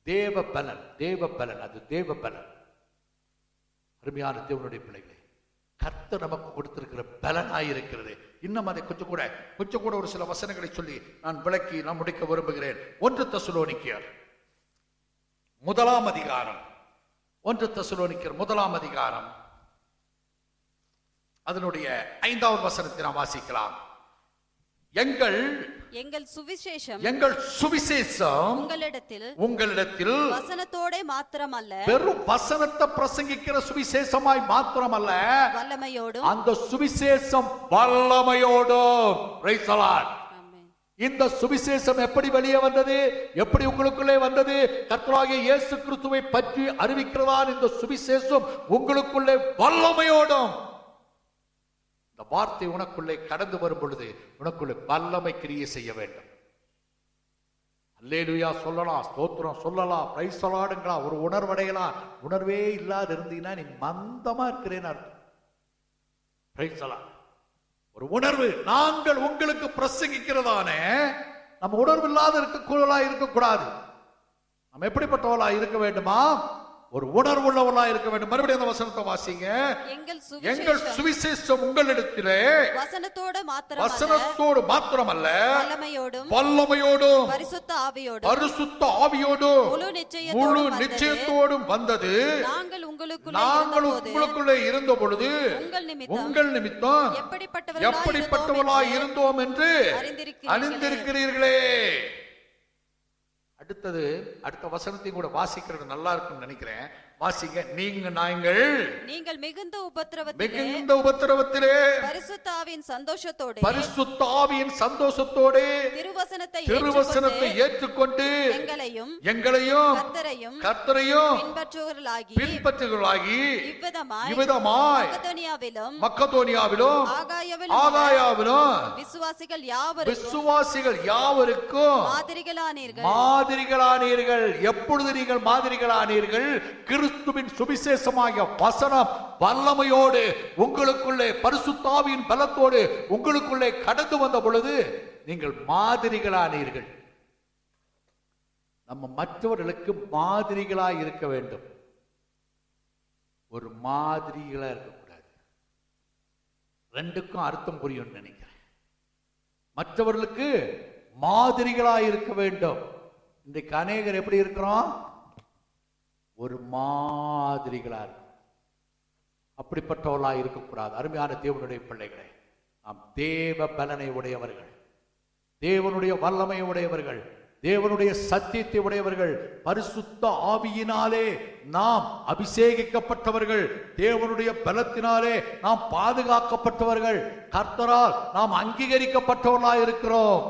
தேவ பலன், அது தேவ பலன். அருமையான தேவனுடைய பிள்ளைகளே, கர்த்தர் நமக்கு கொடுத்திருக்கிற பலனாயிருக்கிறது. இன்னும் அதை கொஞ்சம் கூட ஒரு சில வசனங்களை சொல்லி நான் விளக்கி நான் முடிக்க விரும்புகிறேன். 1 தெசலோனிக்கேயர் 1 அதிகாரம், 1 தெசலோனிக்கேயர் 1 அதிகாரம் அதனுடைய 5வது வசனத்தை நாம் வாசிக்கலாம். எங்கள் சுவிசேஷம் உங்களிடத்தில் வசனத்தோட மாத்திரமல்ல, வெறும் வசனத்தை பிரசங்கிக்கிற சுவிசேஷமாய் மாத்திரமல்ல, வல்லமையோடும், அந்த சுவிசேஷம் வல்லமையோடும். Price the Lord. இந்த சுவிசேஷம் எப்படி வெளியே வந்தது? எப்படி உங்களுக்குள்ளே வந்தது? கர்த்தராகிய இயேசு கிறிஸ்துவை பற்றி அறிவிக்கிறதான் இந்த சுவிசேஷம் உங்களுக்குள்ளே வல்லமையோடும். இந்த வார்த்தை உனக்குள்ளே கடந்து வரும் பொழுது உனக்குள்ளே வல்லமை கிரியை செய்ய வேண்டும். அல்லேலூயா சொல்லலாம், ஸ்தோத்திரம் சொல்லலாம், பிரைஸ் தி லார்ட்ங்கலாம், ஒரு உணர்வடையலாம். உணர்வே இல்லாத இருந்தீங்கன்னா நீ மந்தமா இருக்கிறேன்னு அர்த்தம். Price the Lord. ஒரு உணர்வு நாங்கள் உங்களுக்கு பிரசங்கிக்கிறதானே, நம்ம உணர்வு இல்லாத இருக்கக்கூடாது. நம்ம எப்படிப்பட்டவளா இருக்க வேண்டுமா? ஒரு உணர்வுள்ளவளா இருக்க வேண்டும். மறுபடியும் அந்த வசனத்தை வாசிங்க. எங்கள் சுவிசேஷம் உங்களிடத்திலே வசனத்தோடு மாத்திரமல்ல, வல்லமையோடும் பரிசுத்த ஆவியோடும் முழு நிச்சயத்தோடும் வந்தது. நாங்கள் உங்களுக்குள்ளே இருந்த பொழுது உங்கள் நிமித்தம் எப்படிப்பட்டவளாய் இருந்தோம் என்று அறிந்திருக்கிறீர்களே. அடுத்த வசனத்தையும் கூட வாசிக்கிறது நல்லா இருக்கும்னு நினைக்கிறேன். வாசிங்க. நீங்கள் மிகுந்த உபத்திரவத்திலே பரிசுத்த ஆவியின் சந்தோஷத்தோடு திருவசனத்தை ஏற்றுக்கொண்டு எங்களையும் கர்த்தரையும் பின்பற்றுவர்களாகி இவ்விதமாய் மக்கதோனியாவிலும் ஆகாயாவிலும் விசுவாசிகள் யாவருக்கும் மாதிரிகளானீர்கள். எப்பொழுது நீங்கள் மாதிரிகளானீர்கள்? கிறிஸ்துவின் சுவிசேஷமாகிய வசனம் வல்லமையோடு உங்களுக்குள்ளே பரிசுத்த ஆவியின் பலத்தோடு உங்களுக்குள்ளே கடந்து வந்த பொழுது நீங்கள் மாதிரிகளானீர்கள். நம்ம மற்றவர்களுக்கு மாதிரிகளாய் இருக்க வேண்டும். ஒரு மாதிரிகளா இருக்கக்கூடாது. ரெண்டுக்கும் அர்த்தம் புரியும் நினைக்கிறேன். மற்றவர்களுக்கு மாதிரிகளாய் இருக்க வேண்டும். இன்றைக்கு அநேகர் எப்படி இருக்கிறோம்? ஒரு மாதிரிகளா இருக்கும். அப்படிப்பட்டவர்களா இருக்கக்கூடாது. அருமையான தேவனுடைய பிள்ளைகளே, நாம் தேவ பலனை உடையவர்கள், தேவனுடைய வல்லமை உடையவர்கள், தேவனுடைய சத்தியத்தை உடையவர்கள், பரிசுத்த ஆவியினாலே நாம் அபிஷேகிக்கப்பட்டவர்கள், தேவனுடைய பலத்தினாலே நாம் பாதுகாக்கப்பட்டவர்கள், கர்த்தரால் நாம் அங்கீகரிக்கப்பட்டவர்களாக இருக்கிறோம்.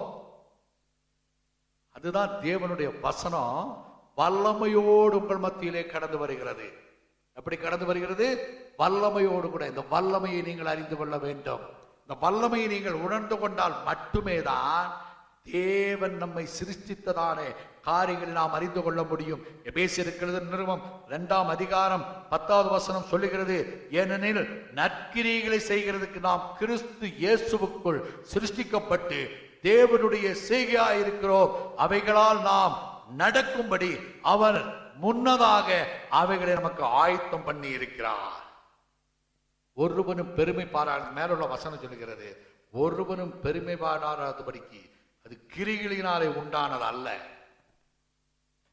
அதுதான் தேவனுடைய வசனம் வல்லமையோடு உங்கள் மத்தியிலே கடந்து வருகிறது. எப்படி கடந்து வருகிறது? வல்லமையோடு கூட. இந்த வல்லமையை நீங்கள் அறிந்து கொள்ள வேண்டும். இந்த வல்லமையை நீங்கள் உணர்ந்து கொண்டால் மட்டுமே தான் தேவன் நம்மை சிருஷ்டித்ததான காரியங்களை நாம் அறிந்து கொள்ள முடியும். எபேசியருக்கு நிருபம் 2ஆம் அதிகாரம் 10வது வசனம் சொல்லுகிறது, ஏனெனில் நற்கிரியைகளை செய்கிறதுக்கு நாம் கிறிஸ்து இயேசுவுக்குள் சிருஷ்டிக்கப்பட்டு தேவனுடைய செய்கையாயிருக்கிறோம். அவைகளால் நாம் நடக்கும்படி அவர் முன்னதாக அவைகளை நமக்கு ஆயத்தம் பண்ணி இருக்கிறார். ஒருவனும் பெருமை பாராத, மேலுள்ள வசனம் சொல்லுகிறது, ஒருவனும் பெருமை பாராதபடிக்கு அது கிரிகளினாலே உண்டானது அல்ல.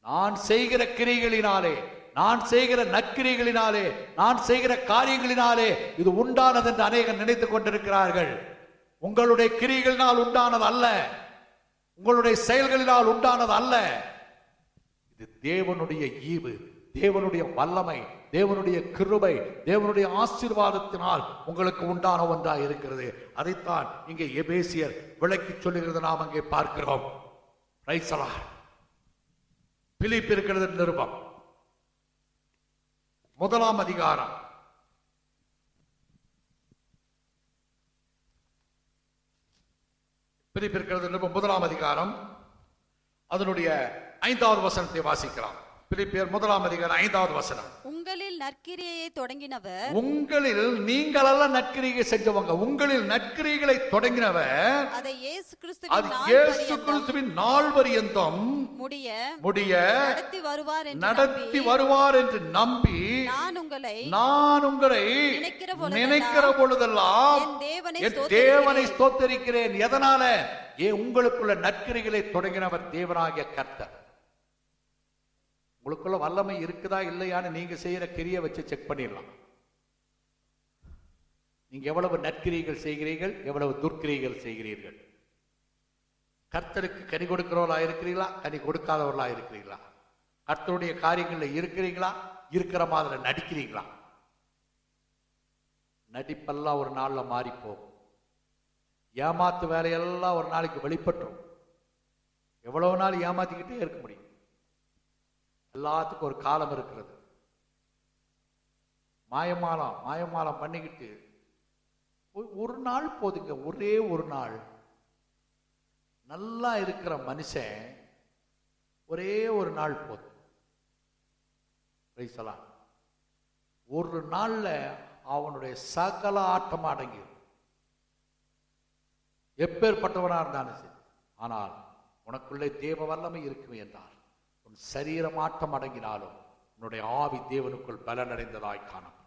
நான் செய்கிற கிரிகளினாலே, நான் செய்கிற நற்கிரிகளினாலே, நான் செய்கிற காரியங்களினாலே இது உண்டானது என்று அநேகர் நினைத்துக் கொண்டிருக்கிறார்கள். உங்களுடைய கிரிகளினால் உண்டானது அல்ல, உங்களுடைய செயல்களினால் உண்டானது அல்ல. இது தேவனுடைய ஈவு, தேவனுடைய வல்லமை, தேவனுடைய கிருபை, தேவனுடைய ஆசீர்வாதத்தினால் உங்களுக்கு உண்டான ஒன்றாக இருக்கிறது. அதைத்தான் இங்கே எபேசியர் விளக்கி சொல்லுகிறது நாம் அங்கே பார்க்கிறோம். Price the Lord. பிலிப்பியர் இருக்கிறது நிருபம் 1ஆம் அதிகாரம் 1ஆம் அதிகாரம் அதனுடைய 5வது வசனத்தை வாசிக்கலாம். பிலிப்பியர் 1ஆம் அதிகாரம் 5வது வசனம். உங்களில் நற்கிரியையை தொடங்கினவர், உங்களில் நீங்கள் அல்ல நற்கிரியை செஞ்சவங்க, உங்களில் நற்கிரிகளை தொடங்கினவர் அதை இயேசு கிறிஸ்துவின் நாள் பரியந்தம் முடிய நடத்தி வருவார் என்று நம்பி நான் உங்களை நினைக்கிற பொழுதெல்லாம் என் தேவனை ஸ்தோத்தரிக்கிறேன். எதனால? உங்களுக்குள்ள நற்கிரிகளை தொடங்கினவர் தேவனாகிய கர்த்தர். உங்களுக்குள்ள வல்லமை இருக்குதா இல்லையான்னு நீங்க செய்யற கிரியை வச்சு செக் பண்ணிடலாம். நீங்க எவ்வளவு நற்கிரிகள் செய்கிறீர்கள், எவ்வளவு துர்க்கிரிகள் செய்கிறீர்கள். கர்த்தருக்கு கனி கொடுக்கிறவர்களா இருக்கிறீங்களா, கனி கொடுக்காதவர்களா இருக்கிறீங்களா? கர்த்தருடைய காரியங்கள்ல இருக்கிறீங்களா, இருக்கிற மாதிரி நடிக்கிறீங்களா? நடிப்பெல்லாம் ஒரு நாள்ல மாறி போகும். ஏமாத்து வேலையெல்லாம் ஒரு நாளைக்கு வெளிப்பட்டுரும். எவ்வளவு நாள் ஏமாத்திக்கிட்டே இருக்க முடியும்? எல்லாத்துக்கும் ஒரு காலம் இருக்கிறது. மாயமாலம் பண்ணிக்கிட்டு ஒரு நாள் போதுங்க, ஒரே ஒரு நாள் நல்லா இருக்கிற மனுஷன் ஒரே ஒரு நாள் போதும். ஒரு நாள்ல அவனுடைய சகல ஆட்டம் அடங்கிடும், எப்பேற்பட்டவனா இருந்தாலும் சரி. ஆனால் உனக்குள்ளே தேவ வல்லமை இருக்கும் என்றால் உன் சரீரம் ஆட்டம் அடங்கினாலும் உன்னுடைய ஆவி தேவனுக்குள் பலன் அடைந்ததாய் காணப்படும்.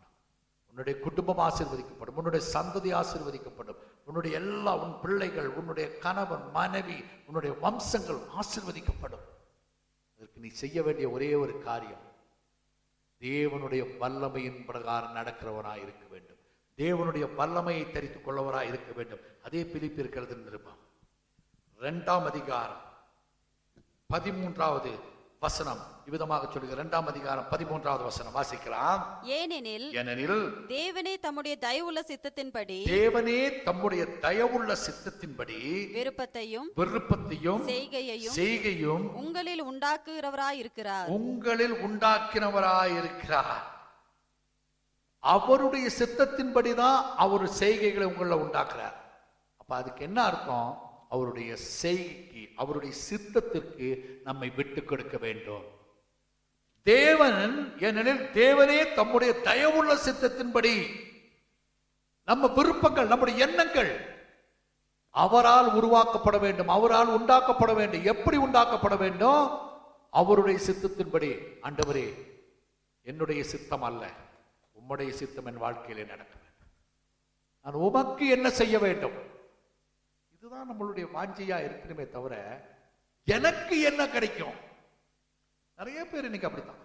உன்னுடைய குடும்பம் ஆசீர்வதிக்கப்படும், உன்னுடைய சந்ததி ஆசீர்வதிக்கப்படும், உன்னுடைய எல்லா உன் பிள்ளைகள், உன்னுடைய கணவன் மனைவி, உன்னுடைய வம்சங்கள் ஆசீர்வதிக்கப்படும். அதற்கு நீ செய்ய வேண்டிய ஒரே ஒரு காரியம், தேவனுடைய வல்லமையின் பிரகாரம் நடக்கிறவனாய் இருக்க வேண்டும். தேவனுடைய வல்லமையை தரித்துக் கொள்ளவராய் இருக்க வேண்டும். அதே பிலிப்பியர் இருக்கிறது நிருபம் 2ஆம் அதிகாரம் 13வது வசனம் இவ்விதமாக சொல்லுகிறது. 2ஆம் அதிகாரம் 13வது வசனம் வாசிக்கலாம். ஏனெனில் தேவனே தம்முடைய தயவுள்ள சித்தத்தின்படி விருப்பத்தையும் செய்கையும் உங்களில் உண்டாக்குகிறவராயிருக்கிறார். அவருடைய சித்தத்தின்படிதான் அவர் செய்கைகளை உங்களை உண்டாக்குறார். அப்ப அதுக்கு என்ன அர்த்தம்? அவருடைய செய்கைக்கு, அவருடைய சித்தத்திற்கு நம்மை விட்டு கொடுக்க வேண்டும். ஏனெனில் தேவனே தம்முடைய தயவுள்ள சித்தத்தின்படி நம்ம விருப்பங்கள், நம்முடைய எண்ணங்கள் அவரால் உருவாக்கப்பட வேண்டும், அவரால் உண்டாக்கப்பட வேண்டும். எப்படி உண்டாக்கப்பட வேண்டும்? அவருடைய சித்தத்தின்படி. ஆண்டவரே, என்னுடைய சித்தம் அல்ல, உம்முடைய சித்தம் என் வாழ்க்கையிலே நடக்க வேண்டும். நான் உமக்கு என்ன செய்ய வேண்டும்? இதுதான் நம்மளுடைய வாஞ்சையா இருக்கணுமே தவிர எனக்கு என்ன கிடைக்கும். நிறைய பேர் இன்னைக்கு அப்படித்தான்.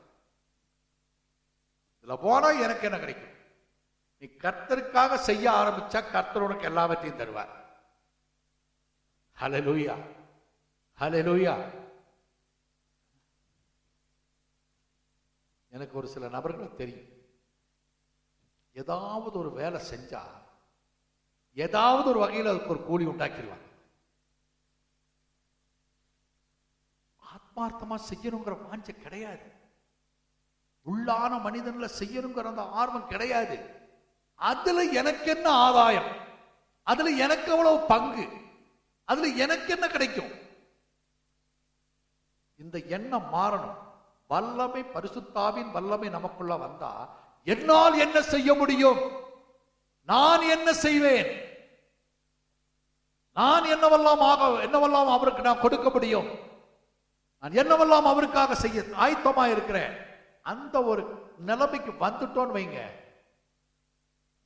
இதுல போனா எனக்கு என்ன கிடைக்கும்? நீ கர்த்தருக்காக செய்ய ஆரம்பிச்சா கர்த்தர் உனக்கு எல்லாவற்றையும் தருவார். ஹல்லேலூயா, ஹல்லேலூயா. எனக்கு ஒரு சில நபர்கள் தெரியும், ஏதாவது ஒரு வேலை செஞ்சா ஏதாவது ஒரு வகையில் அதுக்கு ஒரு கூலி உண்டாக்கிடுவாங்க. ஆத்மார்த்தமா செய்யணுங்கிற வாஞ்சை கிடையாது, உள்ளான மனிதன்ல செய்யணுங்கிற அந்த ஆர்வம் கிடையாது. அதுல எனக்கு என்ன ஆதாயம், அதுல எனக்கு எவ்வளவு பங்கு, அதுல எனக்கு என்ன கிடைக்கும், இந்த எண்ணம் மாறணும். வல்லமை, பரிசுத்தாவின் வல்லமை நமக்குள்ள வந்தா என்னால் என்ன செய்ய முடியும், நான் என்ன செய்வேன், நான் என்னவெல்லாம் அவருக்கு நான் கொடுக்க முடியும், நான் என்னவெல்லாம் அவருக்காக செய்ய ஆயத்தமா இருக்கிறேன், அந்த ஒரு நிலைமைக்கு வந்துட்டோன்னு வைங்க.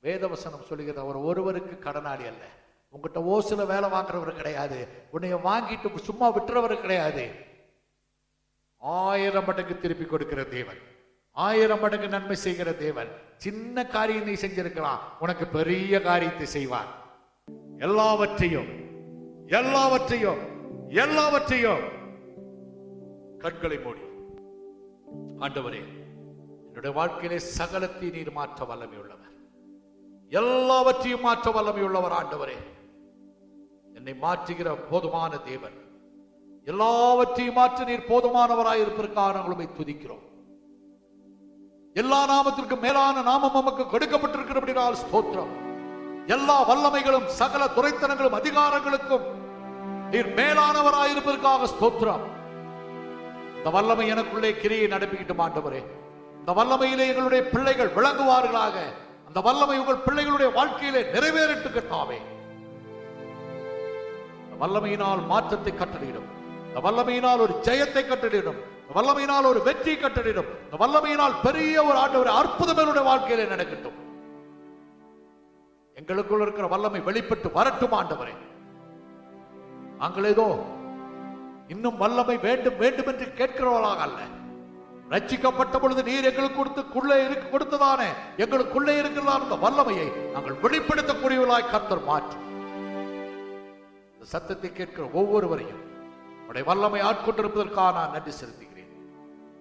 வேதவசனம் சொல்லுகிறது, அவர் ஒருவருக்கு கடனாளி அல்ல. உங்ககிட்ட ஓசில வேலை வாங்குறவர் கிடையாது, உன்னைய வாங்கிட்டு சும்மா விட்டுறவர் கிடையாது. 1000 மடங்கு திருப்பி கொடுக்கிற தேவன், 1000 மடங்கு நன்மை செய்கிற தேவன். சின்ன காரியம் நீ செஞ்சிருக்கலாம், உனக்கு பெரிய காரியத்தை செய்வார். எல்லாவற்றையும் எல்லாவற்றையும் எல்லாவற்றையும் கண்களை மூடி, ஆண்டவரே என்னுடைய வாழ்க்கையிலே சகலத்தை நீர் மாற்ற வல்லமை உள்ளவர், எல்லாவற்றையும் மாற்ற வல்லமை உள்ளவர். ஆண்டவரே என்னை மாற்றுகிற போதுமான தேவன், எல்லாவற்றையும் மாற்ற நீர் போதுமானவராய் இருப்பதற்காக நாங்கள் துதிக்கிறோம். எல்லா நாமத்திற்கும் மேலான நாமம் நமக்கு கொடுக்கப்பட்டிருக்கிறபடியால் ஸ்தோத்திரம். எல்லா வல்லமைகளும் சகல துரைத்தனங்களும் அதிகாரங்களுக்கும் நீர் மேலானவராய் இருப்பதற்காக ஸ்தோத்திரம். இந்த வல்லமை எனக்குள்ளே கிரியை நடப்பிக்கிட்டு ஆண்டவரே, இந்த வல்லமையிலே எங்களுடைய பிள்ளைகள் விளங்குவார்களாக. அந்த வல்லமை உங்கள் பிள்ளைகளுடைய வாழ்க்கையிலே நிறைவேறிட்டு கர்த்தாவே. இந்த வல்லமையினால் மாற்றத்தை கட்டளையிடும், இந்த வல்லமையினால் ஒரு ஜெயத்தை கட்டளையிடும், இந்த வல்லமையினால் ஒரு வெற்றி கட்டளையிடும், இந்த வல்லமையினால் பெரிய ஒரு ஆண்டவரே அற்புதம் என்னுடைய வாழ்க்கையிலே நடக்கட்டும். எங்களுக்குள் இருக்கிற வல்லமை வெளிப்பட்டு வரட்டும் ஆண்டவரே. நாங்கள் ஏதோ இன்னும் வல்லமை வேண்டும் வேண்டும் என்று கேட்கிறவர்களாக அல்ல, ரட்சிக்கப்பட்ட பொழுது நீர் எங்களுக்கு கொடுத்ததானே எங்களுக்குள்ளே இருக்கிறதான அந்த வல்லமையை நாங்கள் வெளிப்படுத்தக்கூடியவர்களாய் கர்த்தர் மாற்றும். இந்த சத்தத்தை கேட்கிற ஒவ்வொருவரையும் உடைய வல்லமை ஆட்கொண்டிருப்பதற்காக நான் நன்றி செலுத்துகிறேன்.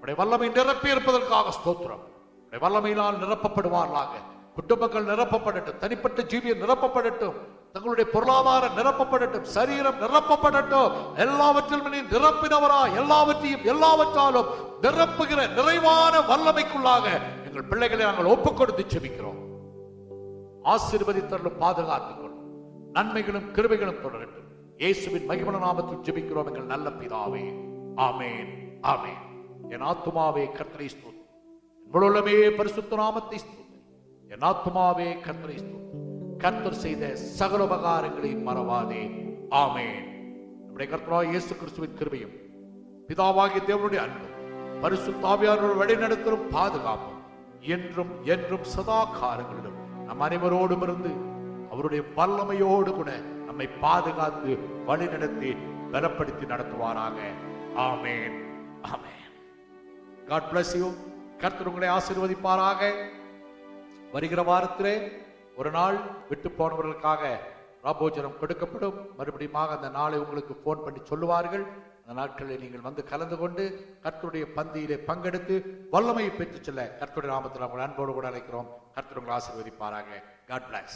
உடைய வல்லமை நிரப்பி இருப்பதற்காக ஸ்தோத்திரம். உடைய வல்லமையினால் நிரப்பப்படுவார்களாக. குடும்பங்கள் நிரப்பப்படட்டும், தனிப்பட்ட ஜீவியம் நிரப்பப்படட்டும், தங்களுடைய பொருளாதாரம் நிரப்பப்படட்டும், சரீரம் நிரப்பப்படட்டும். எல்லாவற்றிலும் நீ நிரப்பினவரா, எல்லாவற்றையும் எல்லாவற்றாலும் நிரப்புகிற நிறைவான வல்லமைக்குள்ளாக எங்கள் பிள்ளைகளை நாங்கள் ஒப்புக் கொடுத்து செபிக்கிறோம். ஆசீர்வதித்தருளும், பாதுகாத்துக் கொள்ளும், நன்மைகளும் கிருபைகளும் தொடரட்டும். இயேசுவின் மகிமையான நாமத்தில் ஜெபிக்கிறோம் எங்கள் நல்ல பிதாவே, ஆமென், ஆமென். என் ஆத்துமாவே கர்த்தரை ஸ்தோத்திரி, முழு உள்ளமே பரிசுத்த நாமத்தை ஸ்தோத்திரி. என் ஆத்துமாவே கர்த்தரை ஸ்தோத்திரி, கர்த்தர் செய்த சகல உபகாரங்களை மறவாதே, ஆமென். நம்முடைய கர்த்தராகிய இயேசு கிறிஸ்துவின் கிருபையும் பிதாவாகிய தேவனுடைய அன்பும் பரிசுத்த ஆவியானவருடைய வழிநடத்தலும் பாதுகாப்பும் என்றும் என்றும் சதா காலங்களிலும் நம் அனைவரோடும் இருந்து அவருடைய வல்லமையோடு கூட நம்மை பாதுகாத்து வழி நடத்தி பலப்படுத்தி நடத்துவாராக, ஆமென், ஆமென். God bless you. கர்த்தர் உங்களை ஆசீர்வதிப்பாராக. வருகிற வாரத்திலே ஒரு நாள் விட்டு போனவர்களுக்காக ராபோஜனம் கொடுக்கப்படும். மறுபடியும் அந்த நாளை உங்களுக்கு போன் பண்ணி சொல்லுவார்கள். அந்த நாட்களில் நீங்கள் வந்து கலந்து கொண்டு கர்த்தருடைய பந்தியிலே பங்கெடுத்து வல்லமையை பெற்றுச் செல்ல கர்த்தருடைய நாமத்தில் உங்கள் அன்போடு கூட அழைக்கிறோம். கர்த்தர் உங்களை ஆசீர்வதிப்பாராக. God bless.